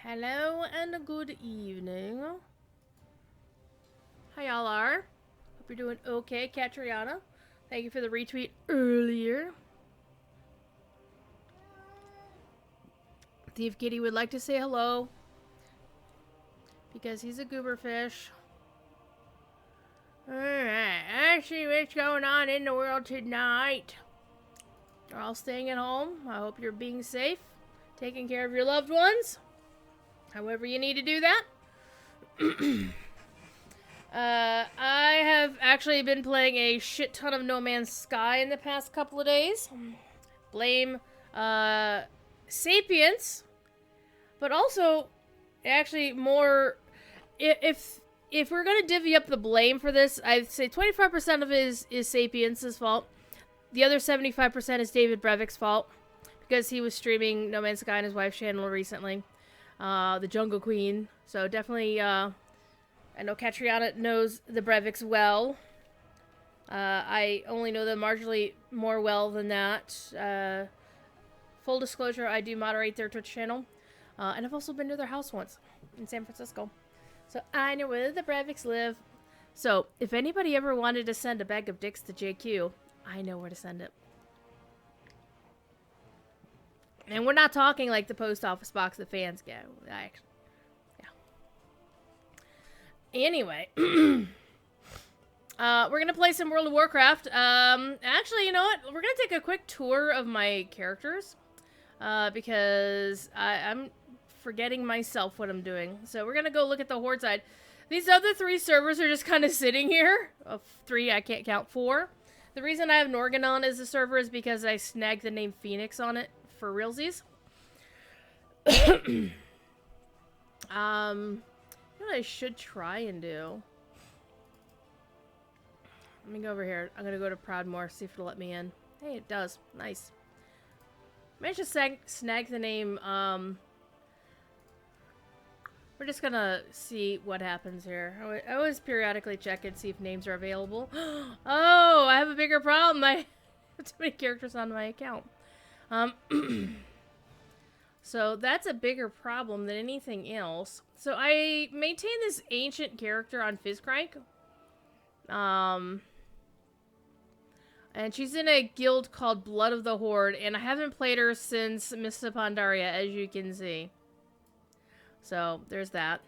Hello and good evening. How y'all are? Hope you're doing okay, Katriana. Thank you for the retweet earlier. Thief Kitty would like to say hello. Because he's a gooberfish. Alright, let's see what's going on in the world tonight. You're all staying at home. I hope you're being safe. Taking care of your loved ones. However you need to do that. I have actually been playing a shit ton of No Man's Sky in the past couple of days. Blame, Sapience. But also, actually more... If we're gonna divvy up the blame for this, I'd say 25% of it is Sapience's fault. The other 75% is David Brevik's fault. Because he was streaming No Man's Sky on his wife's channel recently. The Jungle Queen. So definitely, I know Katriana knows the Breviks well. I only know them marginally more well than that. Full disclosure, I do moderate their Twitch channel. And I've also been to their house once in San Francisco. So I know where the Breviks live. So if anybody ever wanted to send a bag of dicks to JQ, I know where to send it. And we're not talking like the post office box that fans get. Yeah. Anyway. We're going to play some World of Warcraft. Actually, you know what? We're going to take a quick tour of my characters. Because I'm forgetting myself what I'm doing. So we're going to go look at the Horde side. These other 3 servers are just kind of sitting here. 3, I can't count 4. The reason I have Norganon as a server is because I snagged the name Phoenix on it. For realsies. What I should try and do. Let me go over here. I'm gonna go to Proudmoore, see if it'll let me in. Hey, it does. Nice. Managed to snag the name. We're just gonna see what happens here. I always periodically check and see if names are available. Oh, I have a bigger problem. I have too many characters on my account. So that's a bigger problem than anything else. So I maintain this ancient character on Fizzcrank. And she's in a guild called Blood of the Horde, and I haven't played her since Mista Pandaria, as you can see. So there's that.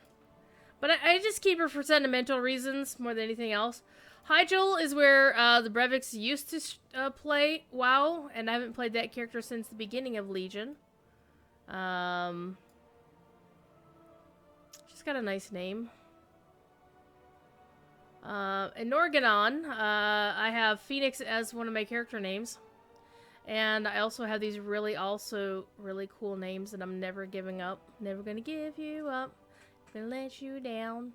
But I just keep her for sentimental reasons more than anything else. Hyjal is where the Breviks used to play WoW, and I haven't played that character since the beginning of Legion. She's got a nice name. In Norganon, I have Phoenix as one of my character names. And I also have these really cool names that I'm never giving up. Never gonna give you up. Gonna let you down.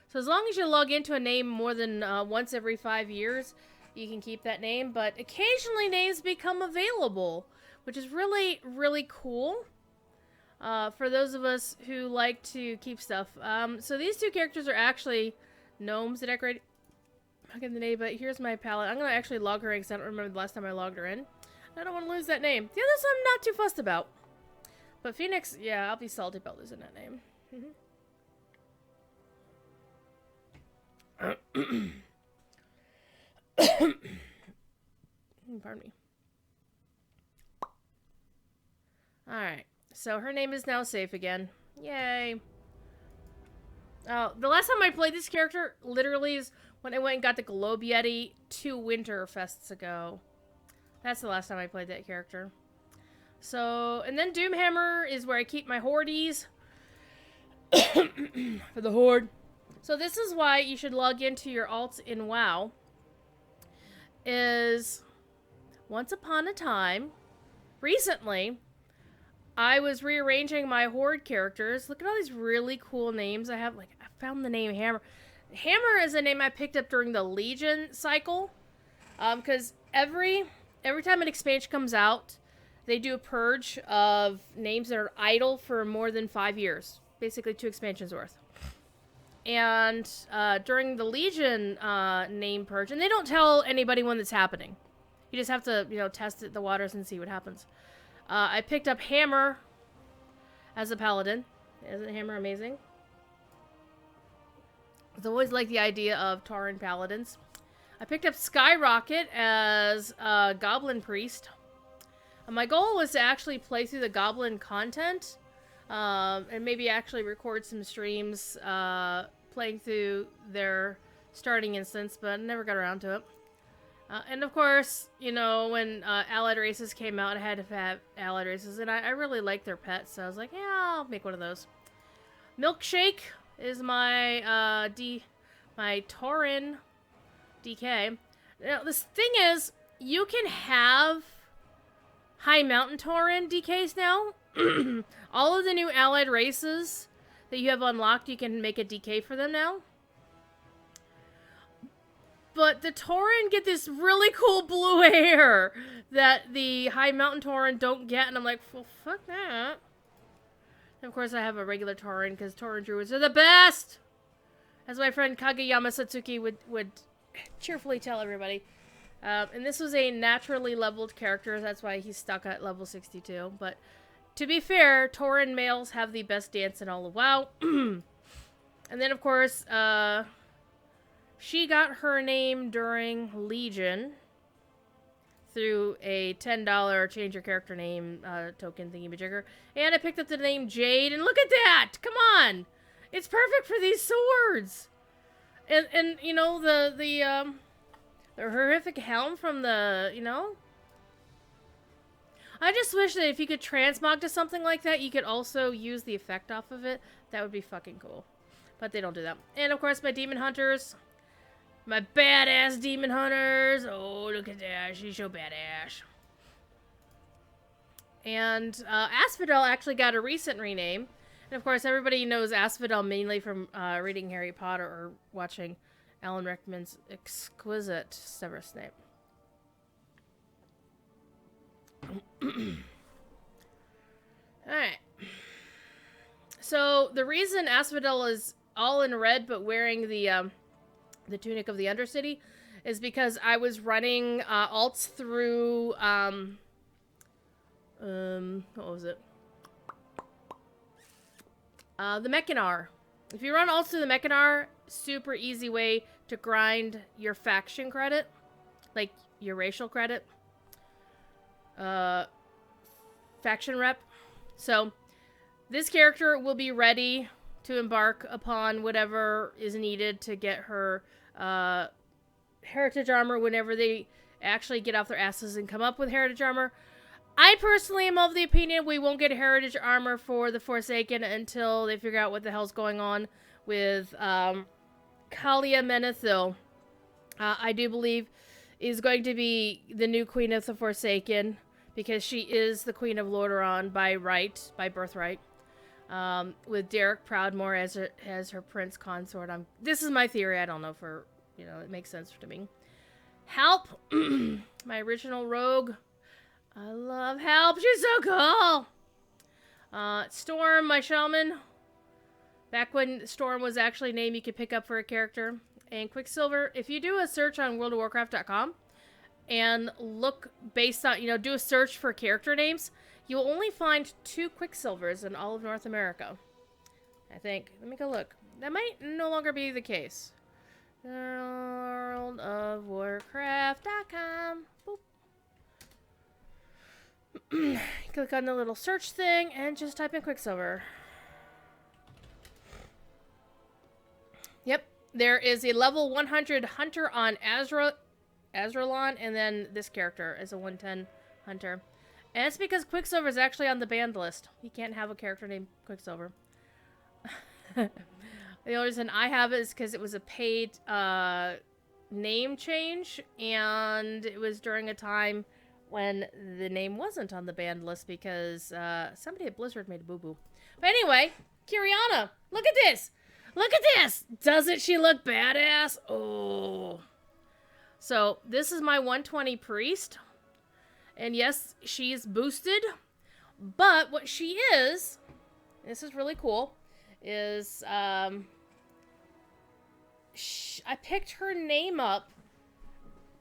So as long as you log into a name more than once every 5 years, you can keep that name. But occasionally names become available, which is really, really cool for those of us who like to keep stuff. So these 2 characters are actually gnomes to decorate. I'll give the name, but here's my palette. I'm going to actually log her in because I don't remember the last time I logged her in. I don't want to lose that name. The others I'm not too fussed about. But Phoenix, yeah, I'll be salty about losing that name. Pardon me. Alright, so her name is now safe again. Yay. Oh, the last time I played this character literally is when I went and got the Globe Yeti 2 winter fests ago. That's the last time I played that character. So, and then Doomhammer is where I keep my Hordes. For the Horde. So this is why you should log into your alts in WoW. Is once upon a time, recently, I was rearranging my Horde characters. Look at all these really cool names I have. Like, I found the name Hammer. Hammer is a name I picked up during the Legion cycle. Because every time an expansion comes out, they do a purge of names that are idle for more than 5 years. Basically 2 expansions worth. And during the Legion name purge, and they don't tell anybody when it's happening. You just have to, test the waters and see what happens. I picked up Hammer as a paladin. Isn't Hammer amazing? I've always liked the idea of Tauren Paladins. I picked up Skyrocket as a Goblin Priest. And my goal was to actually play through the Goblin content. And maybe actually record some streams playing through their starting instance, but I never got around to it. And of course, you know, when Allied Races came out, I had to have Allied Races, and I really like their pets, so I was like, yeah, I'll make one of those. Milkshake is my my Tauren DK. Now, this thing is, you can have High Mountain Tauren DKs now. All of the new Allied Races that you have unlocked, you can make a DK for them now. But the Tauren get this really cool blue hair that the High Mountain Tauren don't get, and I'm like, well, fuck that. And of course, I have a regular Tauren, because Tauren Druids are the best! As my friend Kageyama Satsuki would cheerfully tell everybody. And this was a naturally leveled character, that's why he's stuck at level 62. But to be fair, Tauren males have the best dance in all of WoW. And then, of course, she got her name during Legion through a $10 change your character name token thingy-majigger. And I picked up the name Jade, and look at that! Come on! It's perfect for these swords! And you know, the horrific helm from the, you know? I just wish that if you could transmog to something like that, you could also use the effect off of it. That would be fucking cool. But they don't do that. And of course, my Demon Hunters. My badass Demon Hunters. Oh, look at that. She's so badass. And Asphodel actually got a recent rename. And of course, everybody knows Asphodel mainly from reading Harry Potter or watching Alan Rickman's exquisite Severus Snape. Alright. So, the reason Asphodel is all in red but wearing the tunic of the Undercity is because I was running alts through, what was it? The Mechanar. If you run alts through the Mechanar, super easy way to grind your faction credit, like your racial credit. Faction rep. So, this character will be ready to embark upon whatever is needed to get her heritage armor whenever they actually get off their asses and come up with heritage armor. I personally am of the opinion we won't get heritage armor for the Forsaken until they figure out what the hell's going on with Kalia Menethil. I do believe is going to be the new Queen of the Forsaken, because she is the Queen of Lordaeron by right, by birthright. With Derek Proudmoore as her prince consort. This is my theory. I don't know for, you know, it makes sense to me. Halp, my original rogue. I love Halp. She's so cool. Storm, my shaman. Back when Storm was actually a name you could pick up for a character. And Quicksilver, if you do a search on worldofwarcraft.com and look based on, you know, do a search for character names, you'll only find 2 Quicksilvers in all of North America. I think. Let me go look. That might no longer be the case. Worldofwarcraft.com. Boop. Click on the little search thing and just type in Quicksilver. Yep. There is a level 100 hunter on Azralon, and then this character is a 110 hunter. And it's because Quicksilver is actually on the banned list. You can't have a character named Quicksilver. The only reason I have it is because it was a paid name change, and it was during a time when the name wasn't on the banned list because somebody at Blizzard made a boo-boo. But anyway, Kiriana, look at this! Look at this! Doesn't she look badass? Oh. So, this is my 120 priest. And yes, she's boosted. But what she is, this is really cool, is I picked her name up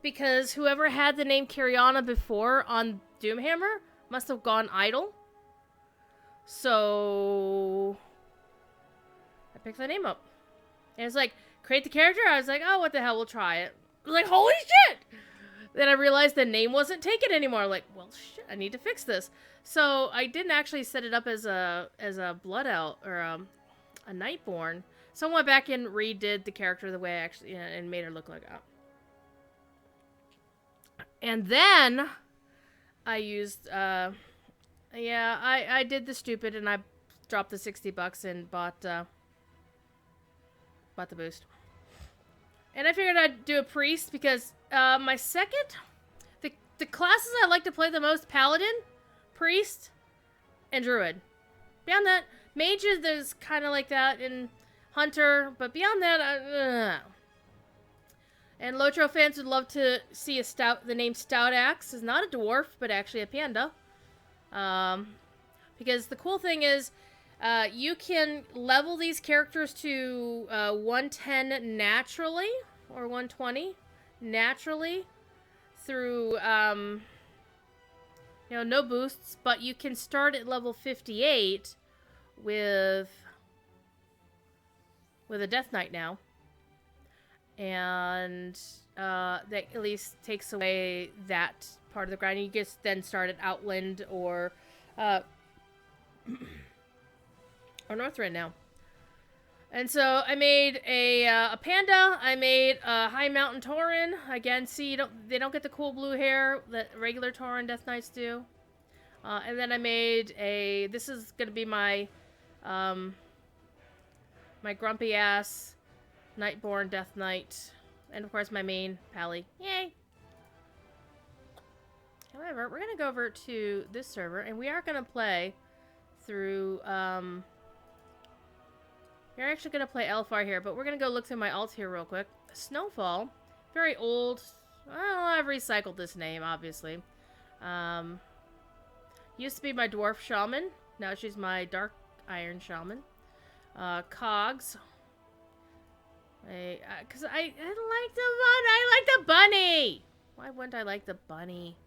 because whoever had the name Kiriana before on Doomhammer must have gone idle. So I picked the name up. And it's like, create the character? I was like, oh, what the hell, we'll try it. I was like, holy shit! Then I realized the name wasn't taken anymore. Like, well, shit, I need to fix this. So I didn't actually set it up as a Blood Elf or a Nightborn. So I went back and redid the character the way I actually, and made her look like that. And then I used, I did the stupid and I dropped the $60 and bought the boost. And I figured I'd do a priest because my second, the classes I like to play the most, Paladin, Priest, and Druid. Beyond that, Mages, there's kind of like that in Hunter, but beyond that, And Lotro fans would love to see the name Stout Axe is not a dwarf, but actually a panda. Because the cool thing is, you can level these characters to 110 naturally, or 120 naturally, through, no boosts, but you can start at level 58 with a Death Knight now. And that at least takes away that part of the grind. You just then start at Outland or Northrend now. And so I made a panda. I made a High Mountain Tauren. Again, see, they don't get the cool blue hair that regular Tauren Death Knights do. And then I made this is gonna be my my grumpy ass Nightborn Death Knight, and of course my main Pally. Yay! However, we're gonna go over to this server, and we are gonna play through. We're actually gonna play LFR here, but we're gonna go look through my alts here real quick. Snowfall, very old. Well, I've recycled this name, obviously. Used to be my dwarf shaman. Now she's my dark iron shaman. Cogs. Because I like the bunny. I like the bunny. Why wouldn't I like the bunny?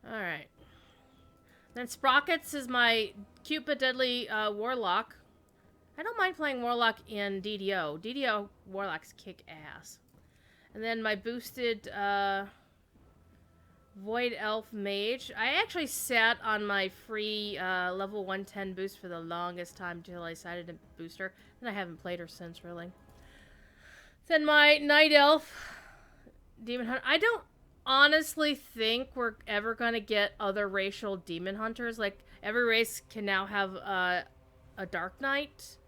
Alright. Then Sprockets is my cute but deadly warlock. I don't mind playing warlock in DDO. DDO warlocks kick ass. And then my boosted Void Elf Mage. I actually sat on my free level 110 boost for the longest time until I decided to boost her. And I haven't played her since, really. Then my Night Elf Demon Hunter. I don't honestly think we're ever going to get other racial Demon Hunters. Like, every race can now have a Dark Knight.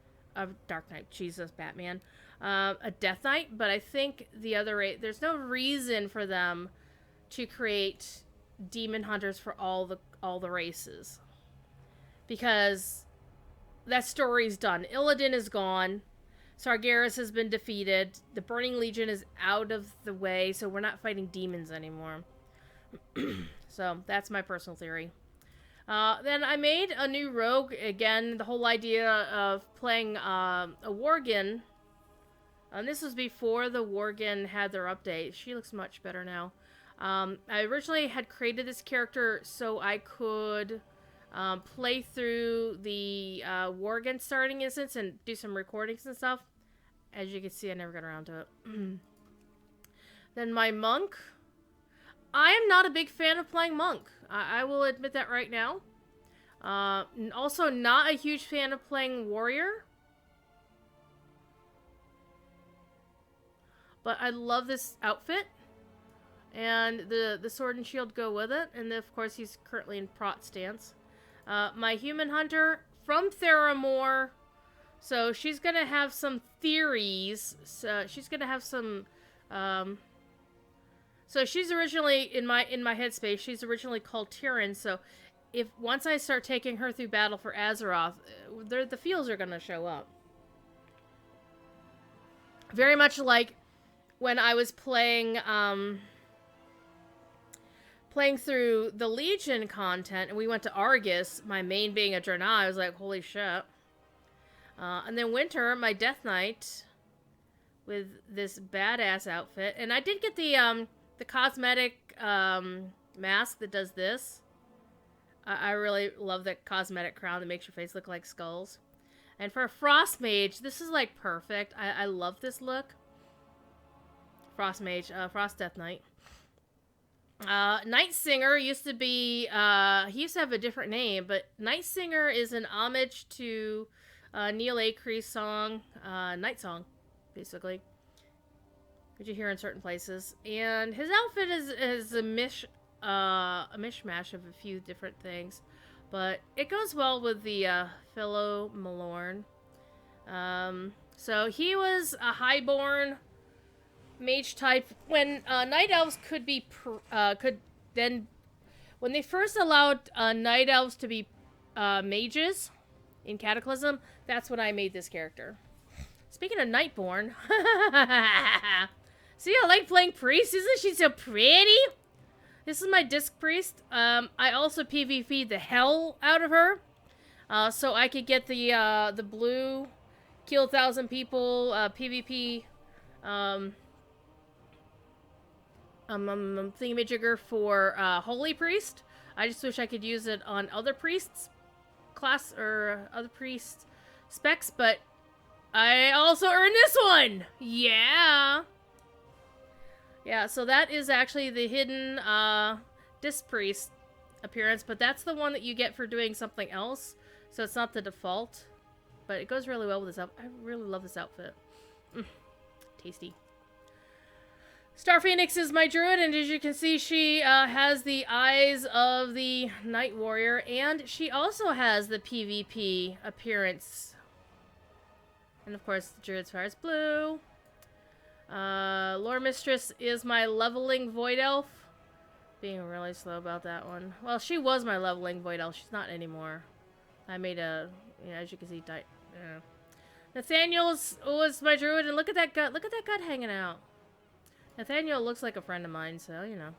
Jesus, Batman. A Death Knight. But I think the other race... There's no reason for them to create Demon Hunters for all the races. Because that story's done. Illidan is gone. Sargeras has been defeated. The Burning Legion is out of the way, so we're not fighting demons anymore. So, that's my personal theory. Then I made a new rogue. Again, the whole idea of playing a Worgen. And this was before the Worgen had their update. She looks much better now. I originally had created this character so I could play through the Worgen starting instance and do some recordings and stuff. As you can see, I never got around to it. Then my monk. I am not a big fan of playing monk. I will admit that right now. Also, not a huge fan of playing warrior. But I love this outfit. And the sword and shield go with it. And of course, he's currently in prot stance. My human hunter from Theramore. So she's gonna have some theories. So she's gonna have some. So she's originally in my headspace. She's originally called Tyrion. So once I start taking her through battle for Azeroth, the feels are gonna show up. Very much like when I was playing through the Legion content, and we went to Argus, my main being a Draenei, I was like, holy shit. And then Winter, my Death Knight, with this badass outfit. And I did get the cosmetic mask that does this. I really love that cosmetic crown that makes your face look like skulls. And for a Frost Mage, this is like perfect. I love this look. Frost Mage, Frost Death Knight. Night Singer used to be, he used to have a different name, but Night Singer is an homage to Neil Acree's song, Night Song, basically, which you hear in certain places. And his outfit is a mishmash of a few different things, but it goes well with the Philo Malorn. So he was a highborn mage type when night elves could be when they first allowed night elves to be mages in Cataclysm, that's when I made this character. Speaking of Nightborn, see, I like playing priest. Isn't she so pretty? This is my disc priest. I also PvP'd the hell out of her, so I could get the blue kill 1,000 people PvP thingamajigger for Holy Priest. I just wish I could use it on other priests class or other priest specs, but I also earned this one. Yeah. Yeah, so that is actually the hidden disc priest appearance, but that's the one that you get for doing something else, so it's not the default. But it goes really well with this outfit. I really love this outfit. Tasty. Star Phoenix is my druid, and as you can see, she has the eyes of the Night Warrior, and she also has the PvP appearance. And of course, the druid's fire is blue. Lore Mistress is my leveling Void Elf. Being really slow about that one. Well, she was my leveling Void Elf. She's not anymore. I made a, as you can see, Nathaniel was my druid, and look at that gut. Look at that gut hanging out. Nathaniel looks like a friend of mine, so, you know.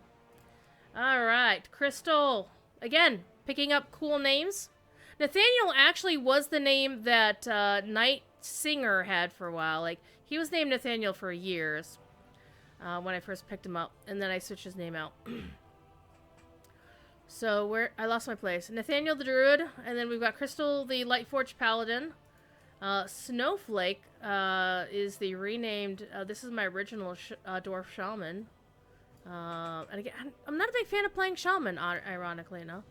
Alright, Crystal. Again, picking up cool names. Nathaniel actually was the name that Night Singer had for a while. Like, he was named Nathaniel for years when I first picked him up, and then I switched his name out. So, I lost my place. Nathaniel the Druid, and then we've got Crystal the Lightforged Paladin. Snowflake is the renamed, this is my original Dwarf Shaman. And again, I'm not a big fan of playing Shaman, ironically enough.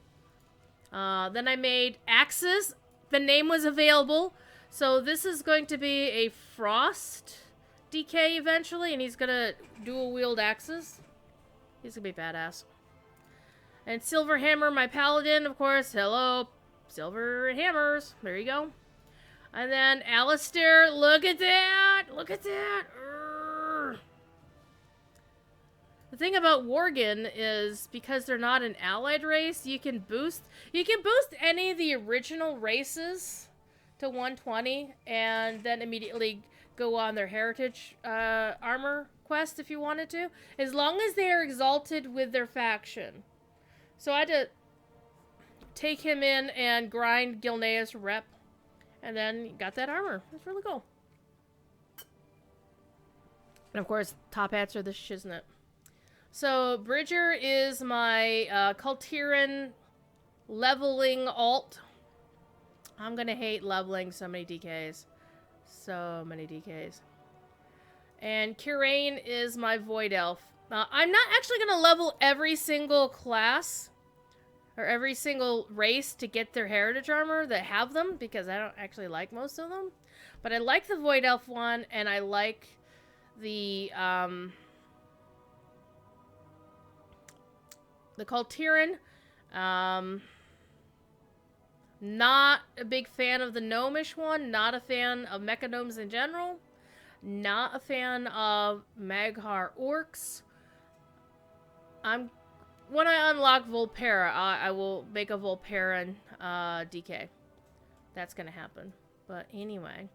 Then I made Axes. The name was available. So this is going to be a Frost DK eventually, and he's gonna dual wield axes. He's gonna be badass. And Silver Hammer, my Paladin, of course. Hello, Silver Hammers. There you go. And then Alistair, look at that! Look at that! Urgh. The thing about Worgen is because they're not an allied race, you can boost any of the original races to 120 and then immediately go on their heritage armor quest if you wanted to, as long as they are exalted with their faction. So I had to take him in and grind Gilnea's rep. And then got that armor. That's really cool. And of course, top hats are the shiznit. So, Bridger is my Kultiran leveling alt. I'm gonna hate leveling so many DKs. So many DKs. And Kirain is my Void Elf. I'm not actually gonna level every single class or every single race to get their heritage armor that have them, because I don't actually like most of them. But I like the Void Elf one, and I like the Kultiran. Not a big fan of the Gnomish one, not a fan of Mecha Gnomes in general, not a fan of Maghar Orcs. When I unlock Volpera, I will make a Volperan DK. That's gonna happen. But anyway.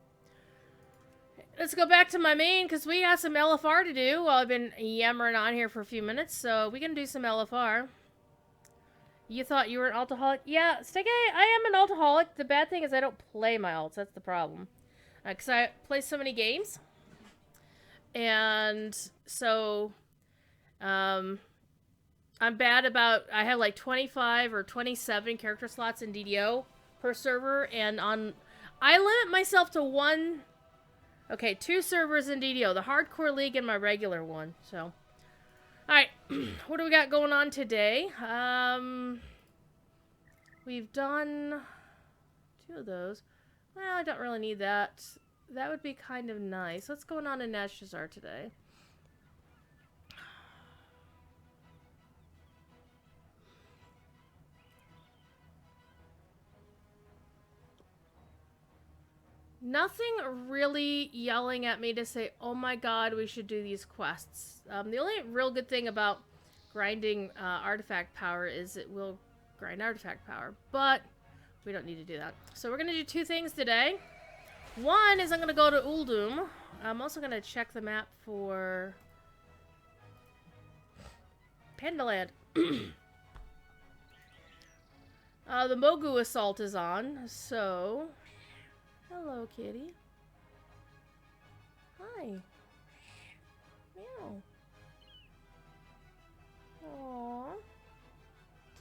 Let's go back to my main, because we got some LFR to do. Well, I've been yammering on here for a few minutes, so we can do some LFR. You thought you were an altaholic? Yeah, Stegay, I am an altaholic. The bad thing is I don't play my alts. That's the problem. Because I play so many games. And so, I I'm bad about, I have like 25 or 27 character slots in DDO per server, and I limit myself to one, okay, 2 servers in DDO, the Hardcore League and my regular one, so. Alright, what do we got going on today? We've done 2 of those. Well, I don't really need that. That would be kind of nice. What's going on in Nashazar today? Nothing really yelling at me to say, oh my god, we should do these quests. The only real good thing about grinding artifact power is it will grind artifact power, but we don't need to do that. So we're going to do 2 things today. One is I'm going to go to Uldum. I'm also going to check the map for Pandaland. The Mogu Assault is on, so... Hello, kitty. Hi. Meow. Aww.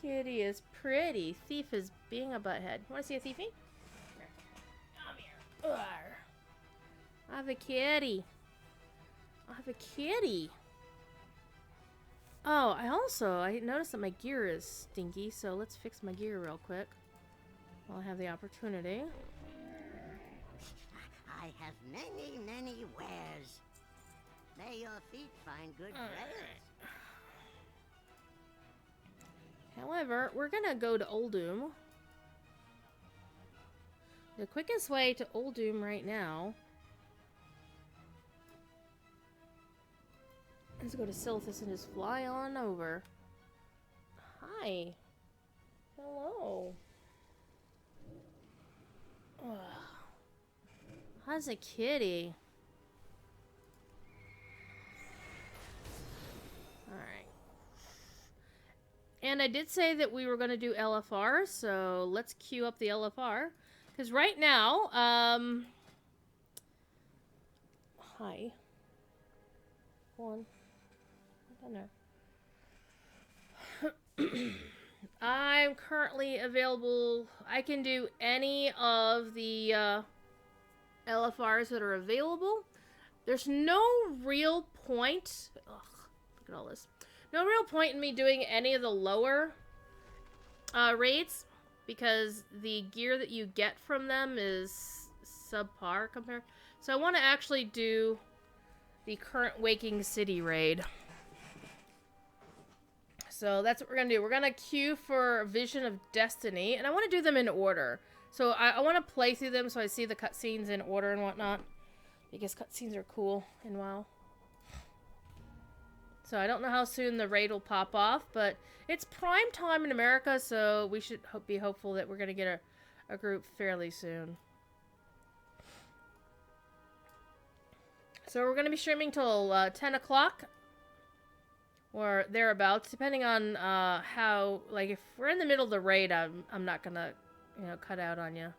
Kitty is pretty. Thief is being a butthead. Want to see a thiefy? Come here. Arr. I have a kitty. I have a kitty. Oh, I noticed that my gear is stinky, so let's fix my gear real quick while I have the opportunity. I have many, many wares. May your feet find good rest. However, we're gonna go to Uldum. The quickest way to Uldum right now is to go to Silithus and just fly on over. Hi. Hello. Ugh. How's a kitty? Alright. And I did say that we were going to do LFR, so let's queue up the LFR. Because right now, hi. Hold on. Down there. I'm currently available. I can do any of the, LFRs that are available. There's no real point. Ugh, look at all this. No real point in me doing any of the lower raids because the gear that you get from them is subpar compared. So I want to actually do the current Waking City raid. So that's what we're gonna do. We're gonna queue for Vision of Destiny, and I want to do them in order. So I want to play through them so I see the cutscenes in order and whatnot. Because cutscenes are cool in WoW. So I don't know how soon the raid will pop off, but it's prime time in America, so we should be hopeful that we're going to get a group fairly soon. So we're going to be streaming till 10 o'clock. Or thereabouts, depending on how, like, if we're in the middle of the raid, I'm not going to, you know, cut out on you.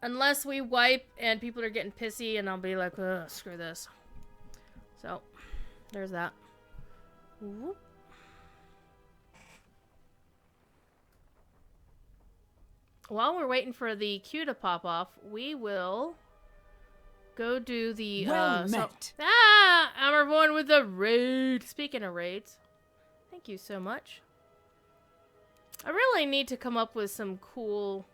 Unless we wipe and people are getting pissy and I'll be like, ugh, screw this. So, there's that. Whoop. While we're waiting for the queue to pop off, we will go do the, I'm everyone with the raid. Speaking of raids, thank you so much. I really need to come up with some cool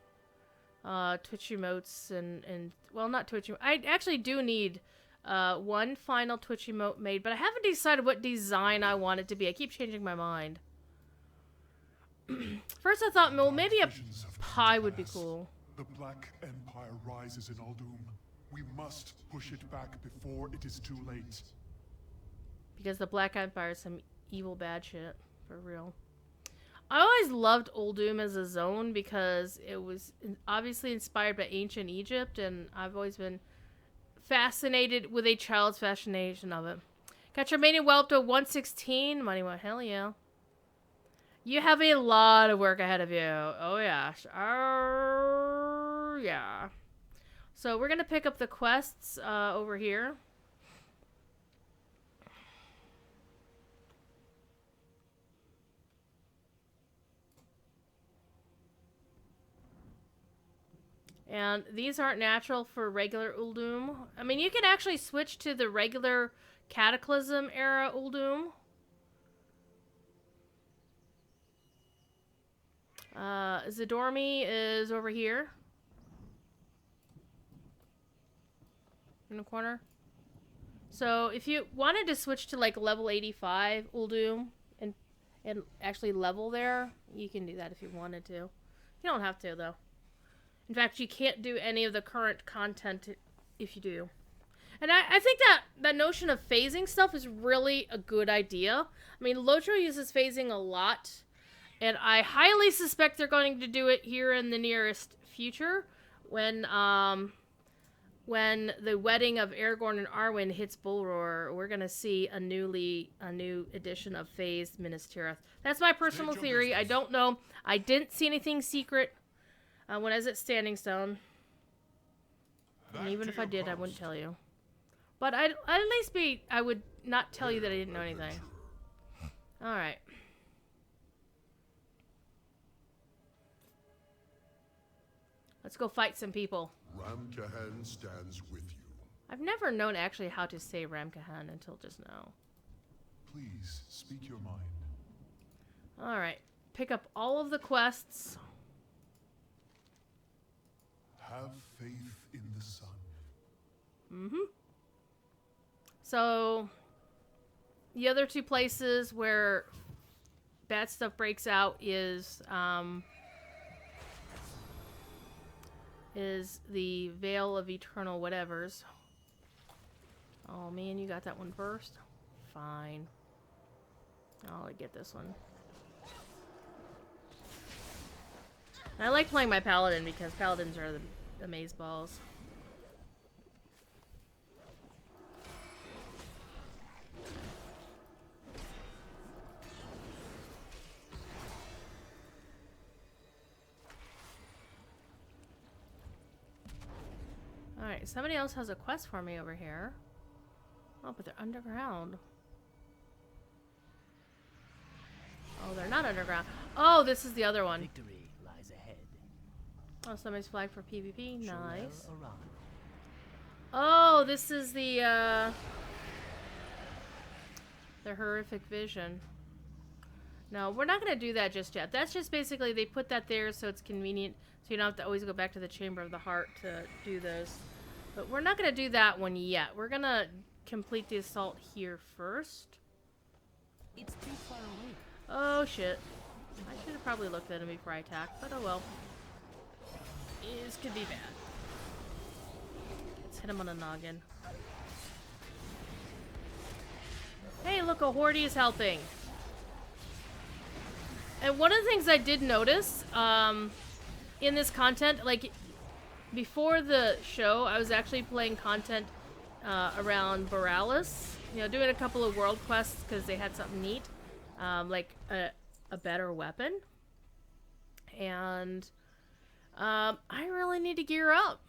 Twitch emotes and well, not Twitch emotes. I actually do need one final Twitch emote made, but I haven't decided what design I want it to be. I keep changing my mind. First I thought, well, maybe a pie would be cool. The Black Empire rises in Uldum. We must push it back before it is too late. Because the Black Empire is some evil bad shit. For real. I always loved Uldum as a zone because it was obviously inspired by ancient Egypt, and I've always been fascinated with a child's fascination of it. Got your main well up to 116. Money, what? Hell yeah. You have a lot of work ahead of you. Oh, yeah. Yeah. So we're going to pick up the quests over here. And these aren't natural for regular Uldum. I mean, you can actually switch to the regular Cataclysm era Uldum. Zadormi is over here. In the corner. So if you wanted to switch to like level 85 Uldum and actually level there, you can do that if you wanted to. You don't have to though. In fact, you can't do any of the current content if you do. And I think that notion of phasing stuff is really a good idea. I mean, Lotro uses phasing a lot, and I highly suspect they're going to do it here in the nearest future when the wedding of Aragorn and Arwen hits Bullroar. We're going to see a new edition of phased Minas Tirith. That's my personal theory. I don't know. I didn't see anything secret when I was at Standing Stone. And even if I did, I wouldn't tell you. But I'd at least I would not tell you that I didn't know anything. Alright. Let's go fight some people. Ramkahan stands with you. I've never known actually how to say Ramkahan until just now. Please speak your mind. Alright. Pick up all of the quests. Have faith in the sun. Mm-hmm. So, the other two places where bad stuff breaks out is the Veil of Eternal Whatevers. Oh man, you got that one first? Fine. I'll get this one. I like playing my Paladin because Paladins are the amazeballs. Alright, somebody else has a quest for me over here. Oh, but they're underground. Oh, they're not underground. Oh, this is the other one. Victory lies ahead. Oh, somebody's flagged for PvP. Nice. Oh, this is the horrific vision. No, we're not going to do that just yet. That's just basically they put that there so it's convenient, so you don't have to always go back to the Chamber of the Heart to do those. But we're not going to do that one yet. We're going to complete the assault here first. It's too far away. Oh, shit. I should have probably looked at him before I attacked, but oh well. This could be bad. Let's hit him on the noggin. Hey, look, a Horde is helping. And one of the things I did notice, in this content, like, before the show, I was actually playing content, around Borealis. You know, doing a couple of world quests because they had something neat. Like, a better weapon. And, I really need to gear up.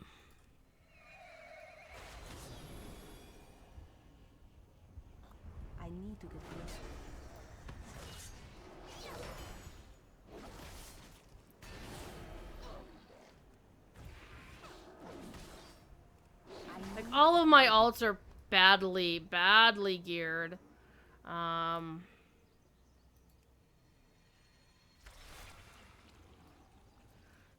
I need to get closer. Like, all of my alts are badly geared.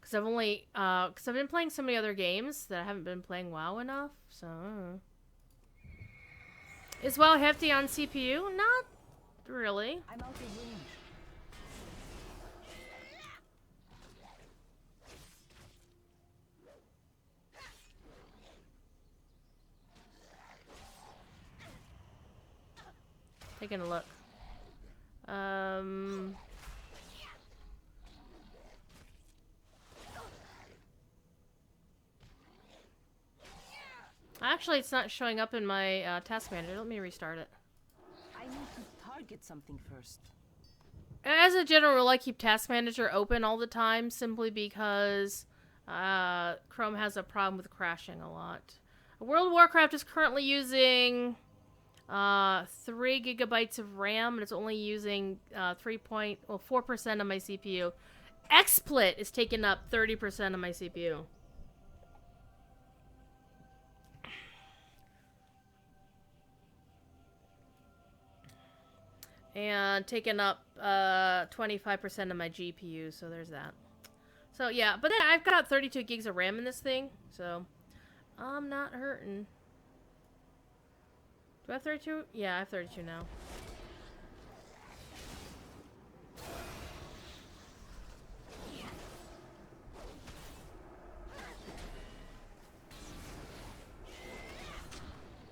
Because I've only, because I've been playing so many other games that I haven't been playing WoW enough, so. Is WoW hefty on CPU? Not really. I'm out of range. Taking a look. Actually, it's not showing up in my task manager. Let me restart it. I need to target something first. As a general rule, I keep task manager open all the time simply because Chrome has a problem with crashing a lot. World of Warcraft is currently using 3 gigabytes of RAM, and it's only using 4% of my CPU. XSplit is taking up 30% of my CPU. and taking up 25% of my GPU, so there's that. So yeah, but then I've got 32 gigs of RAM in this thing, so I'm not hurting. Do I have 32? Yeah, I have 32 now.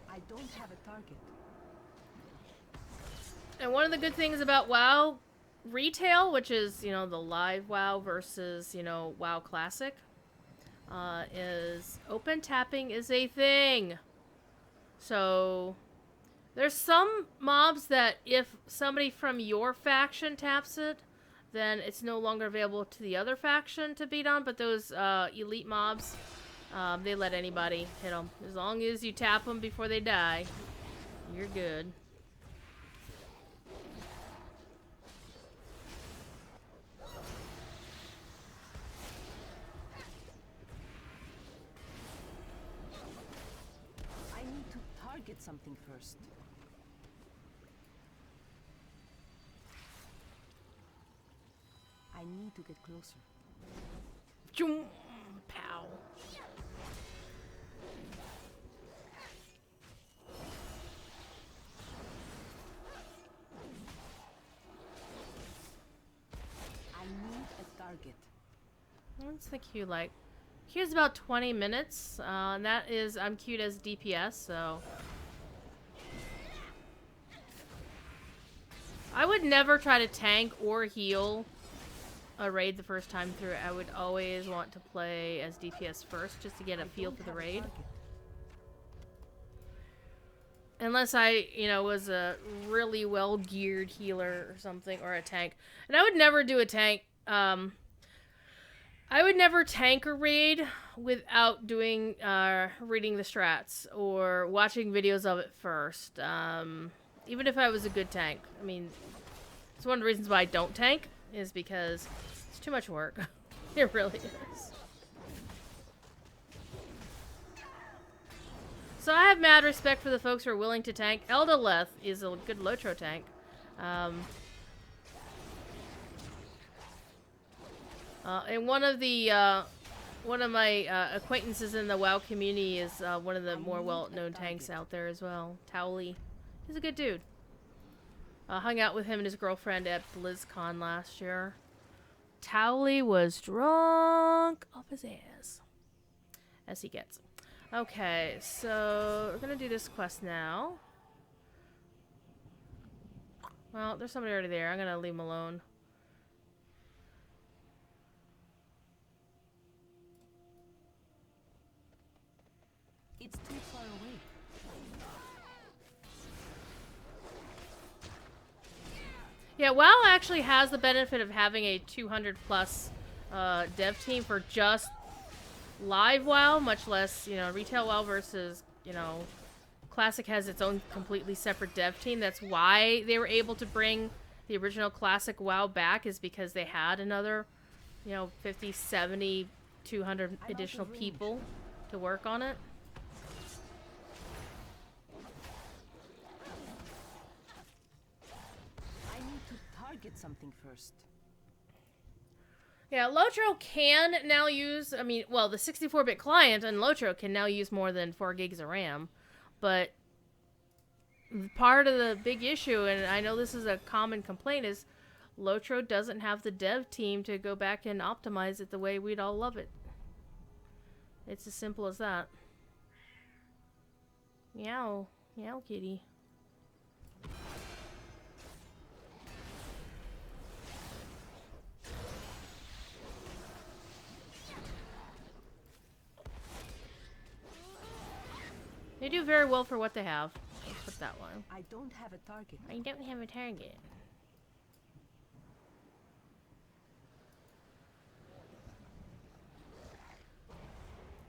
I don't have a target. And one of the good things about WoW Retail, which is, you know, the live WoW versus, you know, WoW Classic, is open tapping is a thing. So there's some mobs that if somebody from your faction taps it, then it's no longer available to the other faction to beat on. But those elite mobs, they let anybody hit them. As long as you tap them before they die, you're good. I need to target something first. I need to get closer. Choom, pow. I need a target. What's the queue like? Queue's about 20 minutes, and that is, I'm queued as DPS, so. I would never try to tank or heal a raid the first time through. I would always want to play as DPS first, just to get a feel for the raid. Unless I, you know, was a really well-geared healer or something, or a tank. And I would never do a tank, I would never tank a raid without doing, reading the strats, or watching videos of it first. Even if I was a good tank. I mean, it's one of the reasons why I don't tank, is because it's too much work. It really is. So I have mad respect for the folks who are willing to tank. Eldaleth is a good Lotro tank. And one of my acquaintances in the WoW community is one of the more well-known tanks out there as well. Towley. He's a good dude. Hung out with him and his girlfriend at BlizzCon last year. Towley was drunk off his ass. As he gets. Okay, so we're gonna do this quest now. Well, there's somebody already there. I'm gonna leave him alone. It's too far away. Yeah, WoW actually has the benefit of having a 200 plus dev team for just live WoW, much less, you know, retail WoW versus, you know, Classic has its own completely separate dev team. That's why they were able to bring the original Classic WoW back, is because they had another, you know, 50, 70, 200 additional people to work on it. I need to target something first. Yeah, Lotro can now use, I mean, well, the 64-bit client on Lotro can now use more than 4 gigs of RAM, but part of the big issue, and I know this is a common complaint, is Lotro doesn't have the dev team to go back and optimize it the way we'd all love it. It's as simple as that. Meow. Meow, kitty. They do very well for what they have. Let's put that one. I don't have a target. I don't have a target.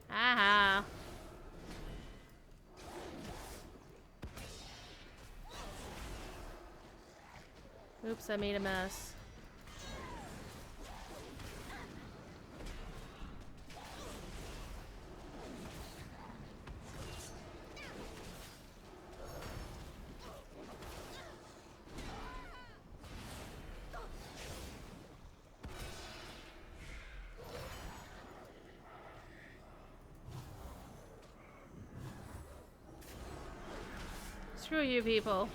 Aha. Oops, I made a mess. Screw you people.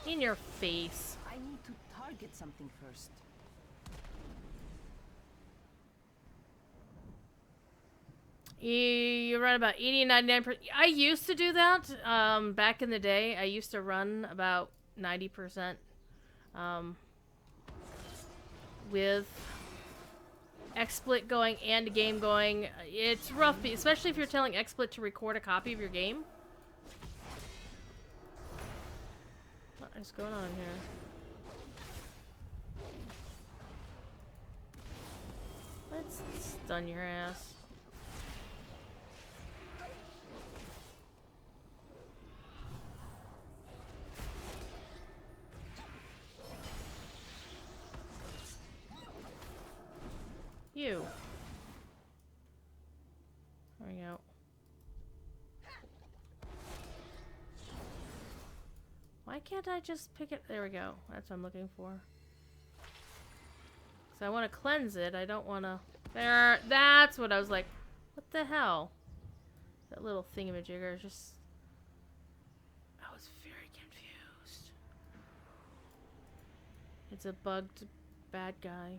In your face. I need to target something first. You run about 80-99%. I used to do that back in the day. I used to run about 90% with XSplit going and game going. It's rough, especially if you're telling XSplit to record a copy of your game. What is going on here? Let's stun your ass. You. There we go. Why can't I just pick it? There we go. That's what I'm looking for. So I want to cleanse it. I don't want to... There. That's what I was like. What the hell? That little thingamajigger is just... I was very confused. It's a bugged bad guy.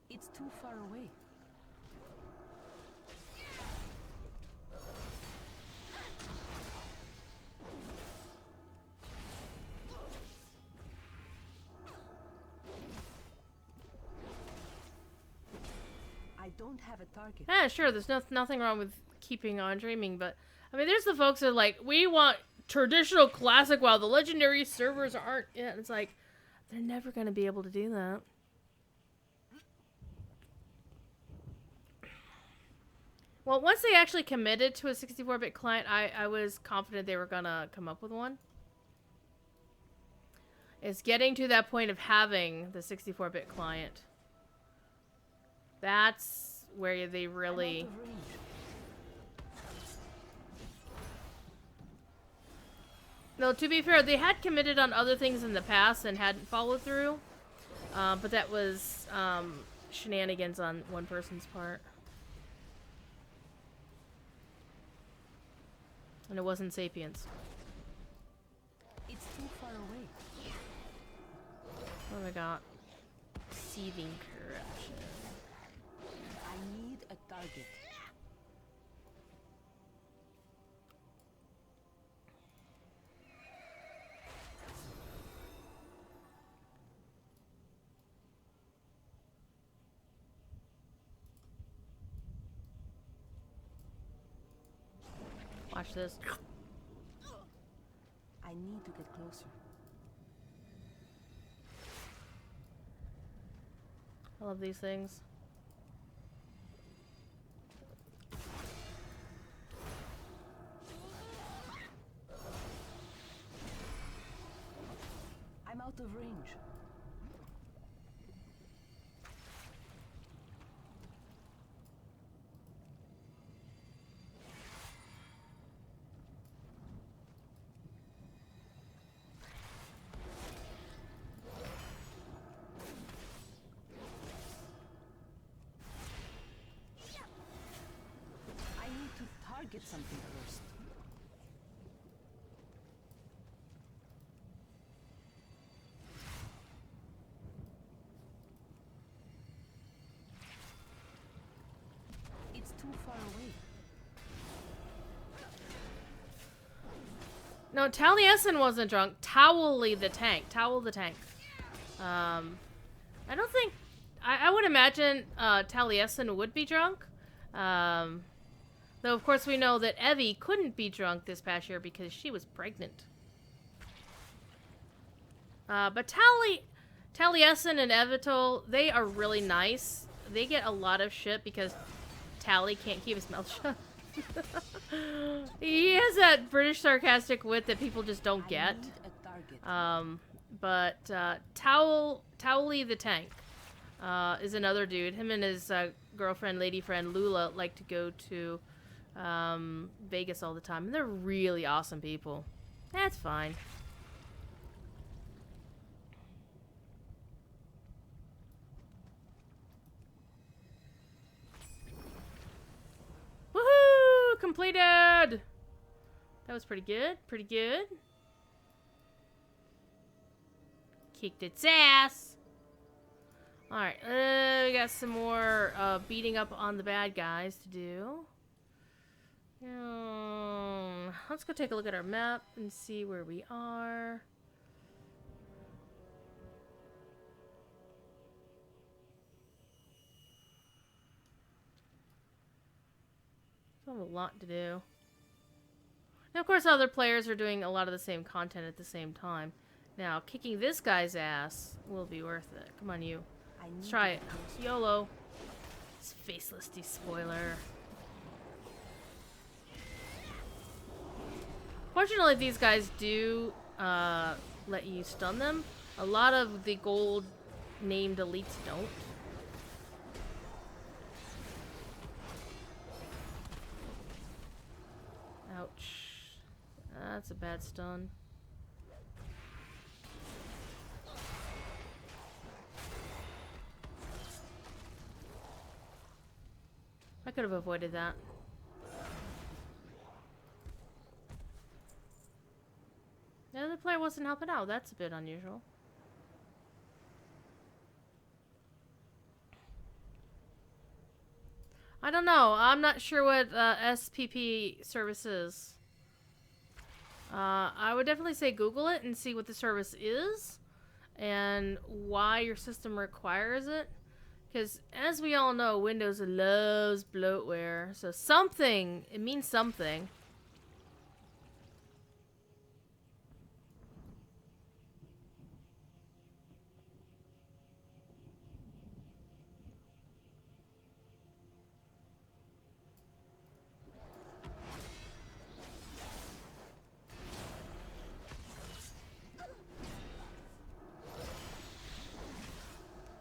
It's too far away. I don't have a target. Yeah, sure, there's nothing wrong with keeping on dreaming, but I mean, there's the folks that are like, we want traditional classic while the legendary servers aren't. Yeah, it's like, they're never going to be able to do that. Well, once they actually committed to a 64-bit client, I was confident they were going to come up with one. It's getting to that point of having the 64-bit client. That's where they really... No, to be fair, they had committed on other things in the past and hadn't followed through. But that was shenanigans on one person's part. And it wasn't Sapiens. It's too far away. What have I got? Seething corruption. I need a target. Watch this. I need to get closer. I love these things. I'm out of range. Get something first. It's too far away. No, Taliesin wasn't drunk. Towley the tank. Towel the tank. I don't think... I would imagine Taliesin would be drunk. Though, of course, we know that Evie couldn't be drunk this past year because she was pregnant. But Taliesin and Evital, they are really nice. They get a lot of shit because Tally can't keep his mouth shut. He has that British sarcastic wit that people just don't get. But Towley the tank. is another dude. Him and his girlfriend, lady friend Lula, like to go to Vegas all the time. And they're really awesome people. That's fine. Woohoo! Completed! That was pretty good. Pretty good. Kicked its ass. Alright, we got some more beating up on the bad guys to do. Let's go take a look at our map and see where we are. We have a lot to do. And of course, other players are doing a lot of the same content at the same time. Now, kicking this guy's ass will be worth it. Come on, you. Let's try it. YOLO. This faceless despoiler. Fortunately, these guys do let you stun them. A lot of the gold named elites don't. Ouch. That's a bad stun. I could have avoided that. The other player wasn't helping out. That's a bit unusual. I don't know. I'm not sure what SPP service is. I would definitely say Google it and see what the service is and why your system requires it. Because as we all know, Windows loves bloatware. So something, it means something.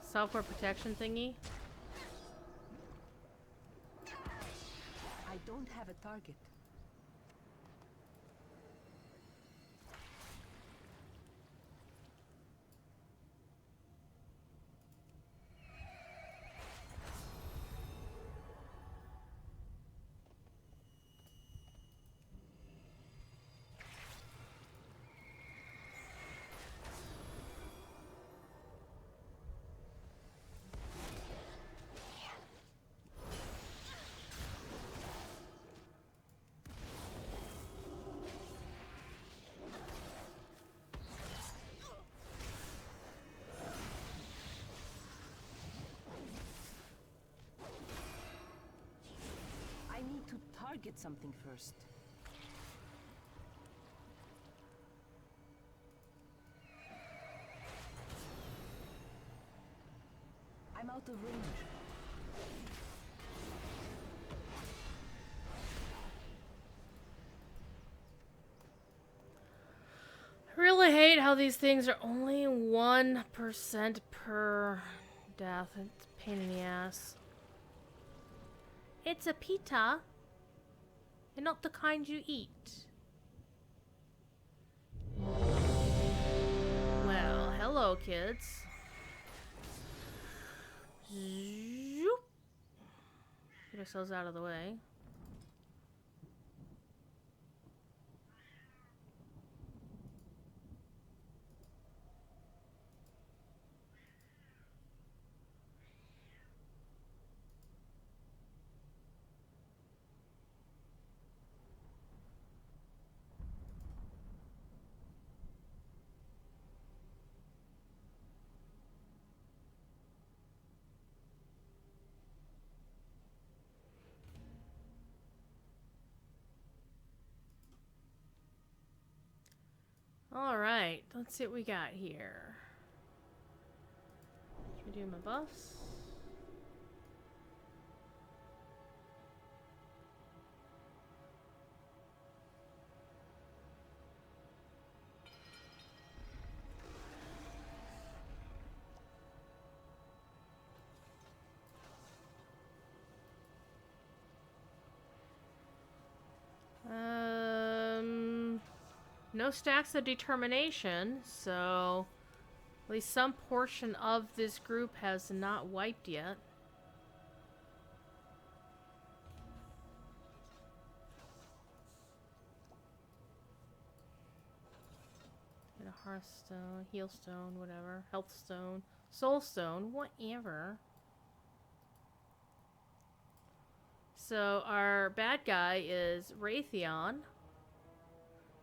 Software protection thingy. I don't have a target. I need to target something first. I'm out of range. I really hate how these things are only 1% per death. It's a pain in the ass. It's a pita, and not the kind you eat. Well, hello, kids. Zoop. Get ourselves out of the way. Alright, let's see what we got here. Should we do my buffs? No stacks of determination, so at least some portion of this group has not wiped yet. Get a hearthstone, healstone, whatever, healthstone, soulstone, whatever. So our bad guy is Raytheon,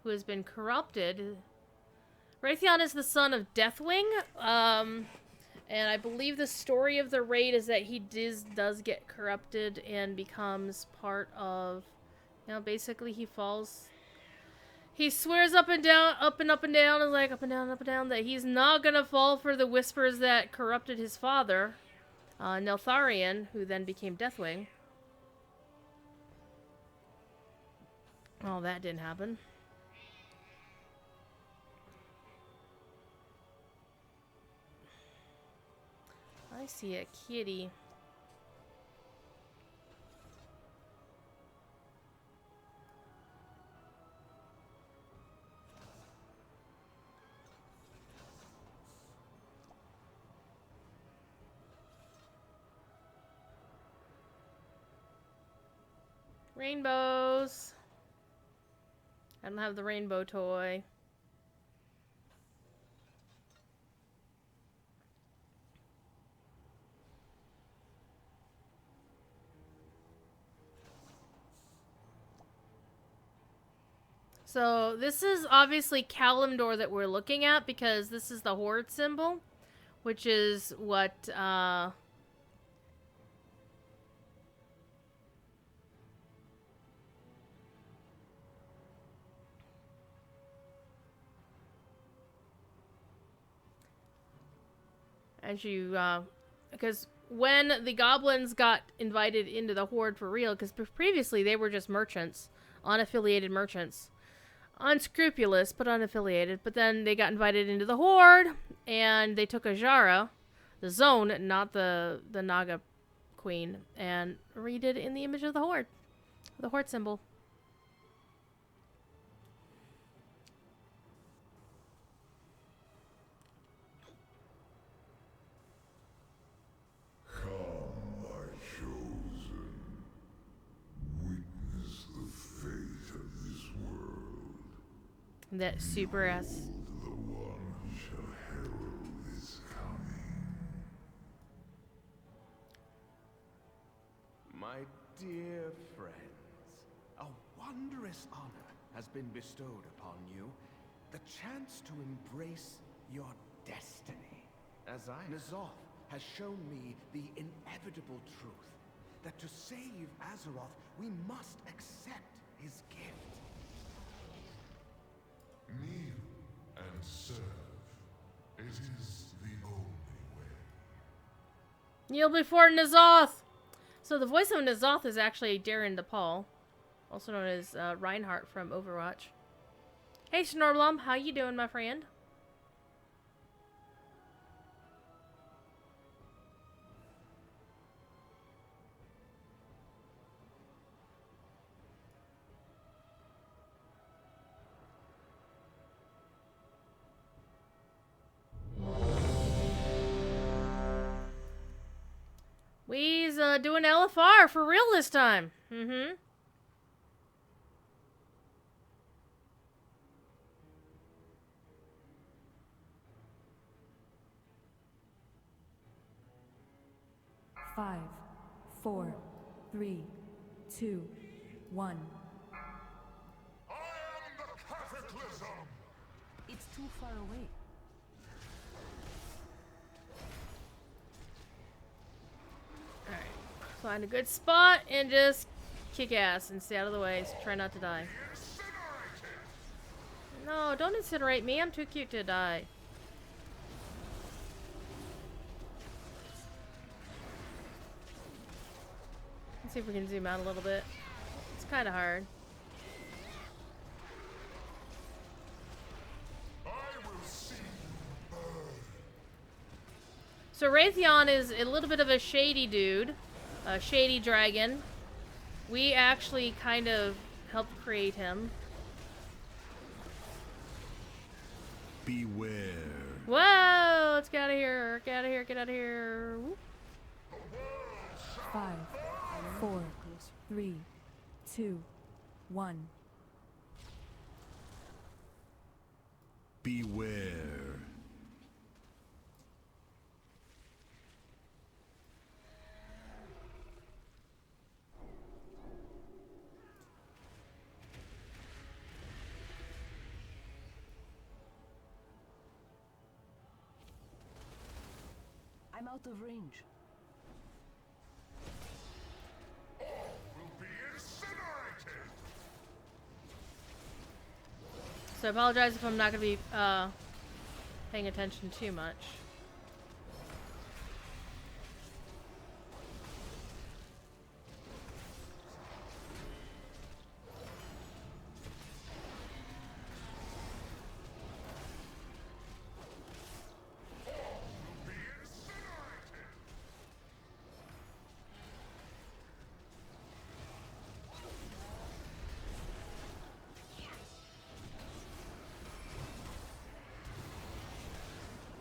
who has been corrupted. Raytheon is the son of Deathwing, and I believe the story of the raid is that he does get corrupted and becomes part of, you know, basically he falls. He swears up and down, up and down, is like up and down, that he's not gonna fall for the whispers that corrupted his father, Neltharion, who then became Deathwing. Oh, that didn't happen. I see a kitty. Rainbows. I don't have the rainbow toy. So this is obviously Kalimdor that we're looking at because this is the Horde symbol, which is what as you because when the goblins got invited into the Horde for real, because previously they were just merchants, unaffiliated merchants. Unscrupulous, but unaffiliated. But then they got invited into the Horde, and they took Ajara, the zone, not the Naga Queen, and redid it in the image of the Horde symbol. That super ass. The one who shall herald is coming. My dear friends, a wondrous honor has been bestowed upon you. The chance to embrace your destiny. N'Zoth has shown me the inevitable truth that to save Azeroth, we must accept his gift. Kneel and serve. It is the only way. Kneel before N'Zoth! So the voice of N'Zoth is actually Darren DePaul, also known as Reinhardt from Overwatch. Hey Snorblum, how you doing, my friend? We's doing LFR for real this time. Mm-hmm. Five, 4, 3, 2, 1. I am the Cataclysm! It's too far away. Alright. Find a good spot and just kick ass and stay out of the way. So try not to die. No, don't incinerate me. I'm too cute to die. Let's see if we can zoom out a little bit. It's kind of hard. I will see you burn. So Raytheon is a little bit of a shady dude. A shady dragon. We actually kind of helped create him. Beware. Whoa! Let's get out of here. Get out of here. Get out of here. Whoop. 5, 4, 3, 2, 1. Beware. I'm out of range. Will be incinerated. So I apologize if I'm not going to be paying attention too much.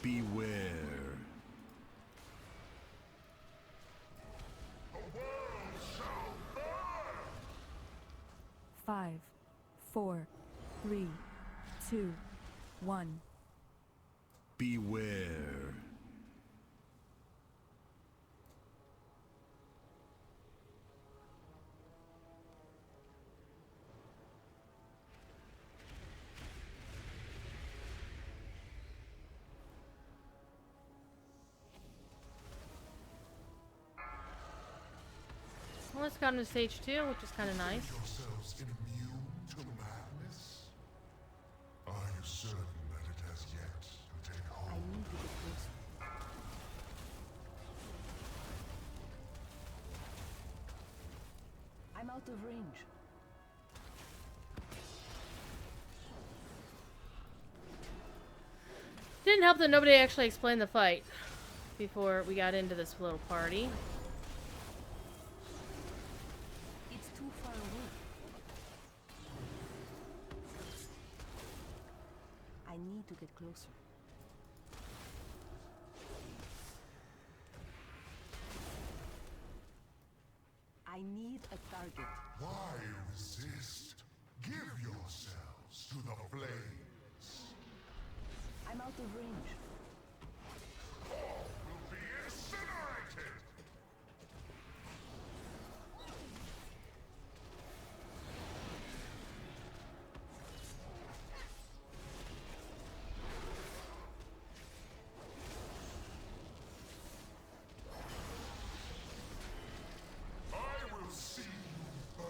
Beware. 5, 4, 3, 2, 1. Beware. Well, let's got into stage 2, which is kind of nice. Yourselves immune to madness? Are you certain that it has yet to take I hold? need to get closer. I'm out of range. Didn't help that nobody actually explained the fight before we got into this little party. It's too far away. I need to get closer. I need a target. Why resist? Give yourselves to the flames. I'm out of range. Will be incinerated. I will see you burn.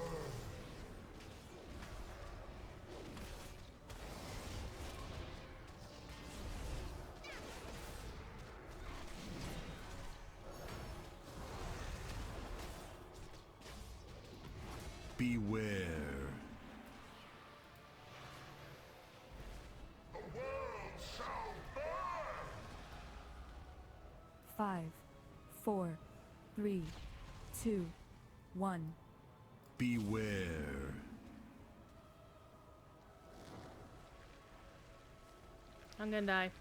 Beware. The world shall burn. 5, 4, 3, 2, 1. Beware. I'm gonna die.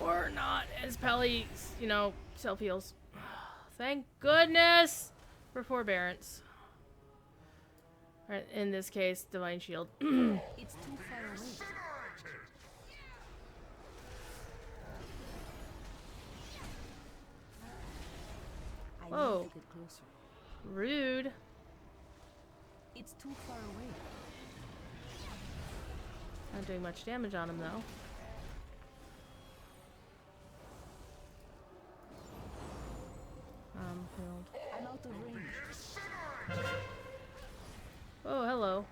Or not, as Pelly, you know, self-heals. Thank goodness for forbearance. Right, in this case, Divine Shield. It's too far away. Incinerated. I Whoa. need to get closer. Rude. It's too far away. Not doing much damage on him, though. Healed. I'm out of range. Oh, hello.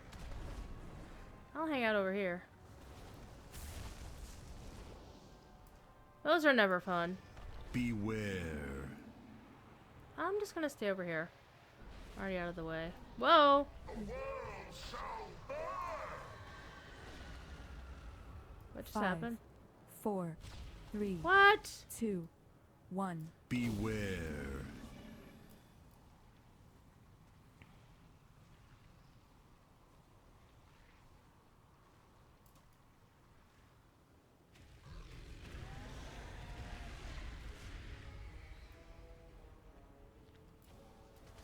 I'll hang out over here. Those are never fun. Beware. I'm just gonna stay over here. Already out of the way. Whoa! The world shall burn. What just 5, happened? 4, 3, What? 2, 1. Beware.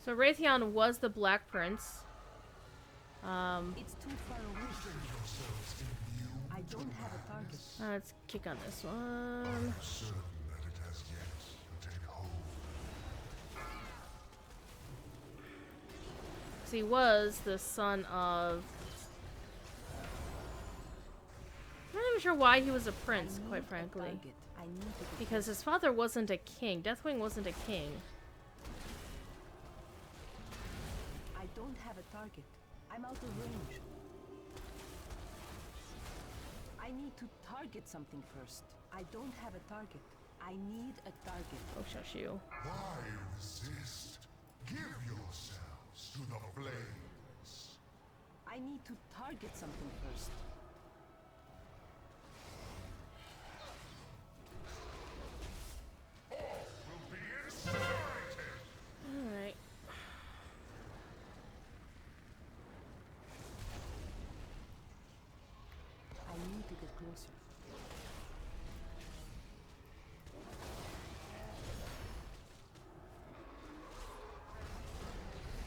So Raytheon was the Black Prince. It's too far away. I don't have a target. Let's kick on this one. I'm certain that it has yet to take hold. So he was the son of... I'm not even sure why he was a prince, quite frankly. Target. I need to get Because his father wasn't a king. Deathwing wasn't a king. I don't have a target. I'm out of range. I need to target something first. I don't have a target. I need a target. Oh, shush you. Why resist? Give yourselves to the flames. I need to target something first. Will be incinerated. Alright. I need to get closer.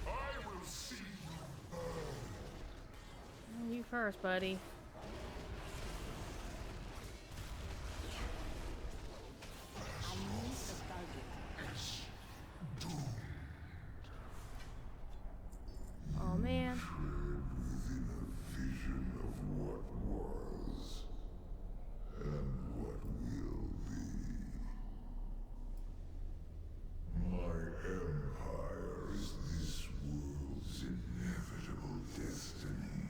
I will see you burn. You first, buddy. I need a target. Oh, man. Vision of what was and what will be. My empire is this world's inevitable destiny.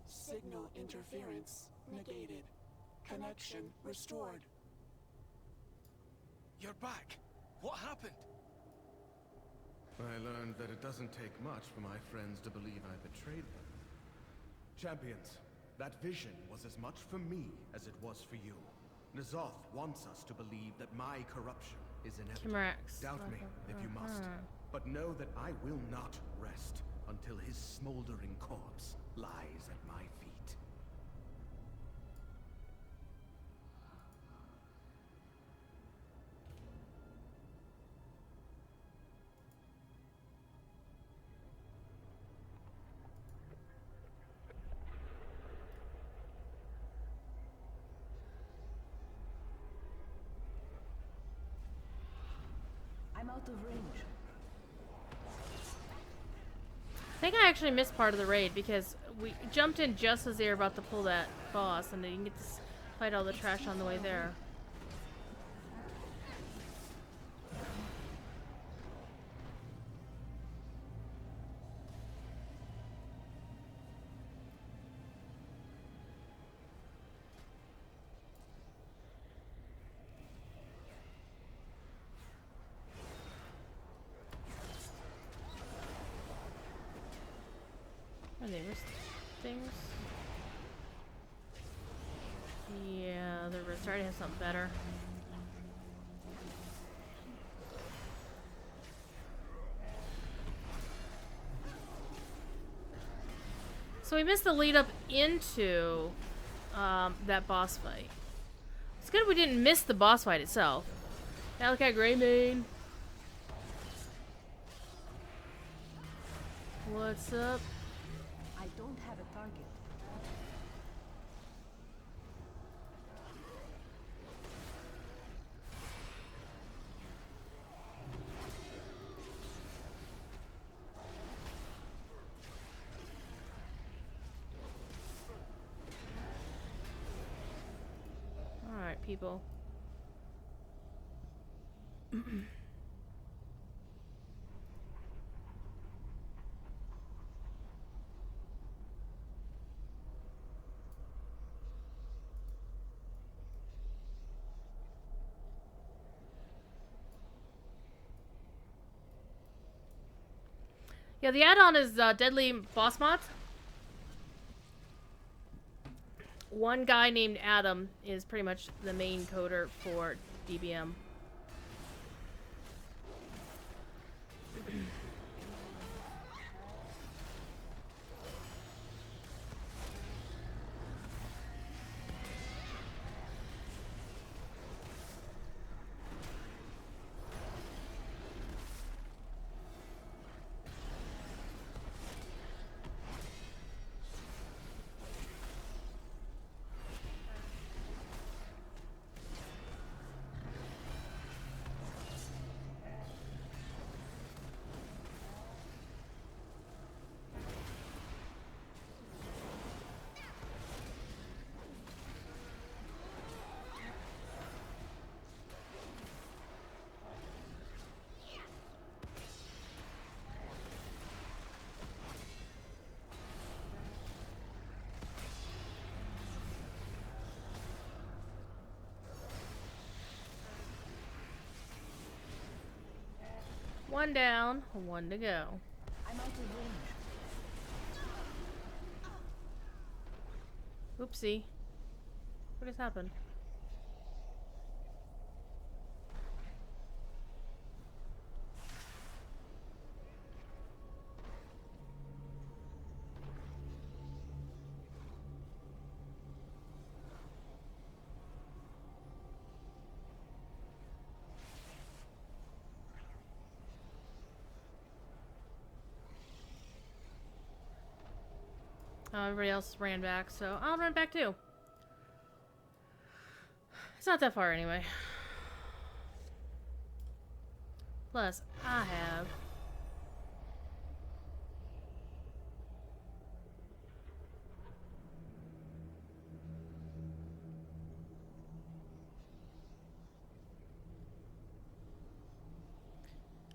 Signal interference negated. Connection restored. You're back. What happened? I learned that it doesn't take much for my friends to believe I betrayed them. Champions, that vision was as much for me as it was for you. N'Zoth wants us to believe that my corruption is inevitable. Kimrax. Doubt me if you must, but know that I will not rest until his smoldering corpse lies at my feet. I'm out of range. I think I actually missed part of the raid because we jumped in just as they were about to pull that boss and they didn't get to fight all the trash on the way there. Are they wrist things? Yeah, the wrist already has something better. So we missed the lead up into that boss fight. It's good we didn't miss the boss fight itself. Malachi Greymane. What's up? I don't have a target. Alright, people. Yeah, the add-on is Deadly Boss Mods. One guy named Adam is pretty much the main coder for DBM. One down, one to go. I'm out of range. Oopsie. What has happened? Oh, everybody else ran back, so I'll run back too. It's not that far anyway. Plus, I have...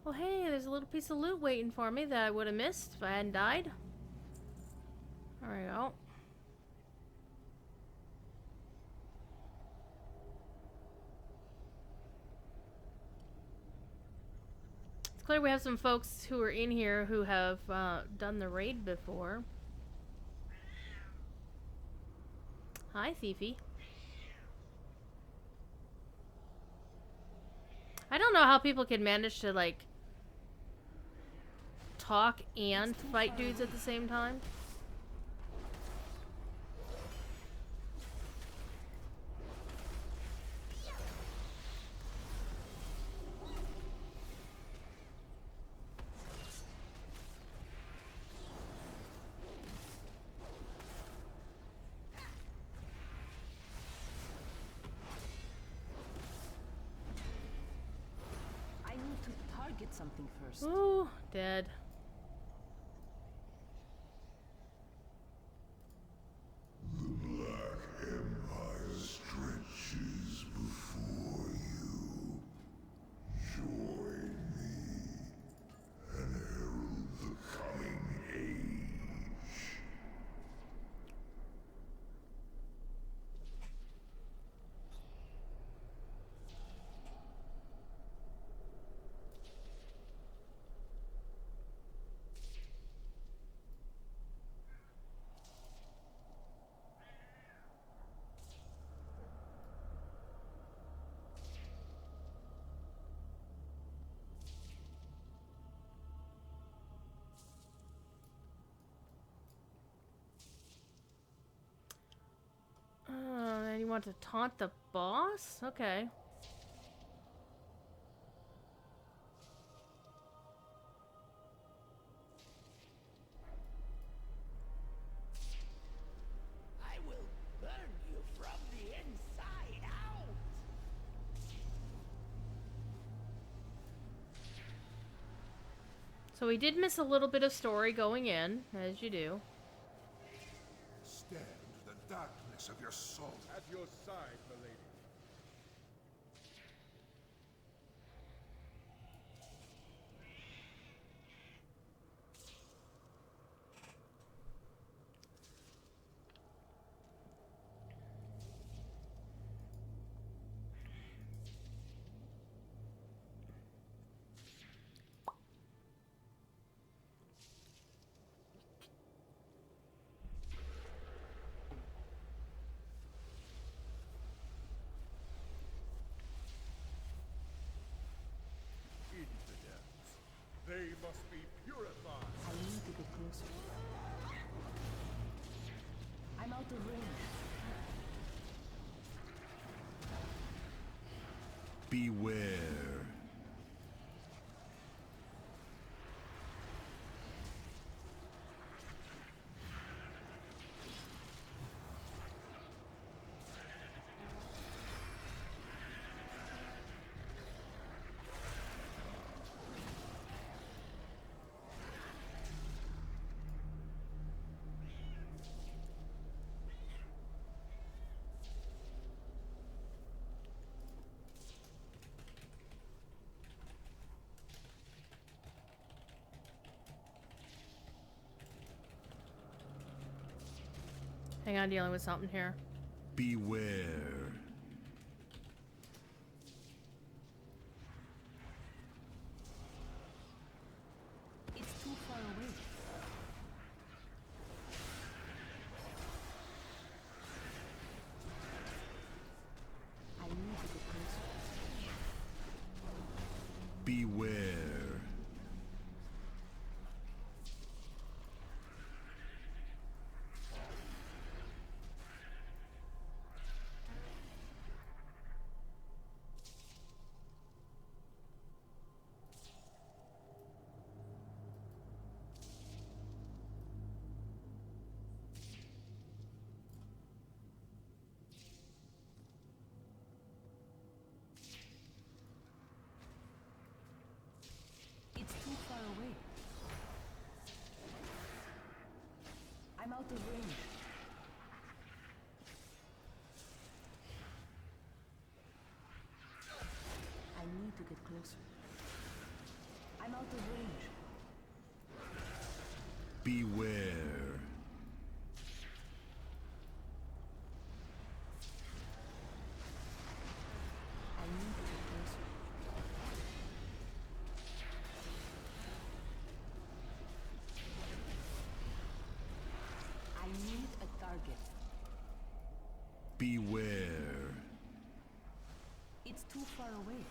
Well, hey, there's a little piece of loot waiting for me that I would have missed if I hadn't died. There we go. It's clear we have some folks who are in here who have done the raid before. Hi, Thiefy. I don't know how people can manage to, like, talk and fight dudes at the same time. I need to target something first. Ooh, dead. Black Empire stretches before you. Join me and herald the coming age. And you want to taunt the boss? Okay. I will burn you from the inside out. So we did miss a little bit of story going in, as you do. Stand the darkness of your soul. At your side, milady. Infidels. They must be purified. I need to get closer. I'm out of range. Beware. Hang on, dealing with something here. Beware. Beware. It's too far away. I'm out of range. I need to get closer. I'm out of range. Beware. I need to get closer. I need a target. Beware. It's too far away.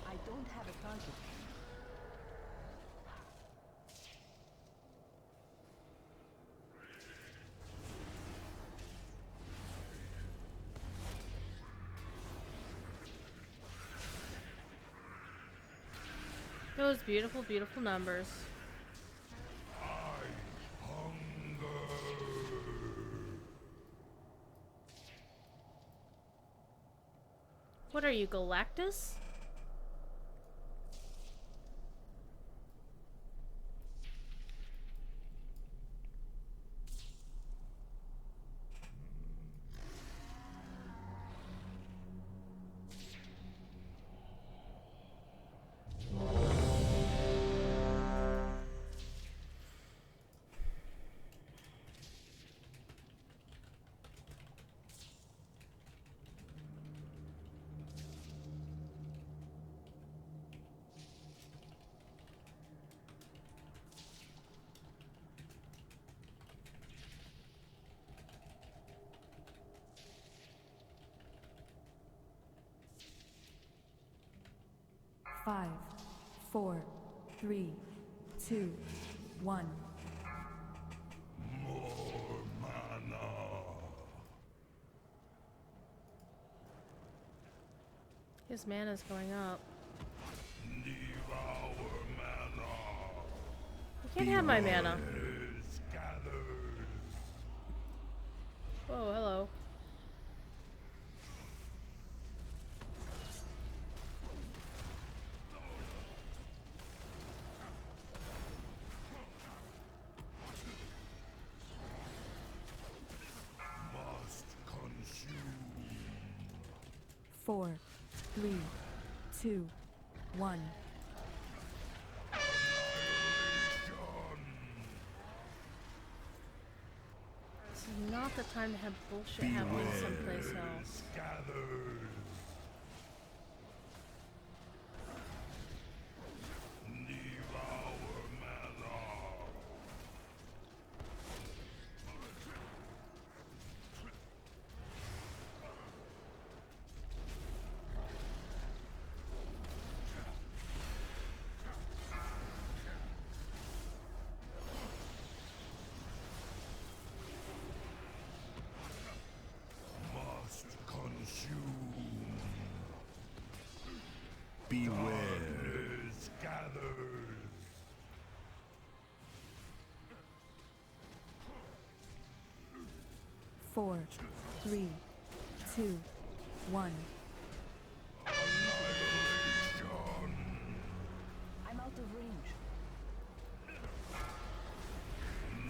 I don't have a target. Those beautiful, beautiful numbers. What are you, Galactus? Five, 4, 3, 2, 1. More mana. His mana's going up. Devour mana. You can't have my mana. Scatters. Whoa, hello. Must consume. 4, 3, 2, 1. This is not the time to have bullshit happening someplace else. Gathers. Devour mana. Must consume. Beware. Gathers. 4, 3, 2, 1. I'm out of range.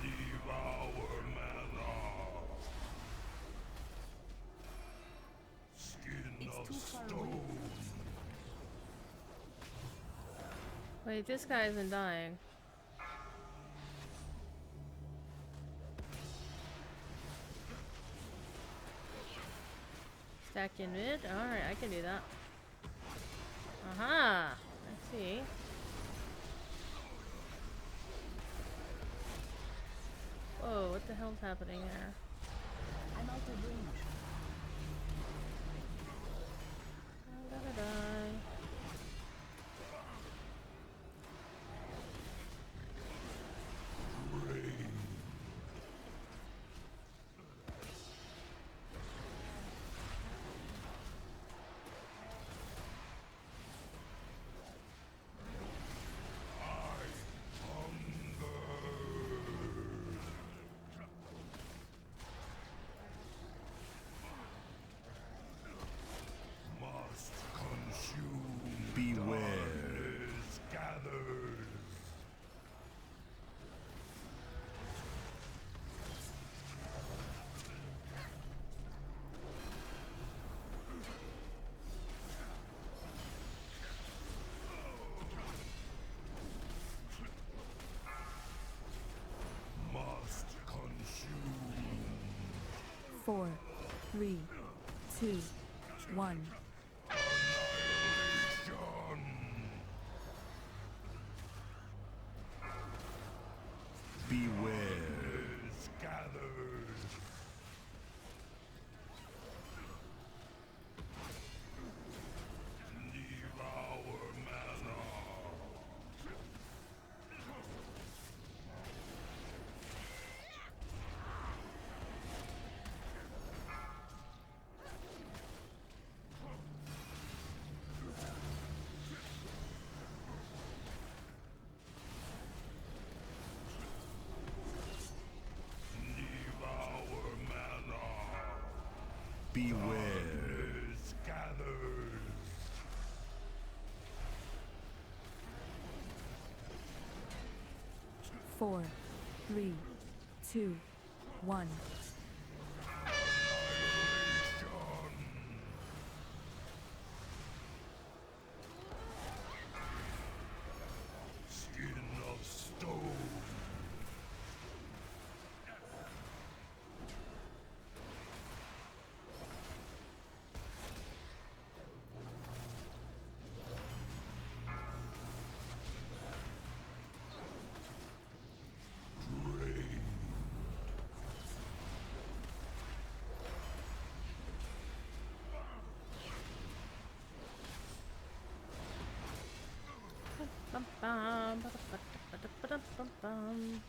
Devour mana. Skin It's of too far away. stone. Wait, this guy isn't dying. Stack in mid? Alright, I can do that. Aha! I see. Whoa, what the hell's happening there? I'm out of range. 4, 3, 2, 1. Beware. Gathered. Devour mana. 4, 3, 2, 1. Skin of stone. Bum, bum, ba-da-ba-da-ba-da-ba-da-bum.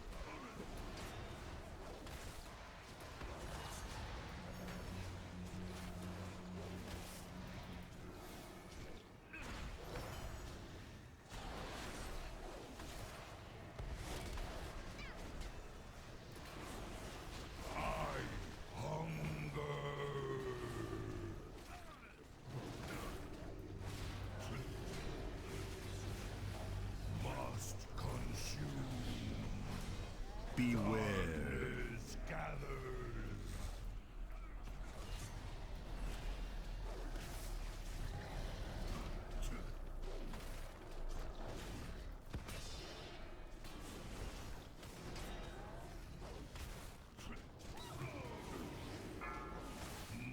Must consume. Beware. Gathers.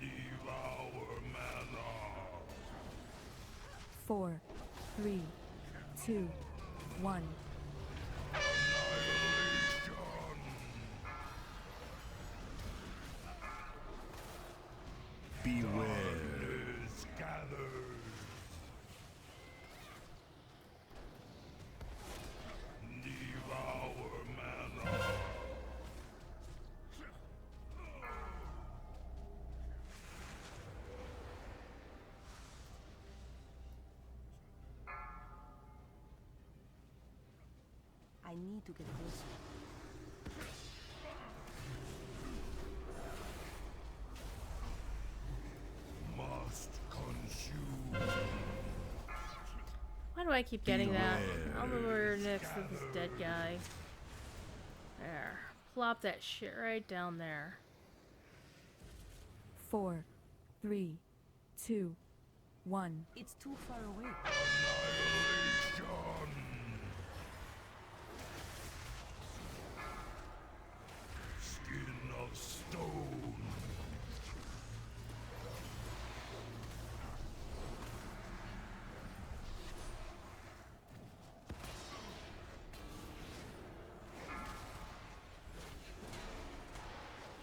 Devour mana. 4, 3, 2, 1. Beware. Gathers. Devour mana. I need to get closer. Must consume. Why do I keep getting that? Beware. I'll move over next to this dead guy. There. Plop that shit right down there. 4, 3, 2, 1. It's too far away. Skin of stone.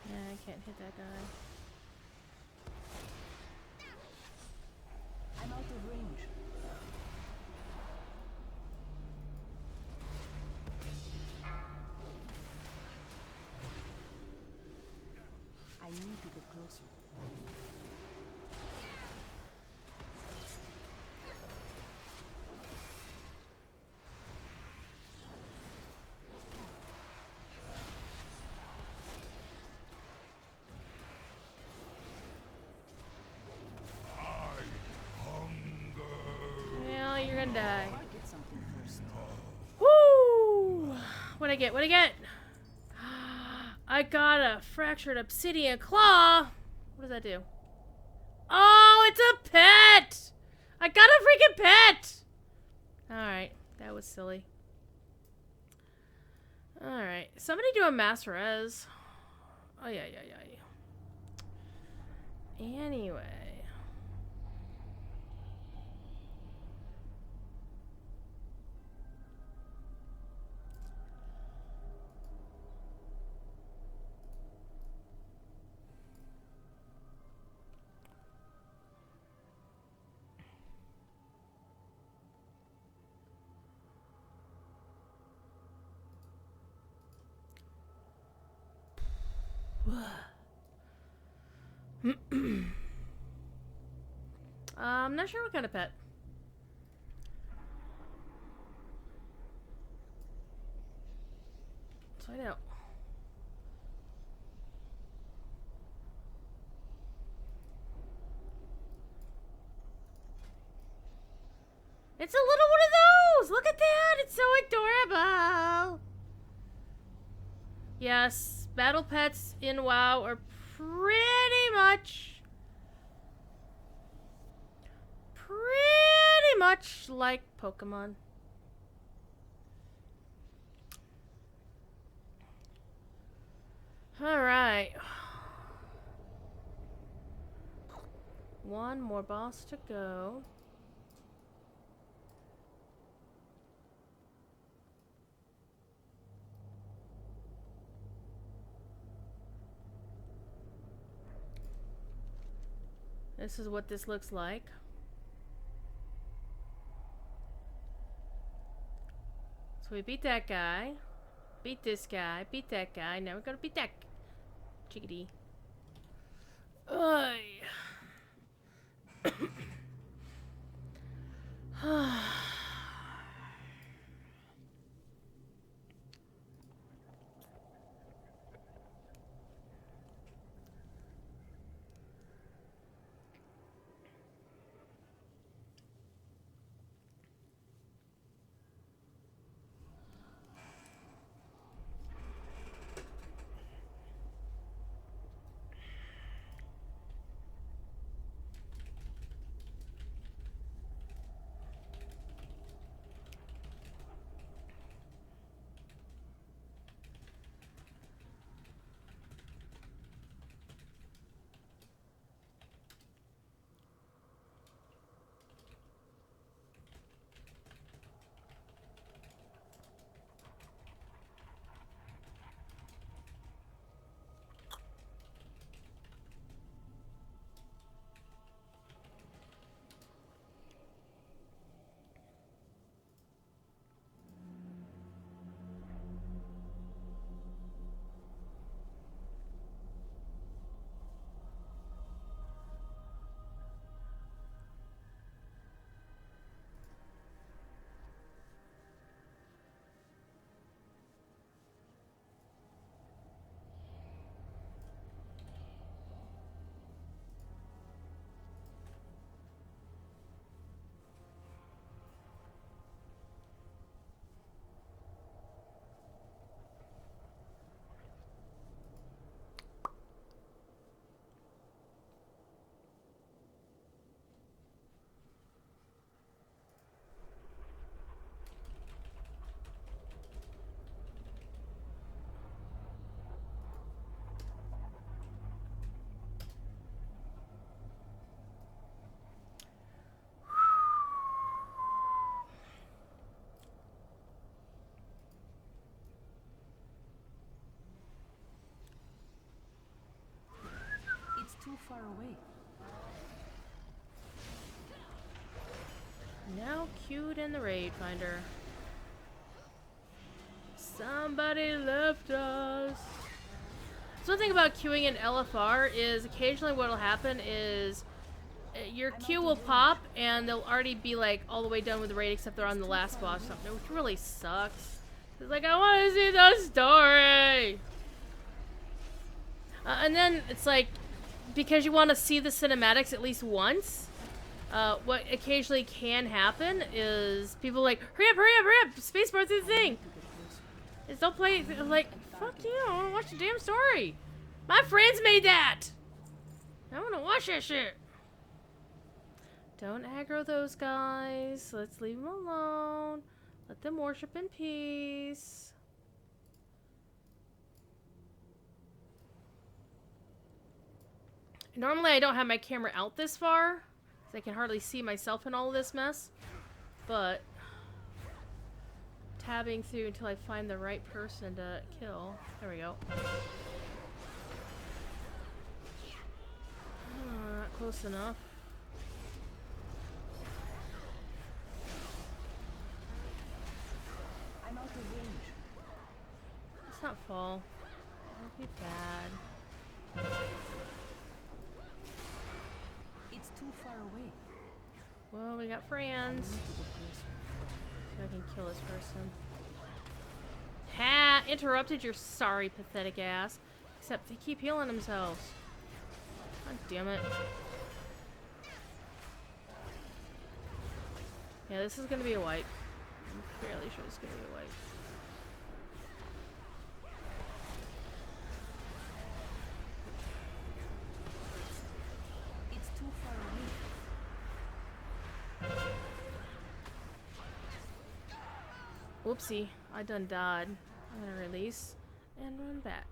Yeah, I can't hit that guy. I'm out of range. I need to get closer. Well, you're gonna die. Target something first. Woo! What'd I get? What'd I get? I got a fractured obsidian claw. What does that do? Oh, it's a pet! I got a freaking pet! Alright, that was silly. Alright, somebody do a mass res. Oh, yeah. Anyway. I'm not sure what kind of pet. Let's find out. It's a little one of those! Look at that! It's so adorable! Yes, battle pets in WoW are pretty much like Pokemon. Alright. One more boss to go. This is what this looks like. So we beat that guy. Beat this guy. Beat that guy. Now we're gonna beat that chickadee. Ugh. It's too far away. Now queued in the raid finder. Somebody left us. So one thing about queuing in LFR is occasionally what'll happen is your queue will pop and they'll already be like all the way done with the raid except they're on the last boss or something, which really sucks. It's like, I want to see the story! And then it's like, because you want to see the cinematics at least once, what occasionally can happen is people are like, hurry up, hurry up, hurry up! Spacebar's the thing! Just don't play, like, fuck you, I want to watch the damn story! My friends made that! I want to watch that shit! Don't aggro those guys. Let's leave them alone. Let them worship in peace. Normally I don't have my camera out this far, so I can hardly see myself in all of this mess. But tabbing through until I find the right person to kill. There we go. Not close enough. I'm out of range. Let's not fall. That would be bad. It's too far away. Well, we got friends. So I can kill this person. Ha! Interrupted your sorry, pathetic ass. Except they keep healing themselves. God damn it. Yeah, this is gonna be a wipe. I'm fairly sure it's gonna be a wipe. It's too far away. Whoopsie. I done died. I'm gonna release and run back.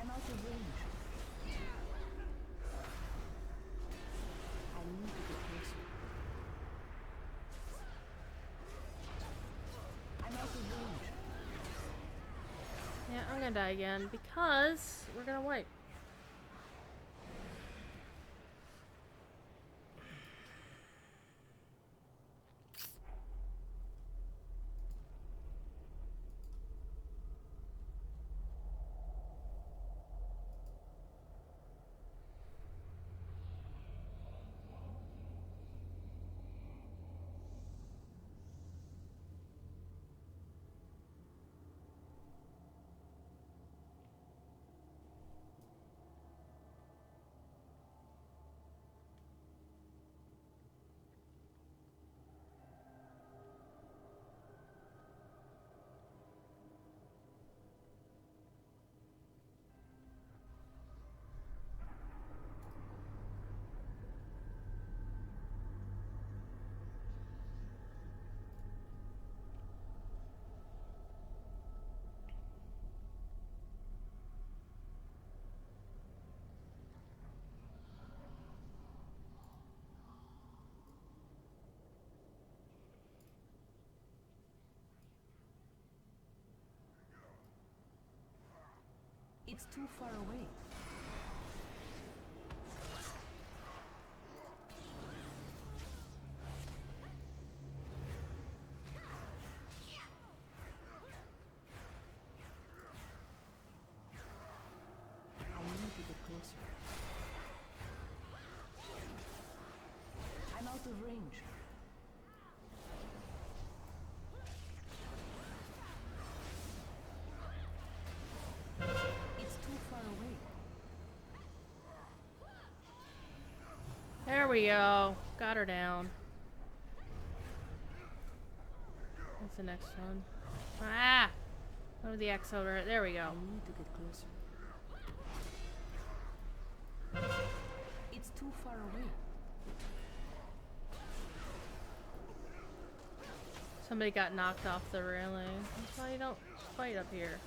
I'm out of range. I need to get closer. I'm out of range. Yeah, I'm gonna die again because we're gonna wipe. It's too far away. I need to get closer. I'm out of range. It's too far away. There we go. Got her down. What's the next one? Ah! Go to the X over. There we go. I need to get closer. It's too far away. Somebody got knocked off the railing. That's why you don't fight up here.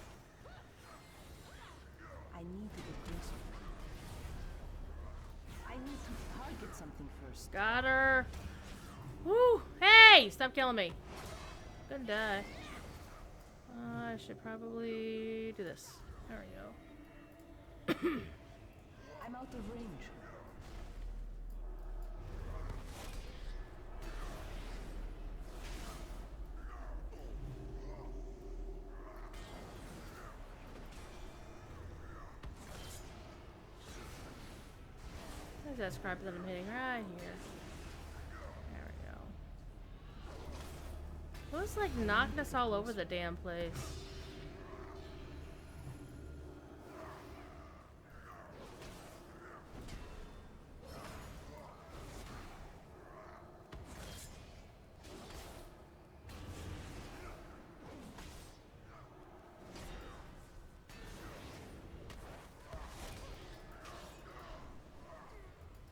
I need to get closer. I need to target something first. Got her. Woo! Hey! Stop killing me. Gonna die. I should probably do this. There we go. I'm out of range. Where's that scrap that I'm hitting? Right here. There we go. was like knocking us all over the damn place.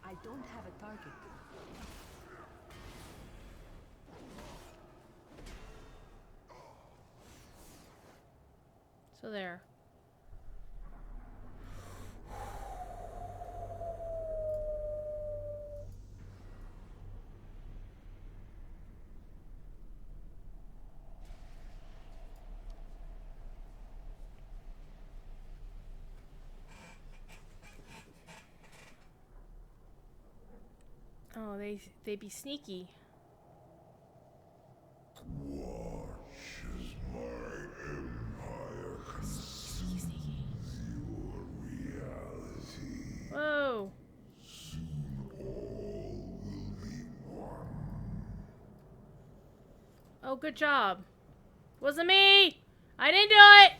I don't have a target. So there. Oh, they be sneaky. Watch as my empire consumes your reality. Whoa. Soon all will be one. Oh, good job. Wasn't me. I didn't do it.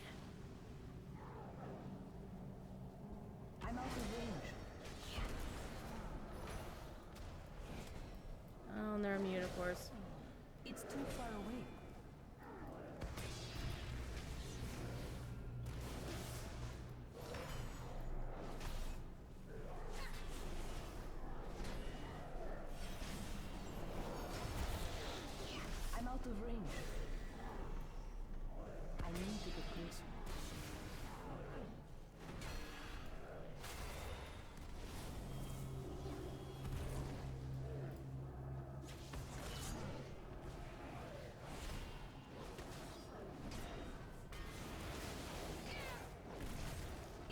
I'm out of range. Oh, and they're immune, of course. It's too far away. I'm out of range. I need to get closer.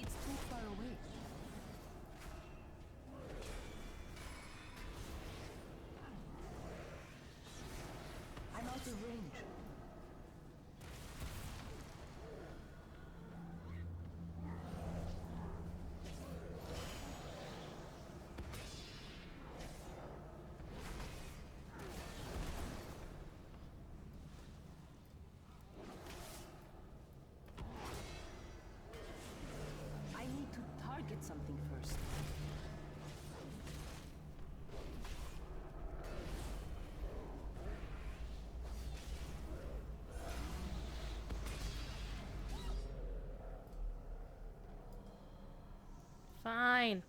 It's too far away. I'm out of range. I need to target something first. Fine.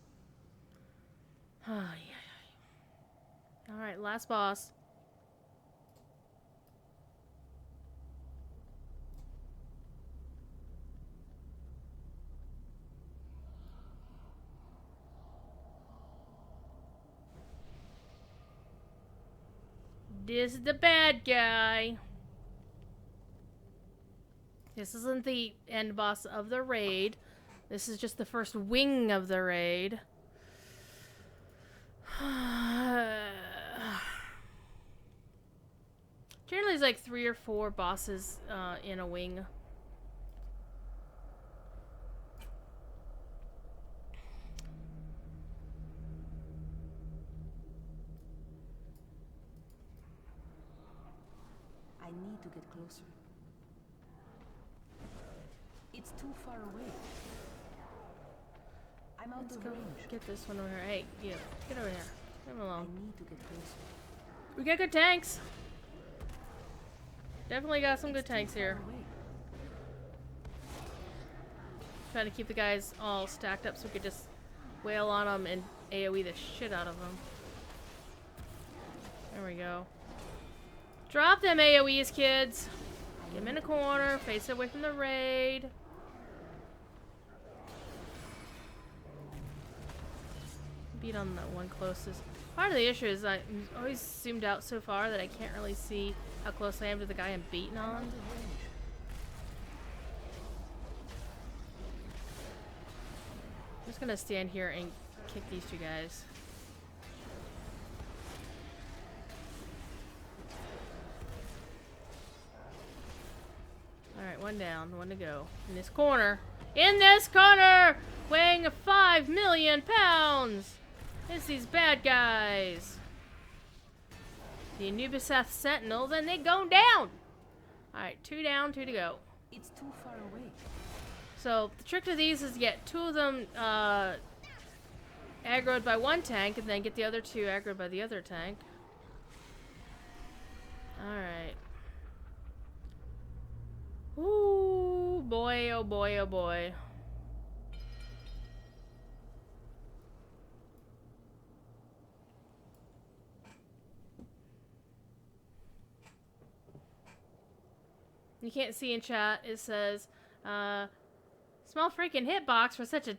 Oh, yeah. All right, last boss. This is the bad guy. This isn't the end boss of the raid. This is just the first wing of the raid. Generally, it's like 3 or 4 bosses in a wing. I need to get closer. It's too far away. I'm out Let's of go range. get this one over here. Hey, you, get over here. Leave him I alone. need to get closer. We got good tanks. Definitely got some good It's too tanks far here. away. Trying to keep the guys all stacked up so we could just wail on them and AoE the shit out of them. There we go. Drop them AoEs, kids. Get them in a corner, face away from the raid. Beat on that one closest. Part of the issue is I always zoomed out so far that I can't really see how close I am to the guy I'm beating I'm out on. of range. I'm just gonna stand here and kick these two guys. Alright, one down, one to go. In this corner. In this corner! Weighing 5 million pounds! It's these bad guys. The Anubisath Sentinels, and they going down! Alright, 2 down, 2 to go. It's too far away. So, the trick to these is to get 2 of them aggroed by one tank, and then get the other 2 aggroed by the other tank. Alright. Ooh, boy, oh boy, oh boy. You can't see in chat, it says, small freaking hitbox for such a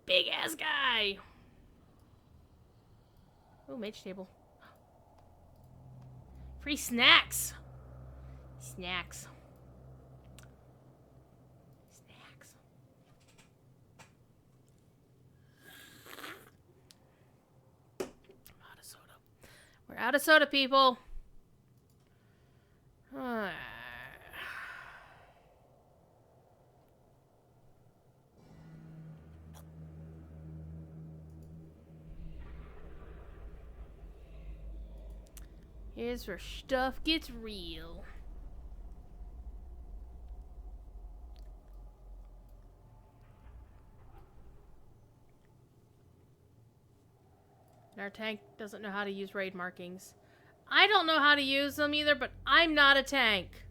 big ass guy. Oh, mage table. Free snacks. Snacks. Snacks. I'm out of soda. We're out of soda, people. Here's where stuff gets real. And our tank doesn't know how to use raid markings. I don't know how to use them either, but I'm not a tank.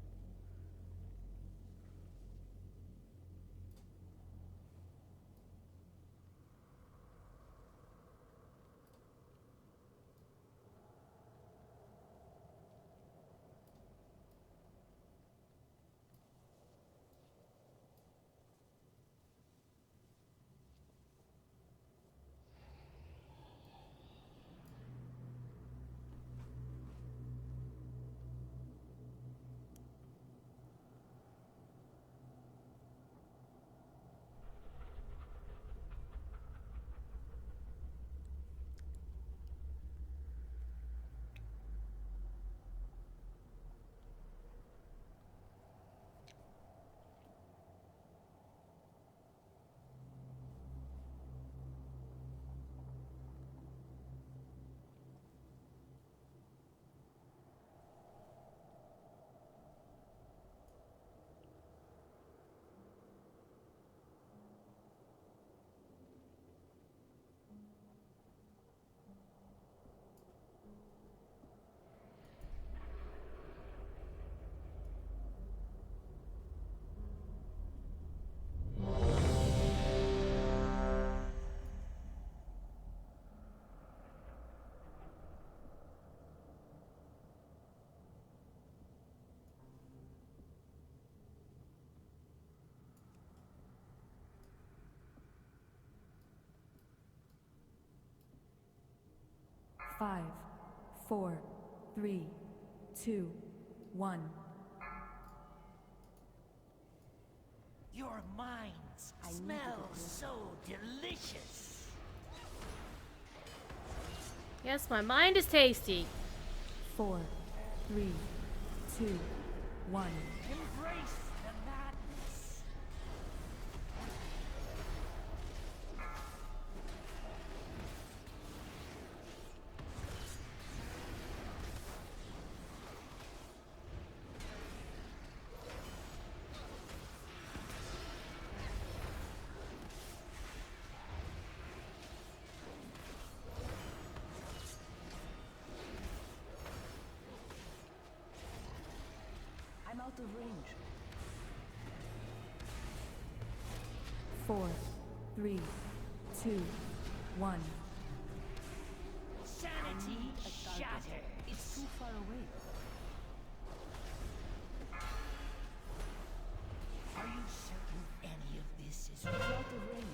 Five, four, three, two, one. Your minds smell so delicious. Yes, my mind is tasty. 4, 3, 2, 1. Embrace the madness. I'm out of range. 4, 3, 2, 1. Sanity shattered. It's too far away. Are you certain any of this is I'm out of range.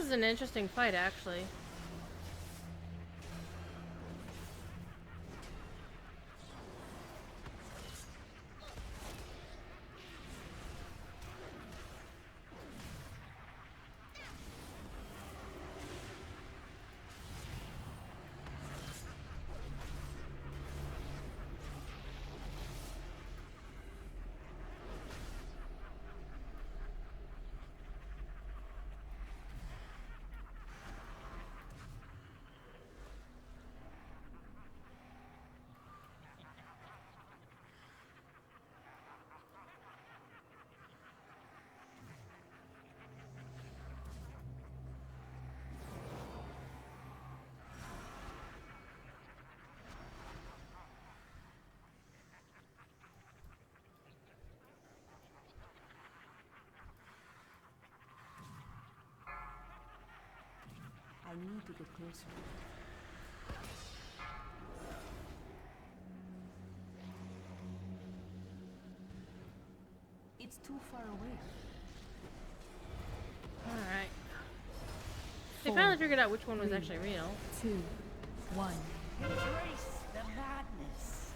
is an interesting fight, actually. I need to get closer. It's too far away. Alright. They 4, finally figured out which one was 3, actually real. 2, 1. Embrace the madness.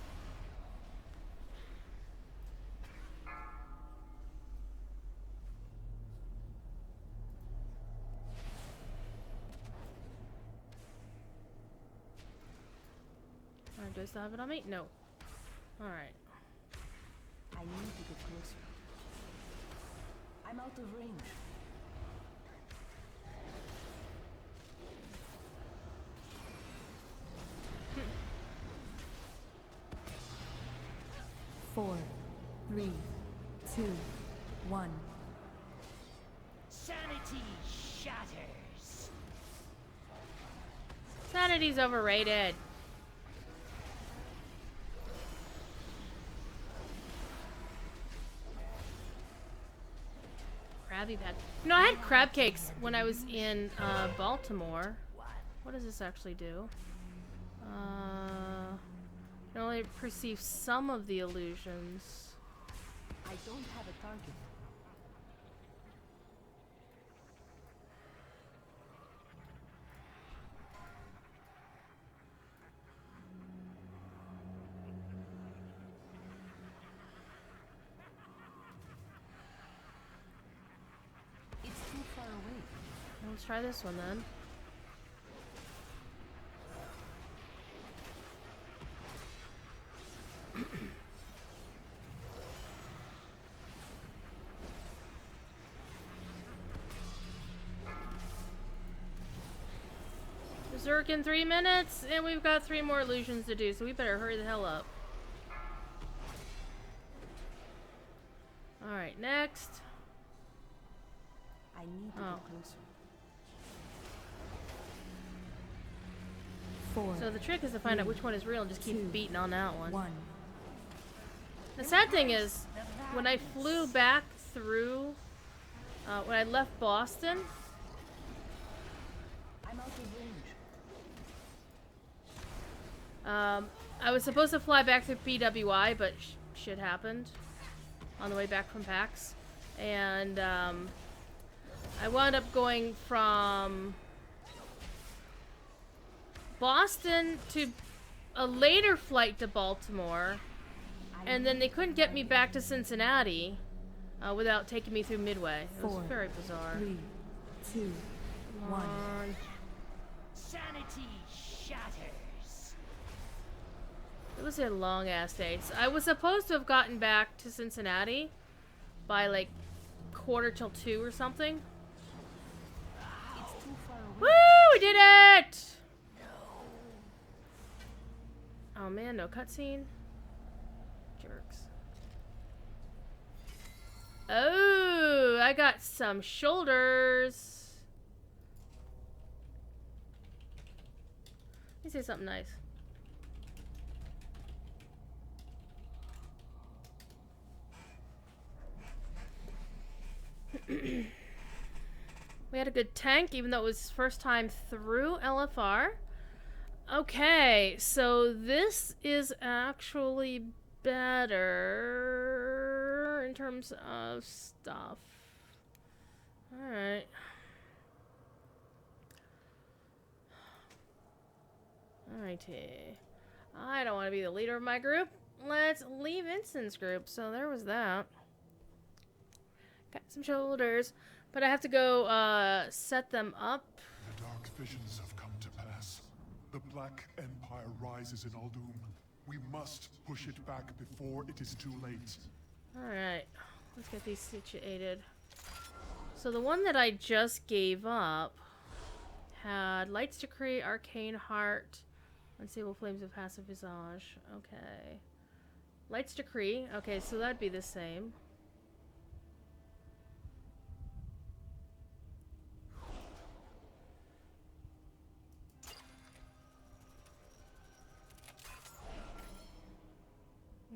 Alright, do I still have it on me? No. Alright. I need to get closer. I'm out of range. Four, 3, 2, 1. Sanity shatters. Sanity's overrated. Krabby Patty. You know, I had crab cakes when I was in Baltimore. What does this actually do? I can only perceive some of the illusions. I don't have a target. It's too far away. Let's try this one then. Berserk in 3 minutes, and we've got 3 more illusions to do, so we better hurry the hell up. Alright, next. I need to get closer. 4, So the trick is to find out which one is real and just keep 2, beating on that one. 1. The sad thing is, when I flew back through, when I left Boston, I'm out of range. I was supposed to fly back through PWI, but shit happened on the way back from PAX. And I wound up going from Boston to a later flight to Baltimore, and then they couldn't get me back to Cincinnati without taking me through Midway. It was 4, very bizarre. 3, 2, Come 1. on. Sanity shatters. It was a long ass day. So I was supposed to have gotten back to Cincinnati by like 1:45 or something. It's too far away. Woo! We did it! Oh man, no cutscene. Jerks. Oh, I got some shoulders. Let me say something nice. We had a good tank, even though it was first time through LFR. Okay, so this is actually better in terms of stuff. Alright. Alrighty. I don't want to be the leader of my group. Let's leave Inson's group. So there was that. Got some shoulders. But I have to go set them up. The dark visions have come to pass. The Black Empire rises in Aldum. We must push it back before it is too late. Alright. Let's get these situated. So the one that I just gave up had Light's Decree, Arcane Heart, Unstable Flames of Passive Visage. Okay. Light's Decree. Okay, so that'd be the same.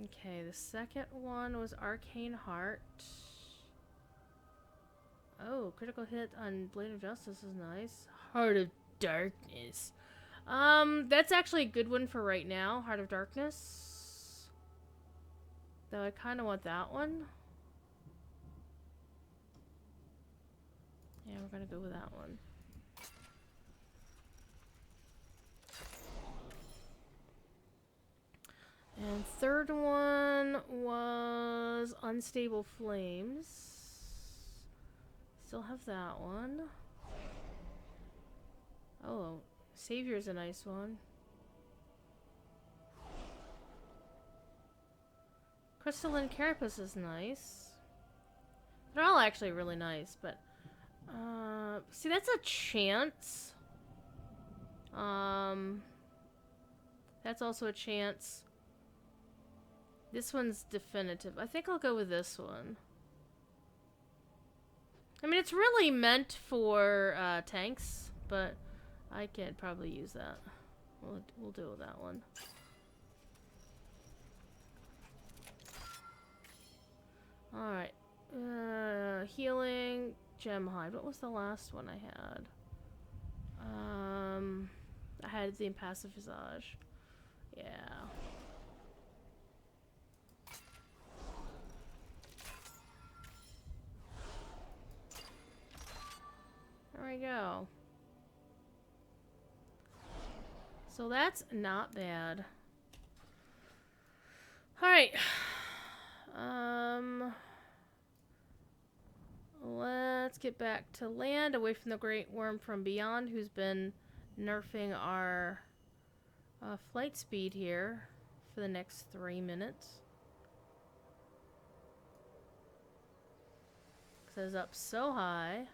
Okay, the second one was Arcane Heart. Oh, critical hit on Blade of Justice is nice. Heart of Darkness. That's actually a good one for right now. Heart of Darkness. Though I kind of want that one. Yeah, we're gonna go with that one. And third one was Unstable Flames. Still have that one. Oh, Savior's a nice one. Crystalline Carapace is nice. They're all actually really nice, but see, that's a chance. That's also a chance. This one's definitive. I think I'll go with this one. I mean, it's really meant for tanks, but I can probably use that. We'll deal with that one. Alright. Healing, Gem Hide. What was the last one I had? I had the Impassive Visage. Yeah. There we go. So that's not bad. Alright. Let's get back to land, away from the Great Worm from Beyond, who's been nerfing our flight speed here for the next 3 minutes. Because it's up so high.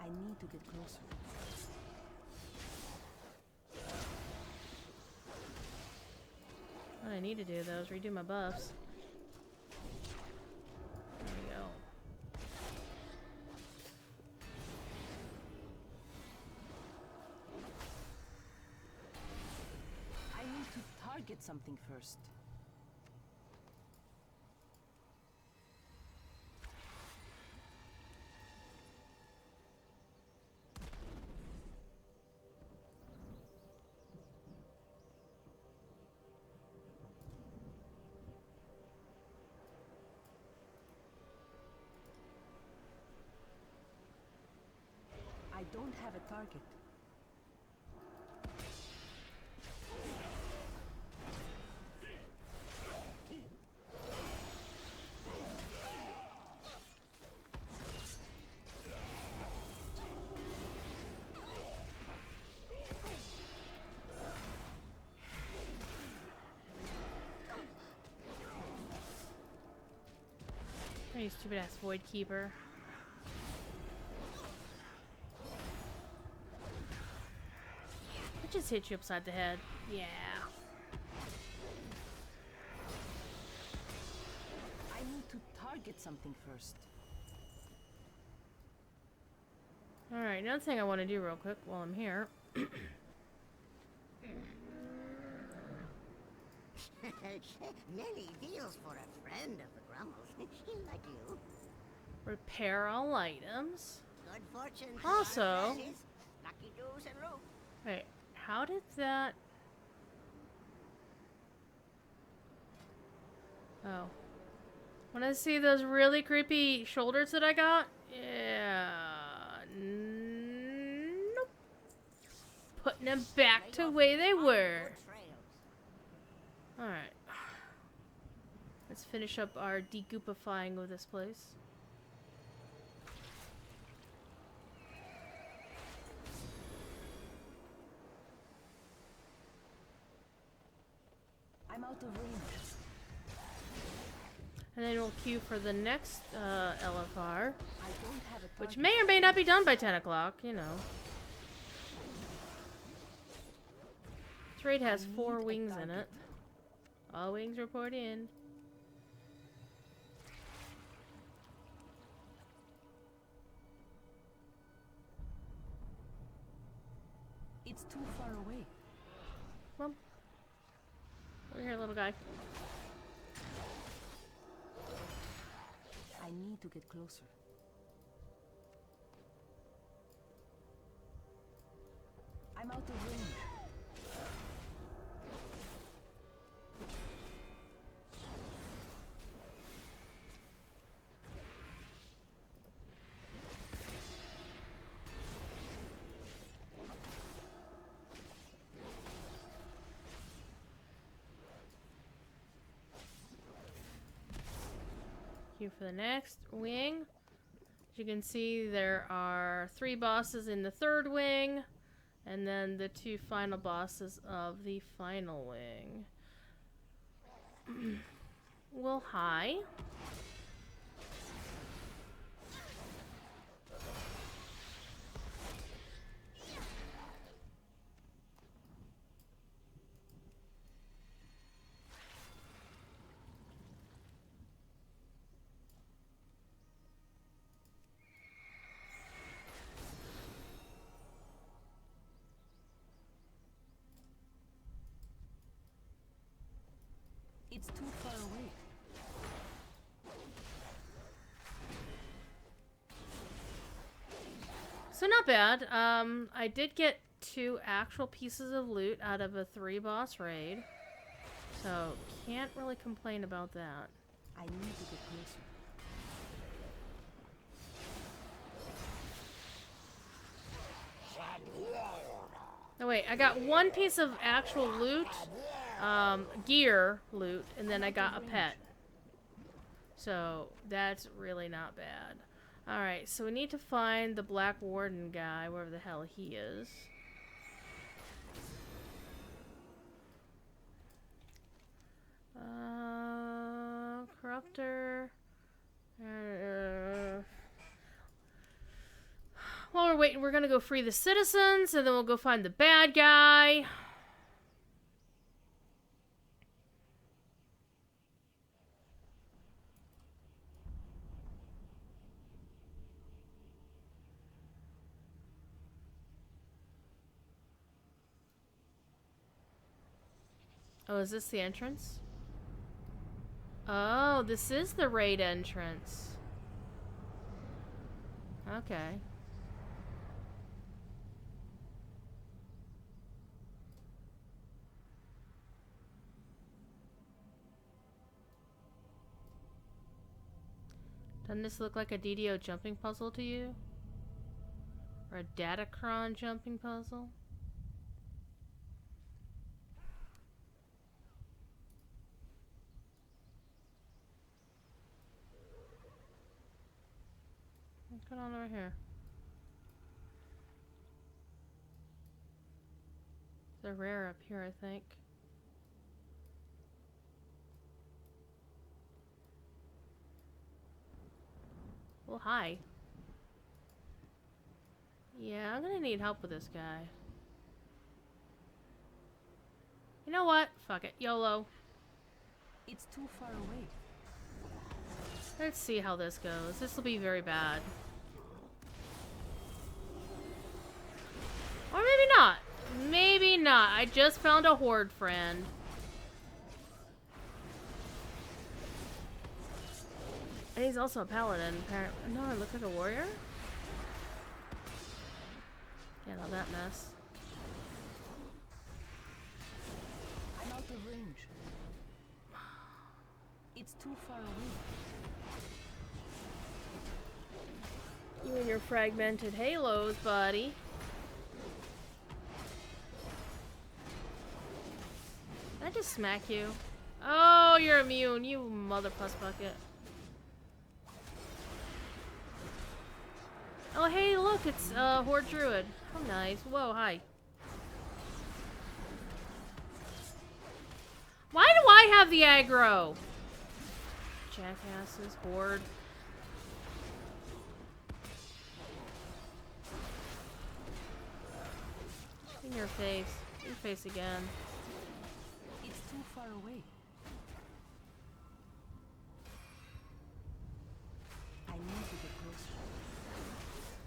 I need to get closer. What I need to do, though, is redo my buffs. There we go. I need to target something first. I don't have a target. You stupid ass Void Keeper. Just hit you upside the head. Yeah. I need to target something first. Alright, another thing I want to do real quick while I'm here. Many deals for a friend of the Grummles. Like you. Repair all items. Good fortune. Also- Lucky doos and rope. Wait, how did that... Oh. Want to see those really creepy shoulders that I got? Yeah. And then back to where they were. Alright. Let's finish up our degoopifying of this place. I'm out of range. And then we'll queue for the next LFR, I don't have a which target. may or may not be done by 10 o'clock, you know. This raid has 4 wings in it. All wings report in. It's too far away. Come on. Over here, little guy. I need to get closer. I'm out of range. Queue for the next wing. As you can see, there are 3 bosses in the 3rd wing, and then the 2 final bosses of the final wing. Well, hi. It's too far away. So not bad. I did get 2 actual pieces of loot out of a 3 boss raid. So can't really complain about that. I need to get closer. Oh wait, I got 1 piece of actual loot, gear loot, and then I got a pet. So that's really not bad. Alright, so we need to find the Black Warden guy, wherever the hell he is. Corruptor. While we're waiting, we're gonna go free the citizens, and then we'll go find the bad guy. Oh, is this the entrance? Oh, this is the raid entrance. Okay. Doesn't this look like a DDO jumping puzzle to you? Or a Datacron jumping puzzle? What's going on over here? They're rare up here, I think. Well, hi. Yeah, I'm gonna need help with this guy. You know what? Fuck it. YOLO. It's too far away. Let's see how this goes. This will be very bad. Or maybe not. Maybe not. I just found a horde friend. And he's also a paladin, apparently. No, it looks like a warrior? Yeah, all that mess. I'm out of range. It's too far away. You and your fragmented halos, buddy. Did I just smack you? Oh, you're immune, you mother plus bucket. Oh, hey, look, it's Horde Druid. How nice. Whoa, hi. Why do I have the aggro? Jackasses, Horde. In your face. Your face again. It's too far away. I need to get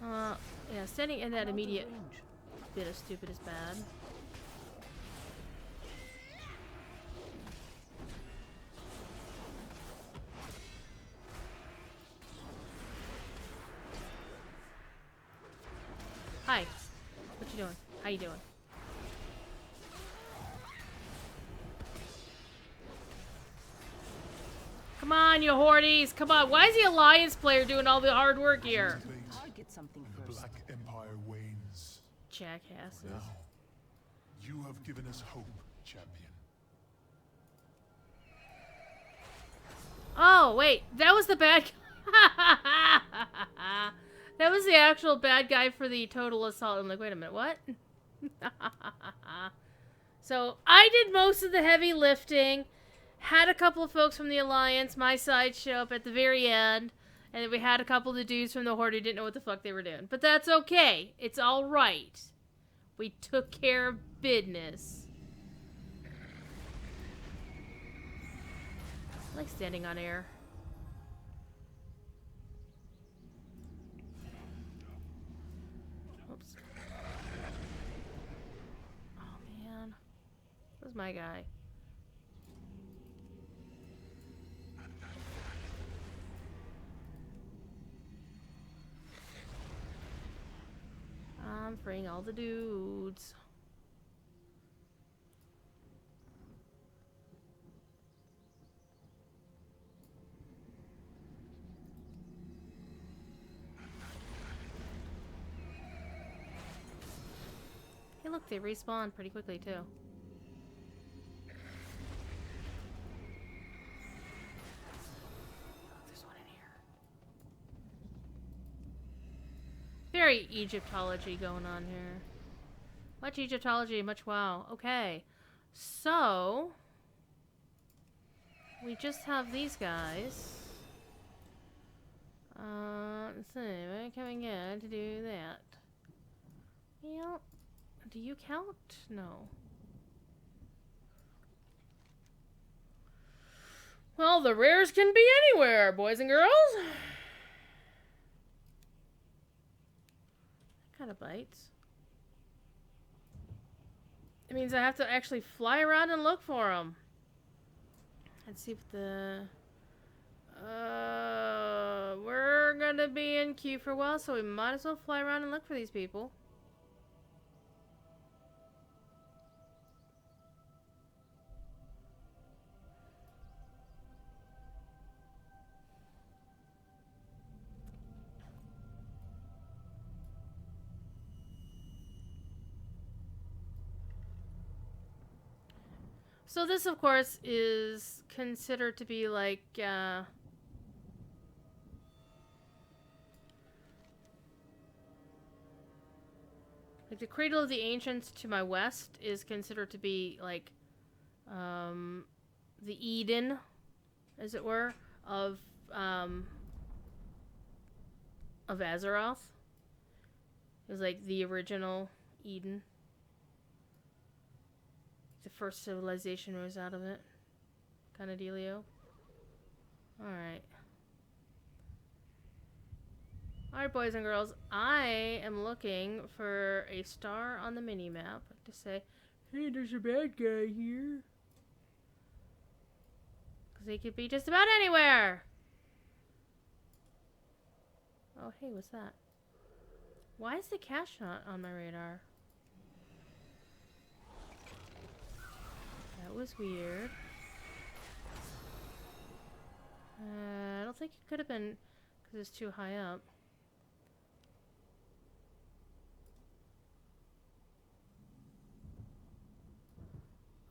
closer. Yeah, standing in that I'm out of immediate range. bit of stupid is bad. Hi. What you doing? How you doing? Come on, you hordes! Come on! Why is the Alliance player doing all the hard work here? Target something The first. Black Empire wanes. Jackasses. Now, you have given us hope, champion. Oh, wait. That was the bad That was the actual bad guy for the total assault. I'm like, wait a minute, what? So, I did most of the heavy lifting. Had a couple of folks from the Alliance, my side, show up at the very end. And then we had a couple of the dudes from the Horde who didn't know what the fuck they were doing. But that's okay. It's alright. We took care of business. I like standing on air. Oops. Oh man. Where's my guy? I'm freeing all the dudes. Hey look, they respawn pretty quickly too. There's one in here. Very Egyptology going on here. Much Egyptology, much WoW. Okay. So we just have these guys. Let's see, we're coming in to do that. Well, do you count? No. Well, the rares can be anywhere, boys and girls. That kind of bites. It means I have to actually fly around and look for them. Let's see if the... we're gonna be in queue for a while, so we might as well fly around and look for these people. So this, of course, is considered to be like, like the Cradle of the Ancients to my west is considered to be like, the Eden, as it were, of Azeroth. It was like the original Eden. The first civilization rose out of it. Kind of dealio. Alright. Alright, boys and girls. I am looking for a star on the mini-map to say, hey, there's a bad guy here. Because he could be just about anywhere. Oh, hey, what's that? Why is the cache not on my radar? That was weird. I don't think it could have been because it's too high up.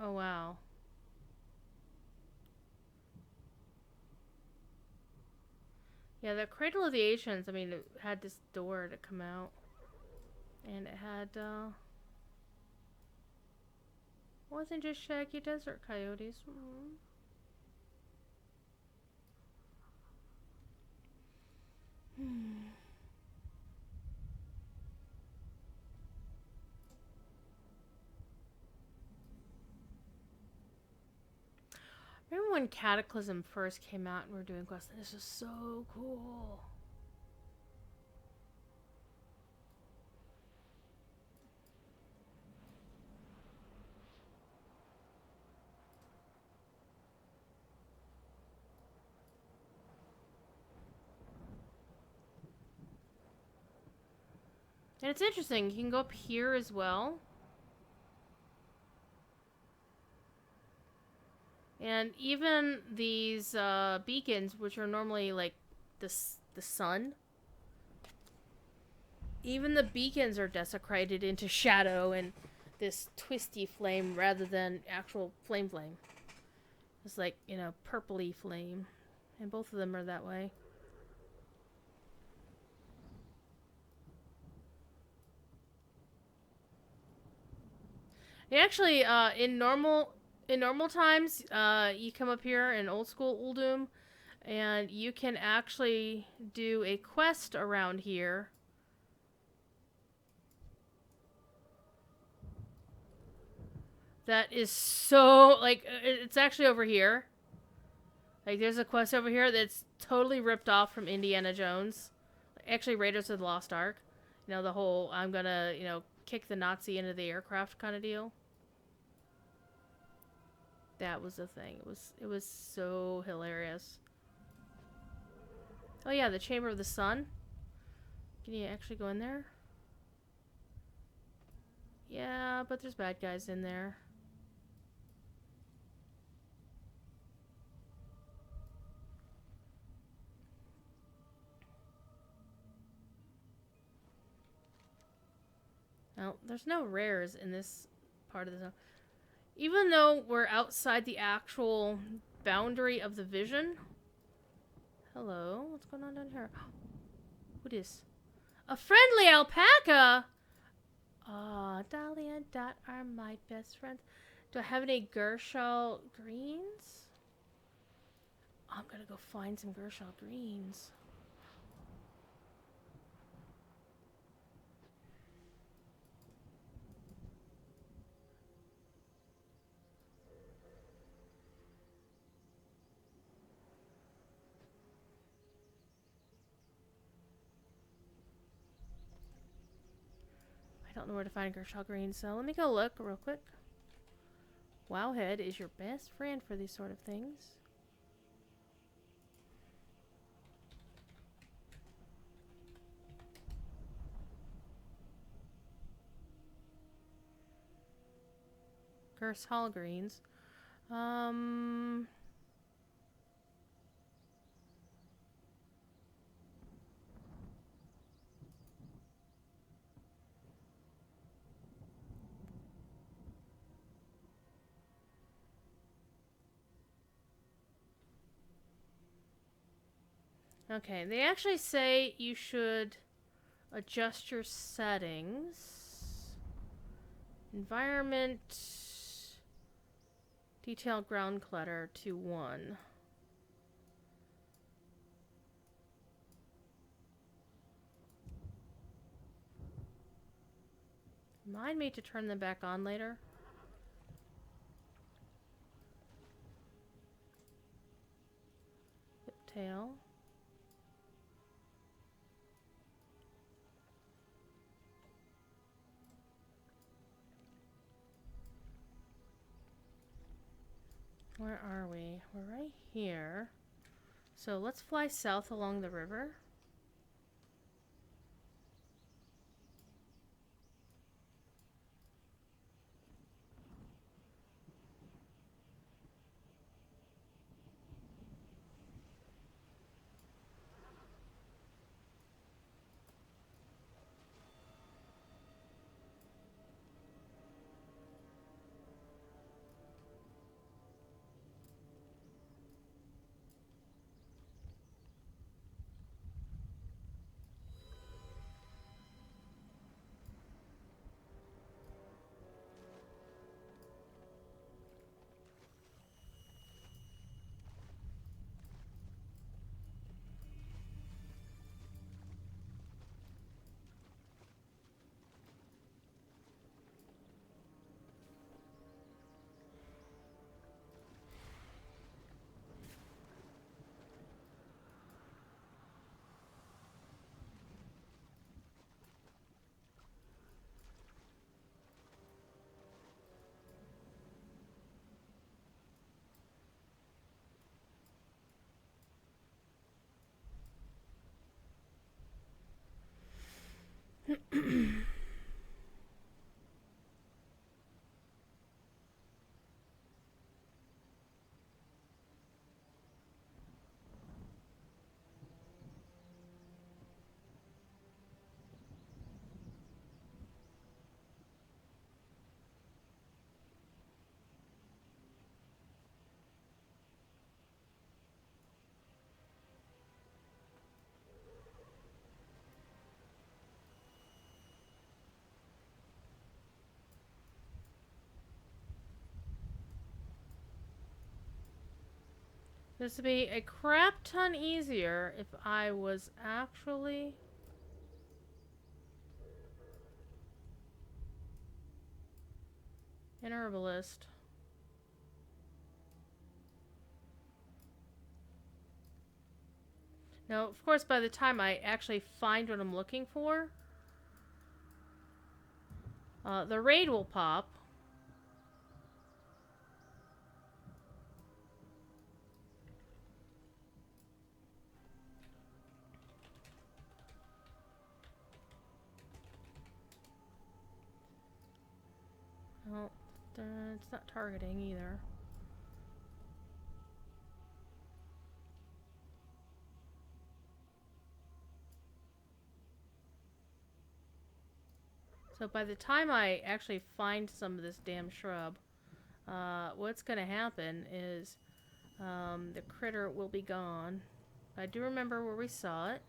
Oh wow. Yeah, the Cradle of the Ancients, I mean, it had this door to come out. And it had, wasn't just shaggy desert coyotes. Remember when Cataclysm first came out and we were doing quests? This was so cool. And it's interesting, you can go up here as well. And even these beacons, which are normally like the sun, even the beacons are desecrated into shadow and this twisty flame rather than actual flame. It's like, you know, purpley flame. And both of them are that way. Actually, in normal times, you come up here in old school Uldum, and you can actually do a quest around here. That is so, like, it's actually over here. Like, there's a quest over here that's totally ripped off from Indiana Jones. Actually, Raiders of the Lost Ark. You know, the whole, I'm gonna, you know, kick the Nazi into the aircraft kind of deal. That was the thing. It was so hilarious. Oh yeah, the Chamber of the Sun. Can you actually go in there? Yeah, but there's bad guys in there. Now, there's no rares in this part of the zone. Even though we're outside the actual boundary of the vision. Hello, what's going on down here? What is? A friendly alpaca? Aw, Dolly and Dot are my best friends. Do I have any Gershal greens? I'm gonna go find some Gershal greens. I don't know where to find Gershal greens, so let me go look real quick. Wowhead is your best friend for these sort of things. Gershal greens. Okay, they actually say you should adjust your settings. Environment, detailed ground clutter to 1. Remind me to turn them back on later. Tail. Where are we? We're right here. So let's fly south along the river. This would be a crap ton easier if I was actually... an herbalist. Now, of course, by the time I actually find what I'm looking for, the raid will pop. Well, it's not targeting either. So by the time I actually find some of this damn shrub, what's gonna happen is the critter will be gone. I do remember where we saw it.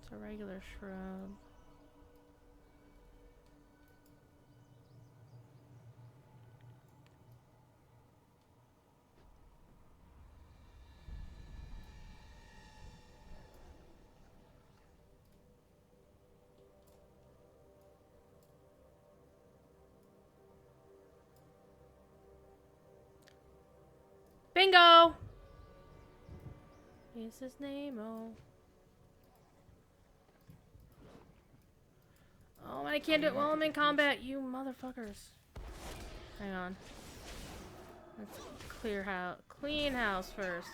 It's a regular shrub. Bingo! Is his name? Oh. Oh, I can't do it while I'm in combat, you motherfuckers. Hang on. Let's clear house. Clean house first.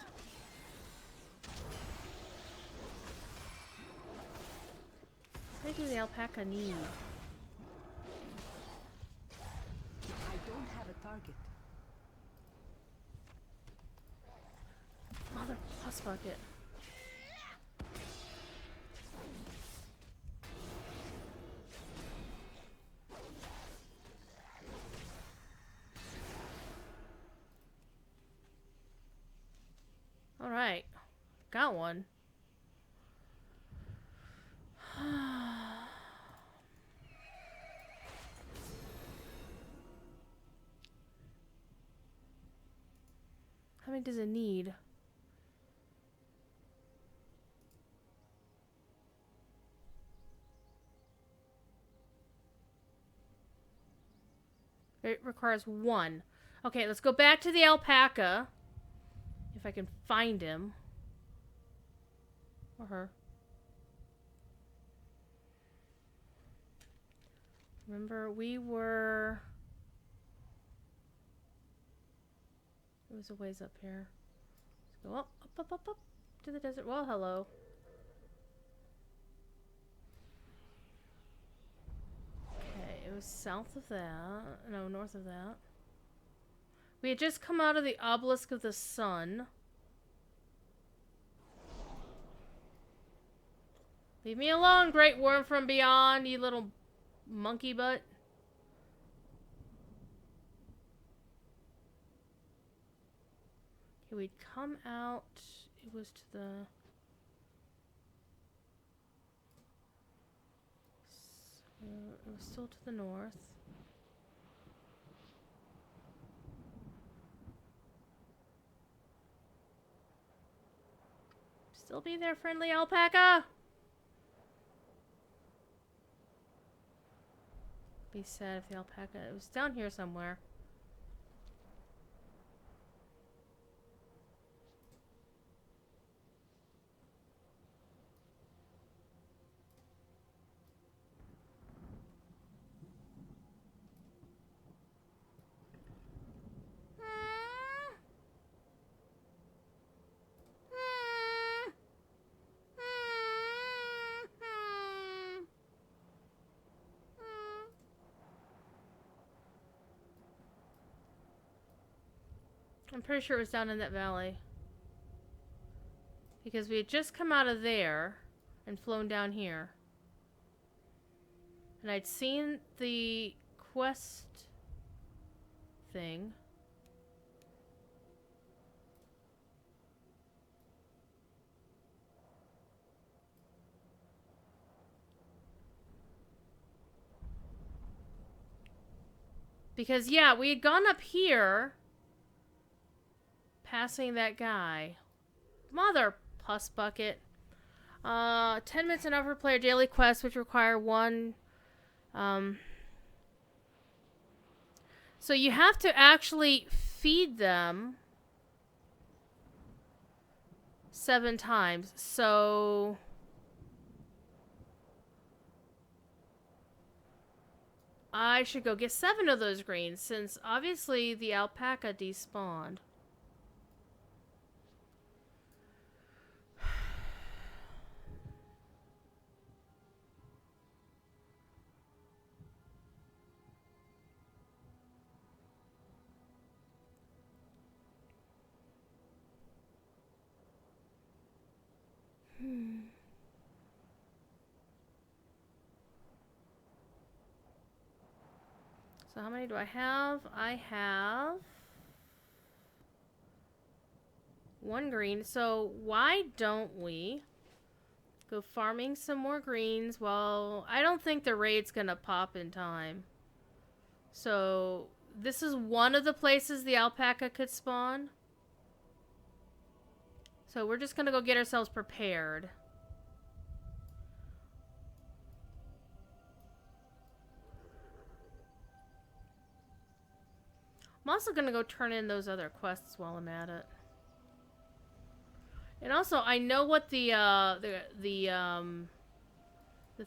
What do the alpaca need? I don't have a target. Mother plus bucket. Alright. Got one. How many does it need? It requires one. Okay, let's go back to the alpaca. If I can find him. Or her. Remember, we were... It was a ways up here. Let's go up to the desert. Well, hello. Okay, it was south of that. No, north of that. We had just come out of the obelisk of the sun. Leave me alone, great worm from beyond, you little monkey butt. Okay, we'd come out. It was to the... it was still to the north. Still be there, friendly alpaca! Be sad if the alpaca... It was down here somewhere. I'm pretty sure it was down in that valley. Because we had just come out of there. and flown down here. And I'd seen the quest thing. Because, yeah, we had gone up here, passing that guy. Mother pus bucket. 10 minutes enough for player daily quests, which require one. So you have to actually feed them 7 times. So I should go get 7 of those greens, since obviously the alpaca despawned. So how many do I have? I have 1 green. So why don't we go farming some more greens? Well, I don't think the raid's gonna pop in time. So this is one of the places the alpaca could spawn. So we're just gonna go get ourselves prepared. I'm also gonna go turn in those other quests while I'm at it. And also, I know what the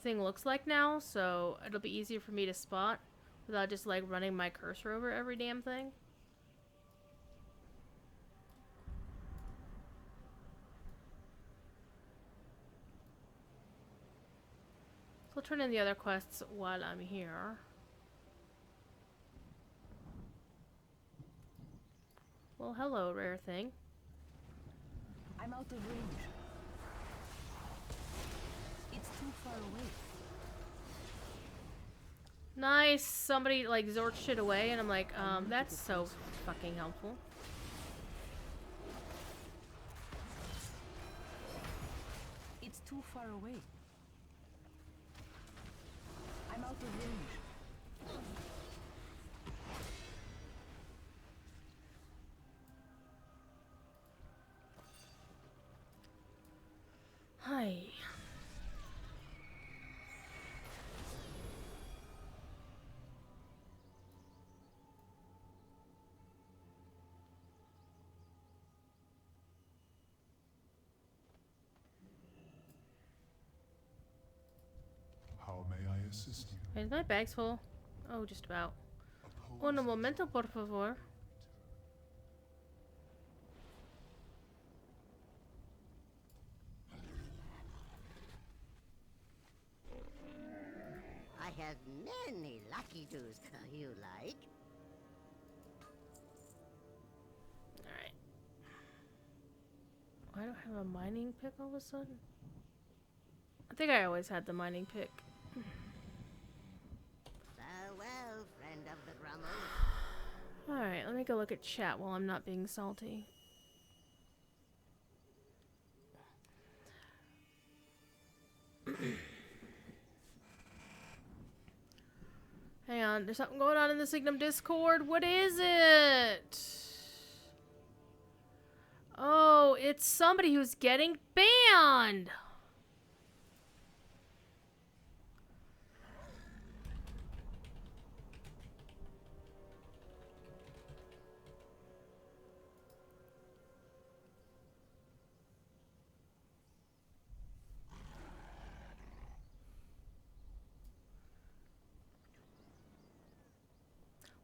thing looks like now, so it'll be easier for me to spot without just like running my cursor over every damn thing. So I'll turn in the other quests while I'm here. Well, hello, rare thing. I'm out of range. It's too far away. Nice. Somebody like zorked shit away, and I'm like, that's so fucking helpful. It's too far away. I'm out of range. Hi. How may I assist you? Is my bag's full? Oh, just about. Un momento, por favor. I have many lucky doos you like. Alright. I don't have a mining pick all of a sudden. I think I always had the mining pick. Farewell, friend of the Grummel. Alright, let me go look at chat while I'm not being salty. Hang on, there's something going on in the Signum Discord. What is it? Oh, it's somebody who's getting banned.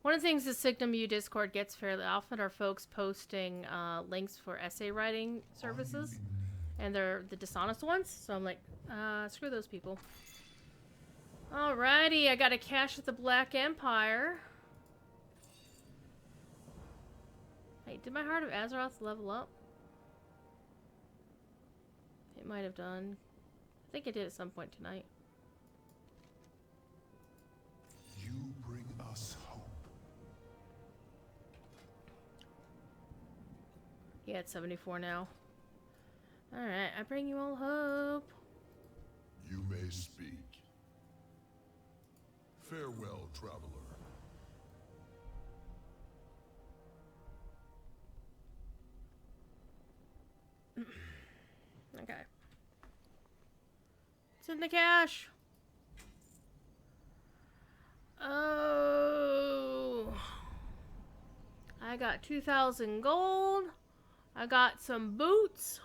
One of the things the Signum U Discord gets fairly often are folks posting links for essay writing services, and they're the dishonest ones, so I'm like, screw those people. Alrighty, I got a cache at the Black Empire. Hey, did my Heart of Azeroth level up? It might have done. think I did at some point tonight. You bring us hope. Yeah, it's 74 now. Alright, I bring you all hope. You may speak. Farewell, traveler. Okay. It's in the cache. Oh. I got 2,000 gold. I got some boots.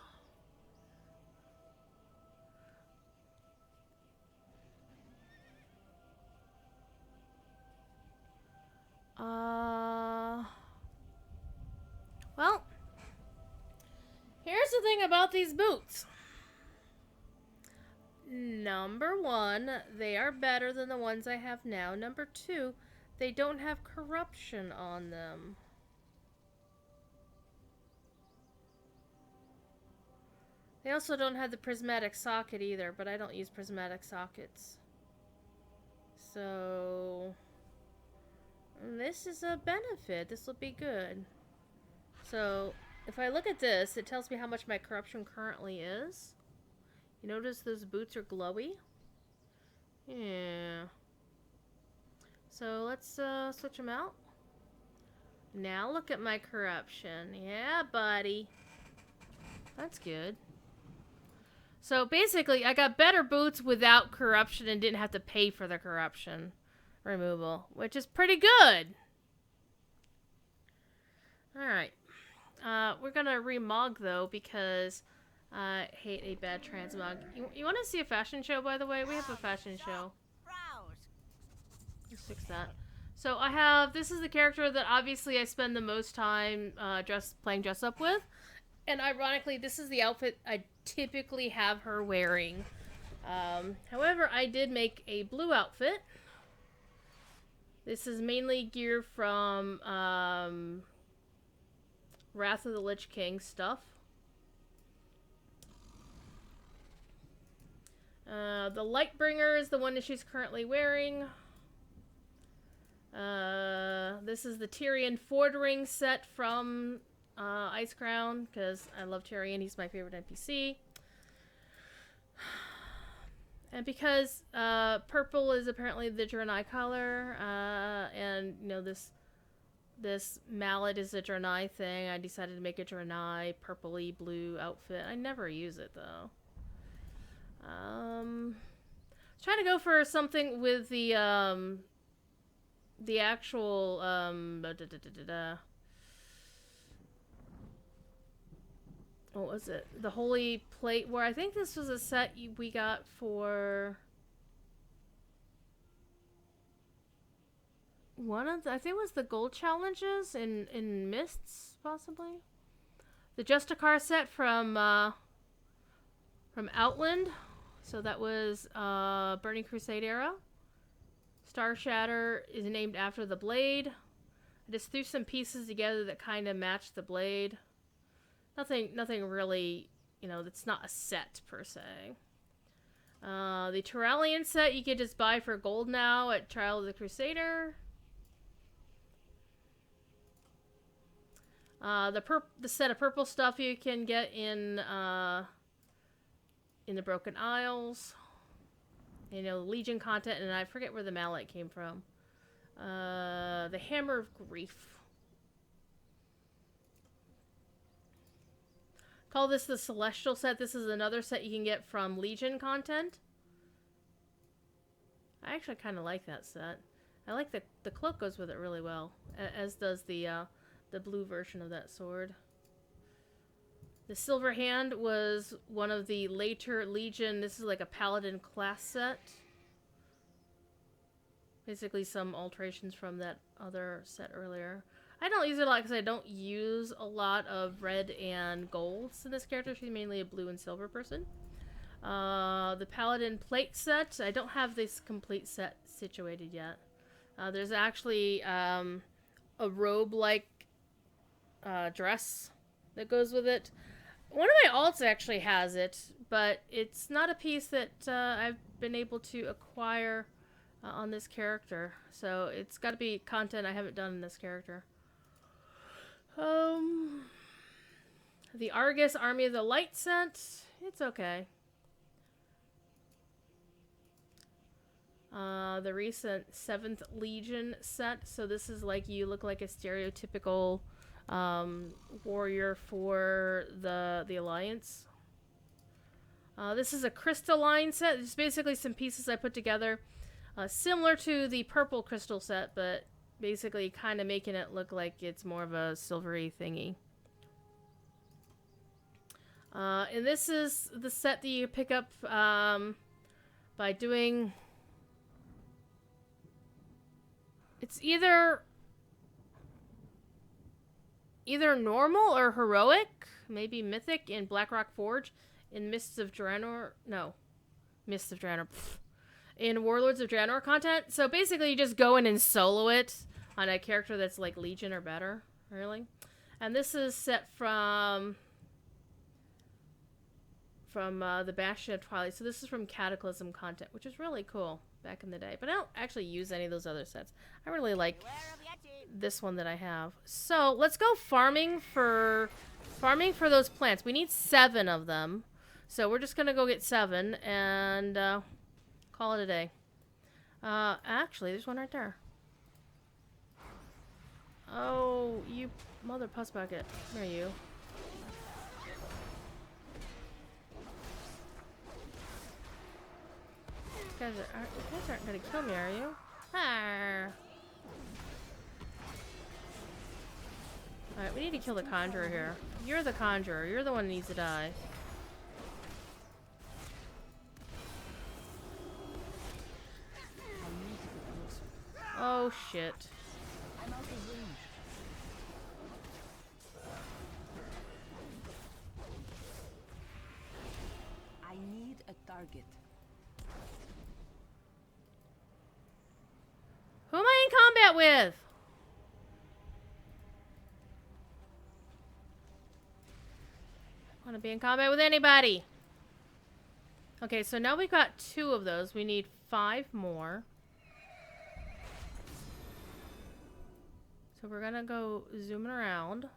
Well, here's the thing about these boots. Number one, they are better than the ones I have now. Number two, they don't have corruption on them. They also don't have the prismatic socket either, but I don't use prismatic sockets. So, this is a benefit. This will be good. So, if I look at this, it tells me how much my corruption currently is. You notice those boots are glowy? Yeah. So, let's switch them out. Now look at my corruption. Yeah, buddy. That's good. So, basically, I got better boots without corruption and didn't have to pay for the corruption removal, which is pretty good. Alright. We're gonna remog though because I hate a bad transmog. You want to see a fashion show, by the way? We have a fashion show. Let's fix that. So I have, this is the character that obviously I spend the most time playing dress up with. And ironically, this is the outfit I typically have her wearing. However, I did make a blue outfit. This is mainly gear from Wrath of the Lich King stuff. The Lightbringer is the one that she's currently wearing. This is the Tyrion Fordring set from Ice Crown, because I love Tyrion, he's my favorite NPC. And because purple is apparently the Draenei color, and you know this mallet is a Draenei thing, I decided to make a Draenei purpley blue outfit. I never use it though. Trying to go for something with the actual what was it? The Holy Plate, where I think this was a set we got for one of the, I think it was the gold challenges in Mists, possibly. The Justicar set from Outland. So that was Burning Crusade era. Star Shatter is named after the blade. I just threw some pieces together that kind of matched the blade. Nothing really, you know, that's not a set per se. The Turalian set you can just buy for gold now at Trial of the Crusader. The set of purple stuff you can get in the Broken Isles. You know, Legion content, and I forget where the mallet came from. The Hammer of Grief. Call this the Celestial set. This is another set you can get from Legion content. I actually kind of like that set. I like the cloak goes with it really well, as does the blue version of that sword. The Silver Hand was one of the later Legion. This is like a Paladin class set. Basically some alterations from that other set earlier. I don't use it a lot because I don't use a lot of red and golds in this character. She's mainly a blue and silver person. The Paladin plate set. I don't have this complete set situated yet. There's actually a robe-like dress that goes with it. One of my alts actually has it, but it's not a piece that I've been able to acquire on this character. So it's got to be content I haven't done in this character. The Argus Army of the Light set. It's okay. The recent 7th Legion set. So this is like you look like a stereotypical warrior for the Alliance. This is a crystalline set. It's basically some pieces I put together. Similar to the purple crystal set, but basically kind of making it look like it's more of a silvery thingy. And this is the set that you pick up by doing... It's either normal or heroic, maybe mythic in Blackrock Forge, in Mists of Draenor. No, Mists of Draenor. Pfft. In Warlords of Draenor content. So basically, you just go in and solo it on a character that's like Legion or better, really. And this is set from the Bastion of Twilight. So this is from Cataclysm content, which is really cool back in the day. But I don't actually use any of those other sets. I really like this one that I have. So let's go farming for those plants. We need 7 of them. So we're just going to go get 7 and call it a day. Actually, there's one right there. Oh, you mother puss bucket. Where are you? You guys aren't gonna kill me, are you? Ah. Alright, we need to kill the Conjurer here. You're the Conjurer. You're the one that needs to die. Oh, shit. I'm out of range. I need a target. Who am I in combat with? I want to be in combat with anybody. Okay, so now we've got 2 of those. We need 5 more. So we're gonna go zooming around.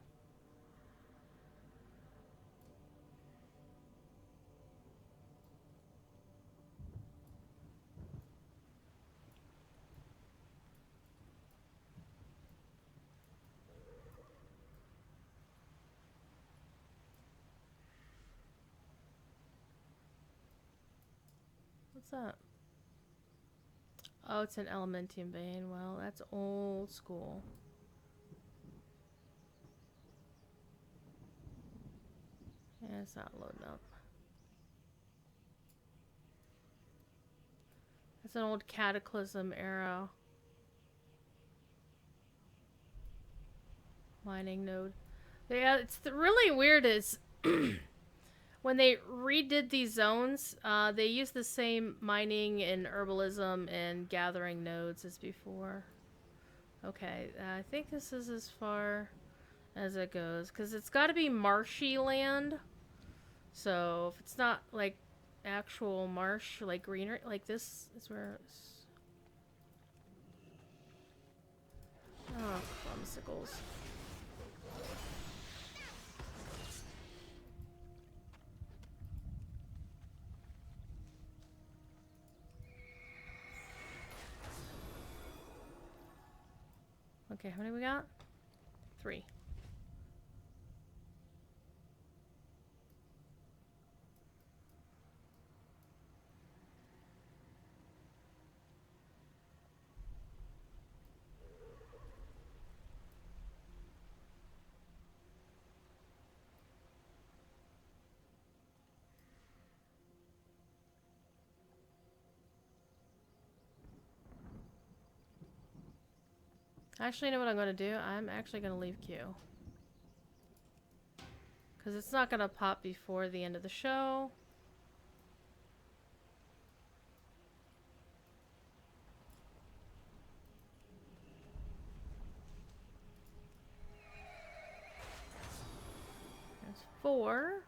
What's that? Oh, it's an Elementium vein. Well, that's old school. Yeah, it's not loading up. It's an old Cataclysm era mining node. Yeah, it's really weird is when they redid these zones, they used the same mining and herbalism and gathering nodes as before. Okay, I think this is as far as it goes, because it's got to be marshy land. So if it's not like actual marsh, like greenery, like this is where it's... Oh, plumsicles. Okay, how many we got? 3. Actually, you know what I'm going to do? I'm actually going to leave queue. Because it's not going to pop before the end of the show. There's 4.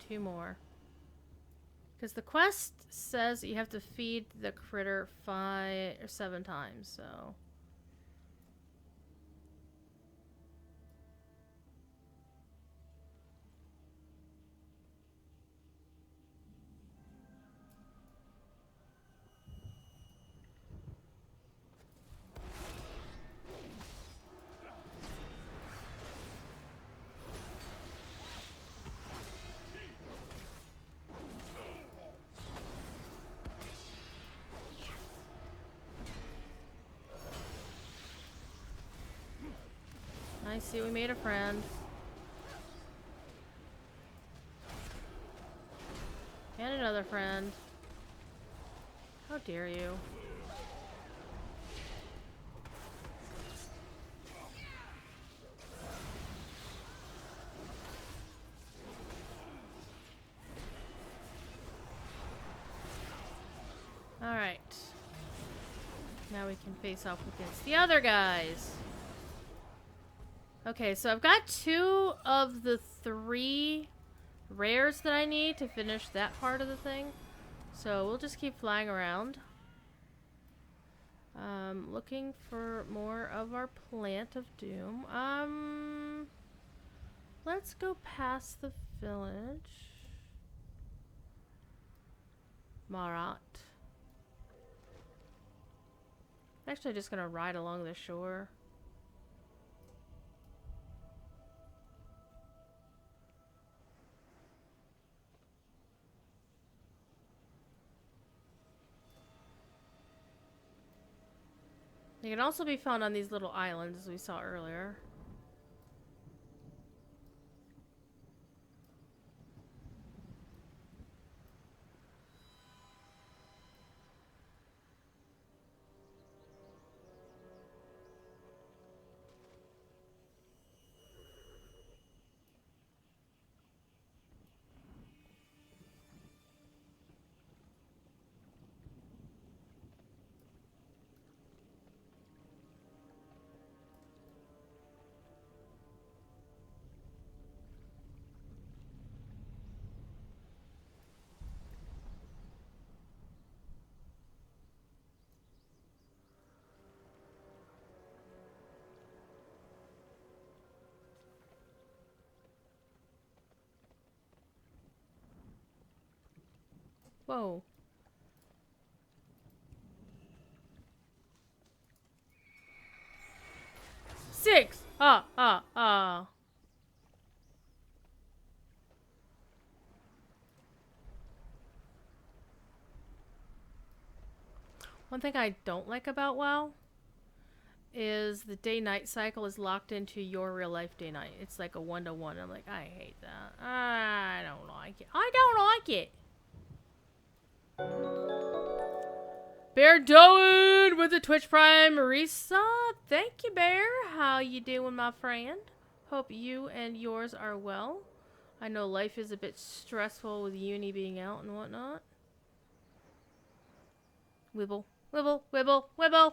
2 more. Because the quest says you have to feed the critter 5 or 7 times, so... I see, we made a friend. And another friend. How dare you? Alright. Now we can face off against the other guys. Okay, so I've got 2 of the 3 rares that I need to finish that part of the thing. So we'll just keep flying around. Looking for more of our Plant of Doom. Let's go past the village. Marat. I'm actually just gonna ride along the shore. They can also be found on these little islands, as we saw earlier. Whoa. Six! Ah. One thing I don't like about WoW is the day-night cycle is locked into your real-life day-night. It's like a 1-to-1. I'm like, I hate that. I don't like it. I don't like it! Bear Doan with the Twitch Prime Marisa. Thank you, Bear. How you doing, my friend? Hope you and yours are well. I know life is a bit stressful with uni being out and whatnot. Wibble, wibble, wibble, wibble.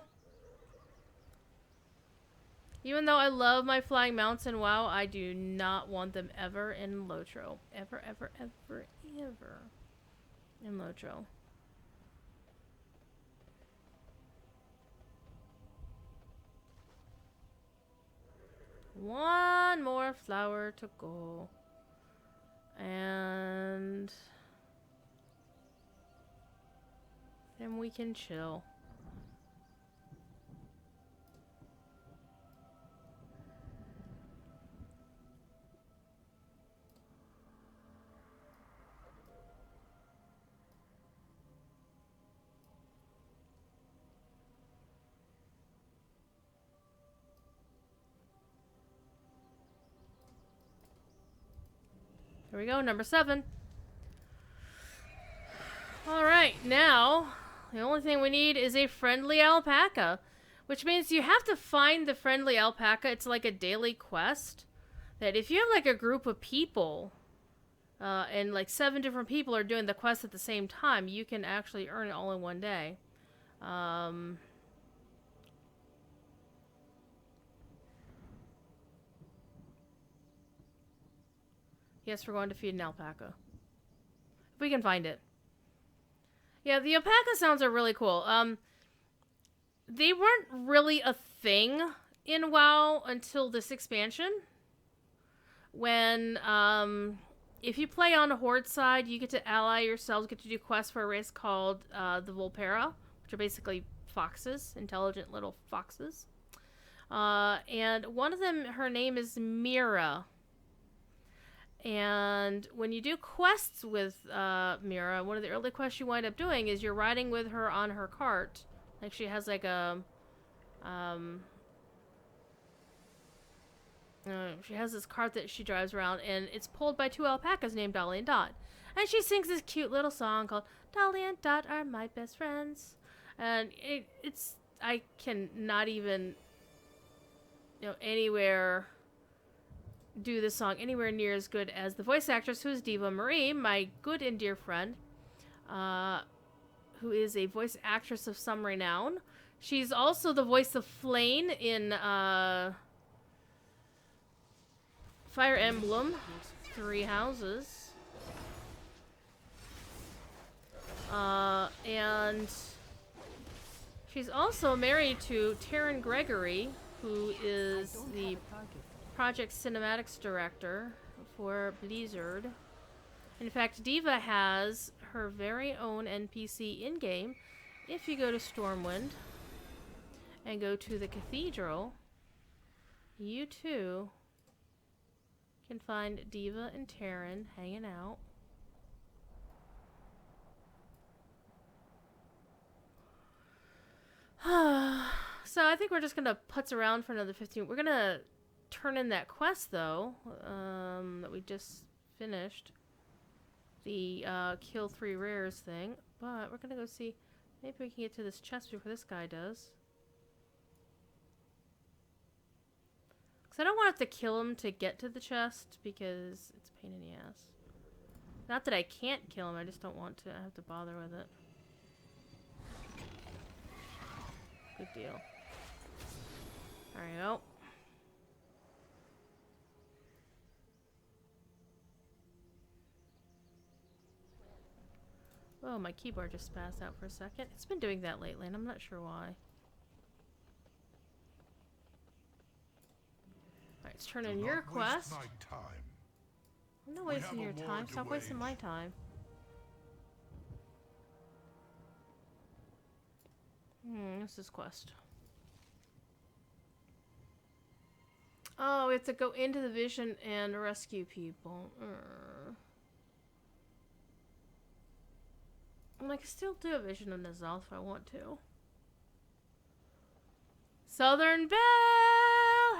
Even though I love my flying mounts in WoW, I do not want them ever in Lotro. Ever in Lotro. One more flower to go. And then we can chill. Here we go, number 7. Alright, now, the only thing we need is a friendly alpaca. Which means you have to find the friendly alpaca. It's like a daily quest. That if you have like a group of people, and like 7 different people are doing the quest at the same time, you can actually earn it all in one day. Yes, we're going to feed an alpaca. If we can find it. Yeah, the alpaca sounds are really cool. They weren't really a thing in WoW until this expansion. When, if you play on a Horde side, you get to ally yourselves, get to do quests for a race called, the Volpera, which are basically foxes, intelligent little foxes. And one of them, her name is Mira. And when you do quests with, Mira, one of the early quests you wind up doing is you're riding with her on her cart. Like, she has, like, a, she has this cart that she drives around, and it's pulled by 2 alpacas named Dolly and Dot. And she sings this cute little song called Dolly and Dot are my best friends. And it's, I can not even, anywhere do this song anywhere near as good as the voice actress, who is Diva Marie, my good and dear friend, who is a voice actress of some renown. She's also the voice of Flane in, Fire Emblem, 3 Houses. And she's also married to Taryn Gregory, who is the project cinematics director for Blizzard. In fact, Diva has her very own NPC in-game. If you go to Stormwind and go to the Cathedral, you too can find Diva and Taryn hanging out. So I think we're just gonna putz around for another 15. We're gonna turn in that quest though, that we just finished. The kill 3 rares thing. But we're gonna go see, maybe we can get to this chest before this guy does. Because I don't want to kill him to get to the chest, because it's a pain in the ass. Not that I can't kill him, I just don't want to have to bother with it. Good deal. There we go. Oh, my keyboard just spazzed out for a second. It's been doing that lately, and I'm not sure why. Alright, let's turn in your quest. I'm not wasting your time. Stop wasting my time. What's this quest? Oh, we have to go into the vision and rescue people. I can still do a vision of Nizal if I want to. Southern Belle!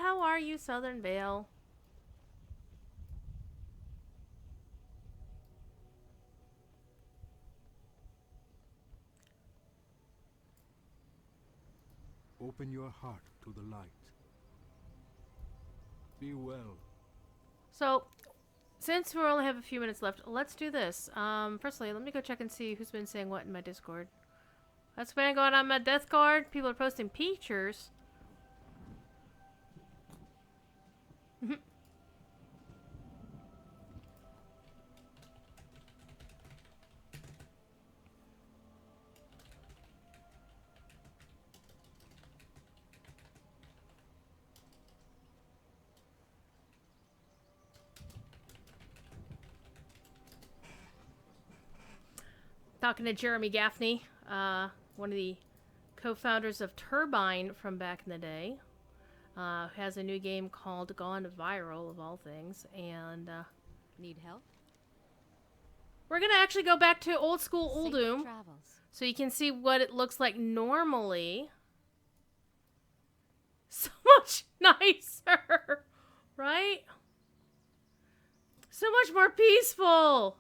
How are you, Southern Belle? Open your heart to the light. Be well. So, since we only have a few minutes left, let's do this. Firstly, let me go check and see who's been saying what in my Discord. What's been going on my Discord? People are posting pictures. Talking to Jeremy Gaffney, one of the co-founders of Turbine from back in the day, has a new game called Gone Viral, of all things, and need help? We're gonna actually go back to old school Uldum, so you can see what it looks like normally. So much nicer, right? So much more peaceful.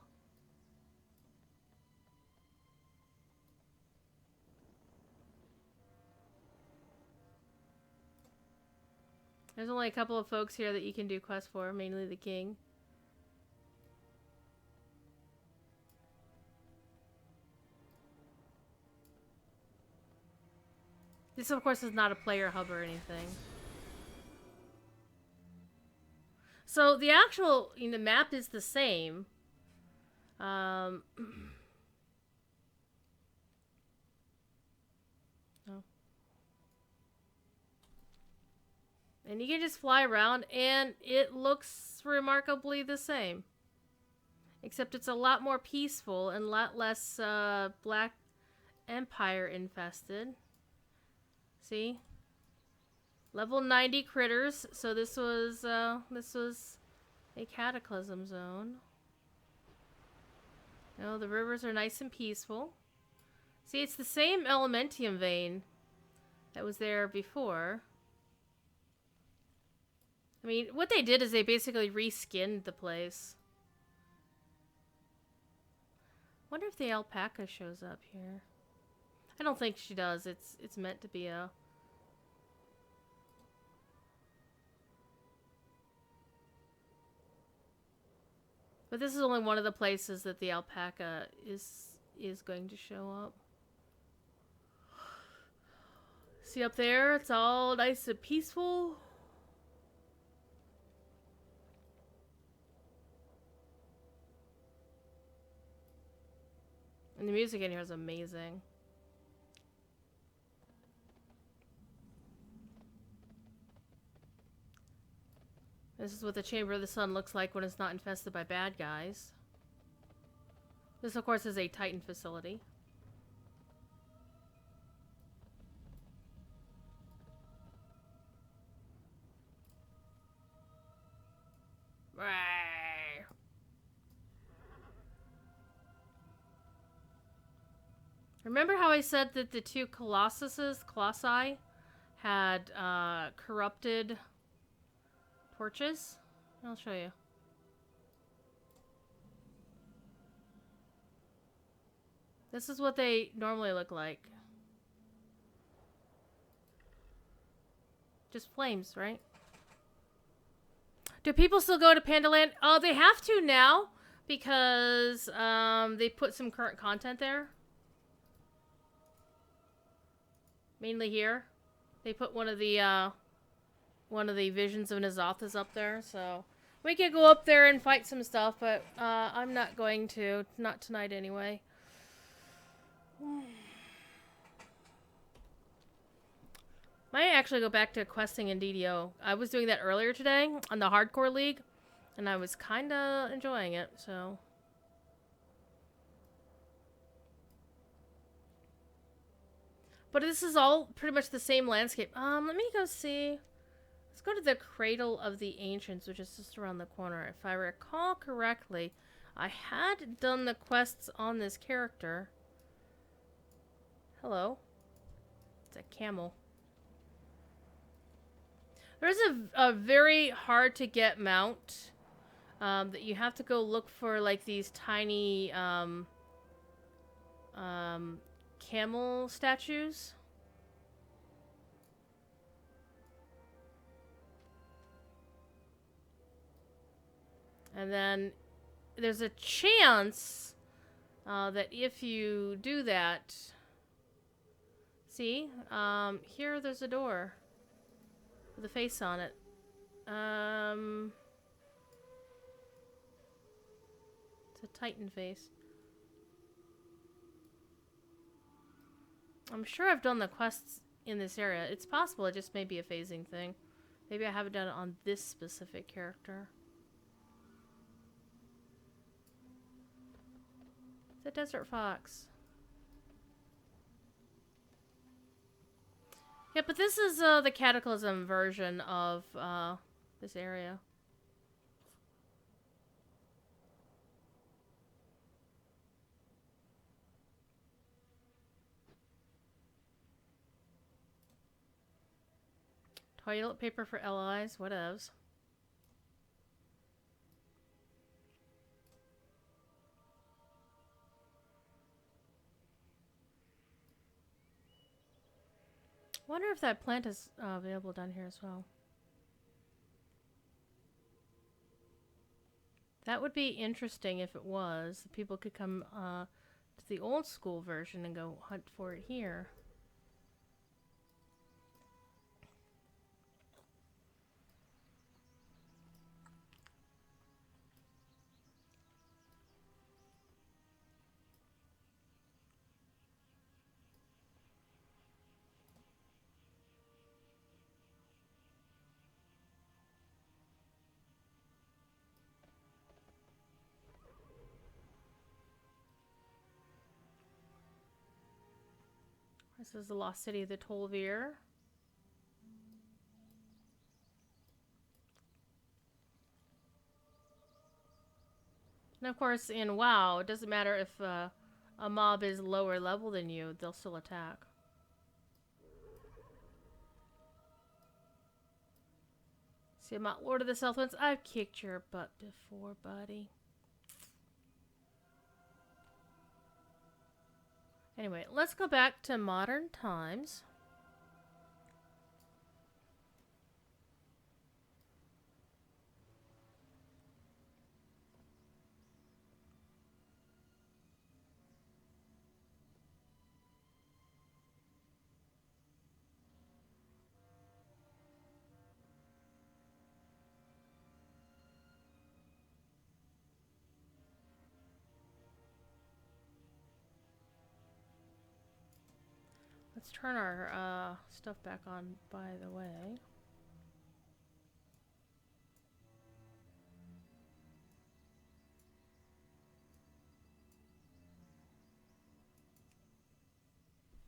There's only a couple of folks here that you can do quests for, mainly the king. This, of course, is not a player hub or anything. So the actual, map is the same. Oh. And you can just fly around, and it looks remarkably the same. Except it's a lot more peaceful and a lot less Black Empire infested. See? Level 90 critters. So this was a cataclysm zone. No, the rivers are nice and peaceful. See, it's the same Elementium vein that was there before. I mean, what they did is they basically reskinned the place. Wonder if the alpaca shows up here. I don't think she does. It's meant to be a... But this is only one of the places that the alpaca is going to show up. See up there? It's all nice and peaceful. And the music in here is amazing. This is what the Chamber of the Sun looks like when it's not infested by bad guys. This, of course, is a Titan facility. Remember how I said that the two Colossi, had corrupted torches? I'll show you. This is what they normally look like. Just flames, right? Do people still go to Pandaland? Oh, they have to now because they put some current content there. Mainly here. They put one of the Visions of N'Zothas up there, so we could go up there and fight some stuff, but I'm not going to. Not tonight anyway. Might actually go back to questing in DDO. I was doing that earlier today on the Hardcore League, and I was kinda enjoying it, so... But this is all pretty much the same landscape. Let me go see. Let's go to the Cradle of the Ancients, which is just around the corner. If I recall correctly, I had done the quests on this character. Hello. It's a camel. There's a very hard to get mount that you have to go look for, like these tiny camel statues. And then there's a chance that if you do that, see, here there's a door with a face on it. It's a Titan face. I'm sure I've done the quests in this area. It's possible it just may be a phasing thing. Maybe I haven't done it on this specific character. It's a desert fox. Yeah, but this is the Cataclysm version of this area. Toilet paper for allies, whatevs. Wonder if that plant is available down here as well. That would be interesting if it was. People could come to the old school version and go hunt for it here. This is the lost city of the Tolvir. And of course, in WoW, it doesn't matter if a mob is lower level than you, they'll still attack. See, I'm not Lord of the Southlands. I've kicked your butt before, buddy. Anyway, let's go back to modern times. Let's turn our stuff back on, by the way.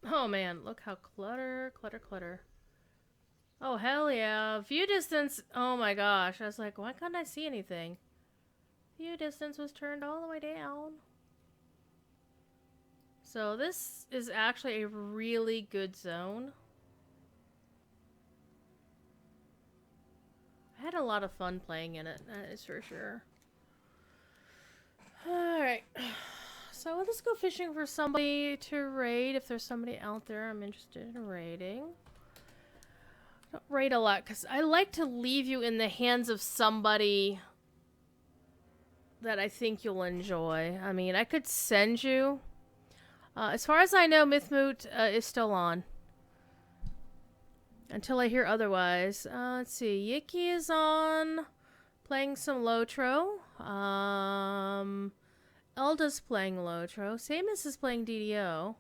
Oh man, look how clutter. Oh hell yeah. View distance, oh my gosh. I was like, why can't I see anything? View distance was turned all the way down. So this is actually a really good zone. I had a lot of fun playing in it, that is for sure. Alright. So let's go fishing for somebody to raid. If there's somebody out there I'm interested in raiding. I don't raid a lot because I like to leave you in the hands of somebody that I think you'll enjoy. I mean, I could send you. As far as I know, Mythmoot is still on. Until I hear otherwise. Let's see. Yiki is on. Playing some Lotro. Elda's playing Lotro. Samus is playing DDO.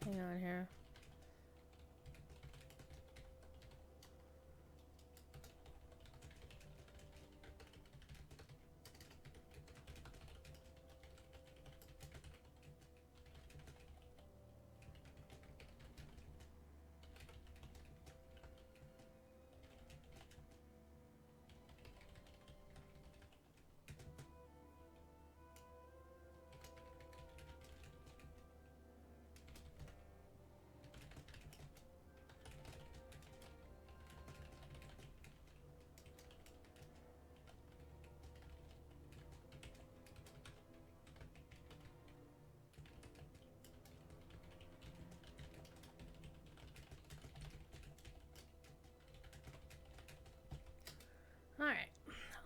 Hang on here. Alright,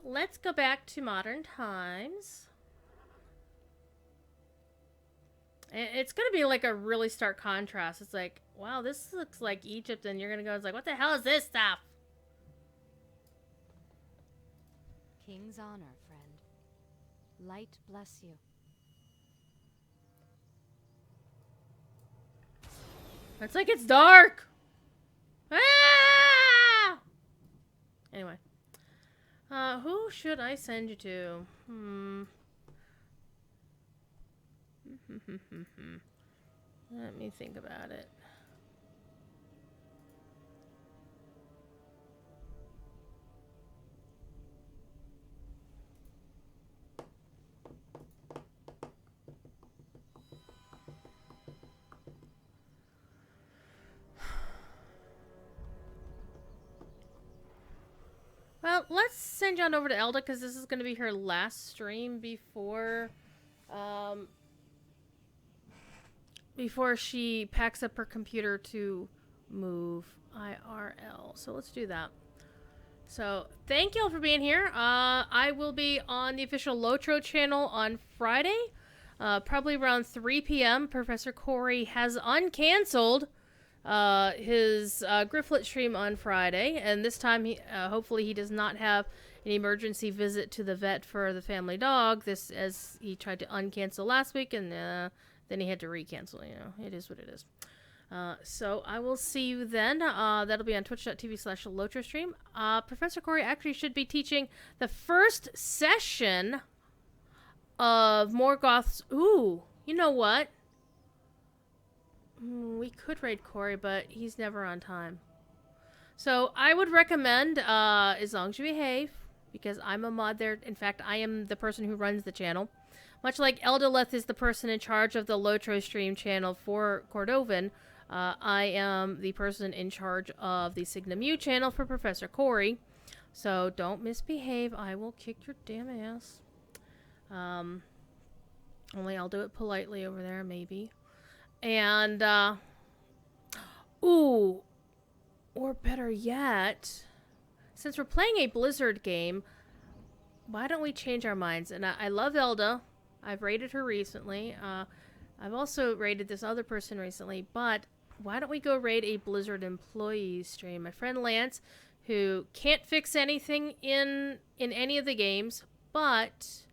let's go back to modern times. It's gonna be like a really stark contrast. It's like, wow, this looks like Egypt, and you're gonna go, it's like, what the hell is this stuff? King's honor, friend. Light bless you. It's like it's dark! Ah! Anyway. Who should I send you to? Let me think about it. Well, let's send you on over to Elda because this is going to be her last stream before before she packs up her computer to move IRL. So let's do that. So thank y'all for being here. I will be on the official Lotro channel on Friday, probably around 3 p.m. Professor Corey has uncanceled his Grifflet stream on Friday, and this time he hopefully he does not have an emergency visit to the vet for the family dog. This as he tried to uncancel last week, and then he had to recancel. You know, it is what it is. So I will see you then. That'll be on twitch.tv/LotroStream. Professor Corey actually should be teaching the first session of Morgoth's. Ooh, you know what? We could raid Corey, but he's never on time. So I would recommend, as long as you behave, because I'm a mod there. In fact, I am the person who runs the channel. Much like Eldaleth is the person in charge of the Lotro stream channel for Cordovan, I am the person in charge of the Signamu channel for Professor Corey. So don't misbehave. I will kick your damn ass. Only I'll do it politely over there, maybe. And, ooh, or better yet, since we're playing a Blizzard game, why don't we change our minds? And I love Elda. I've raided her recently. I've also raided this other person recently, but why don't we go raid a Blizzard employee stream? My friend Lance, who can't fix anything in any of the games, but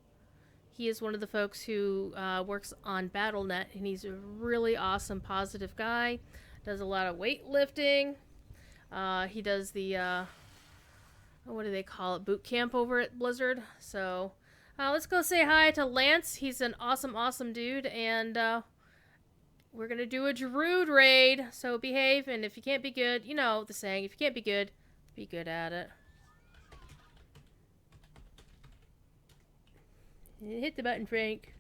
he is one of the folks who works on Battle.net, and he's a really awesome, positive guy. Does a lot of weightlifting. He does the, what do they call it, boot camp over at Blizzard. So let's go say hi to Lance. He's an awesome, awesome dude, and we're going to do a Druid raid. So behave, and if you can't be good, you know the saying, if you can't be good at it. Hit the button, Frank.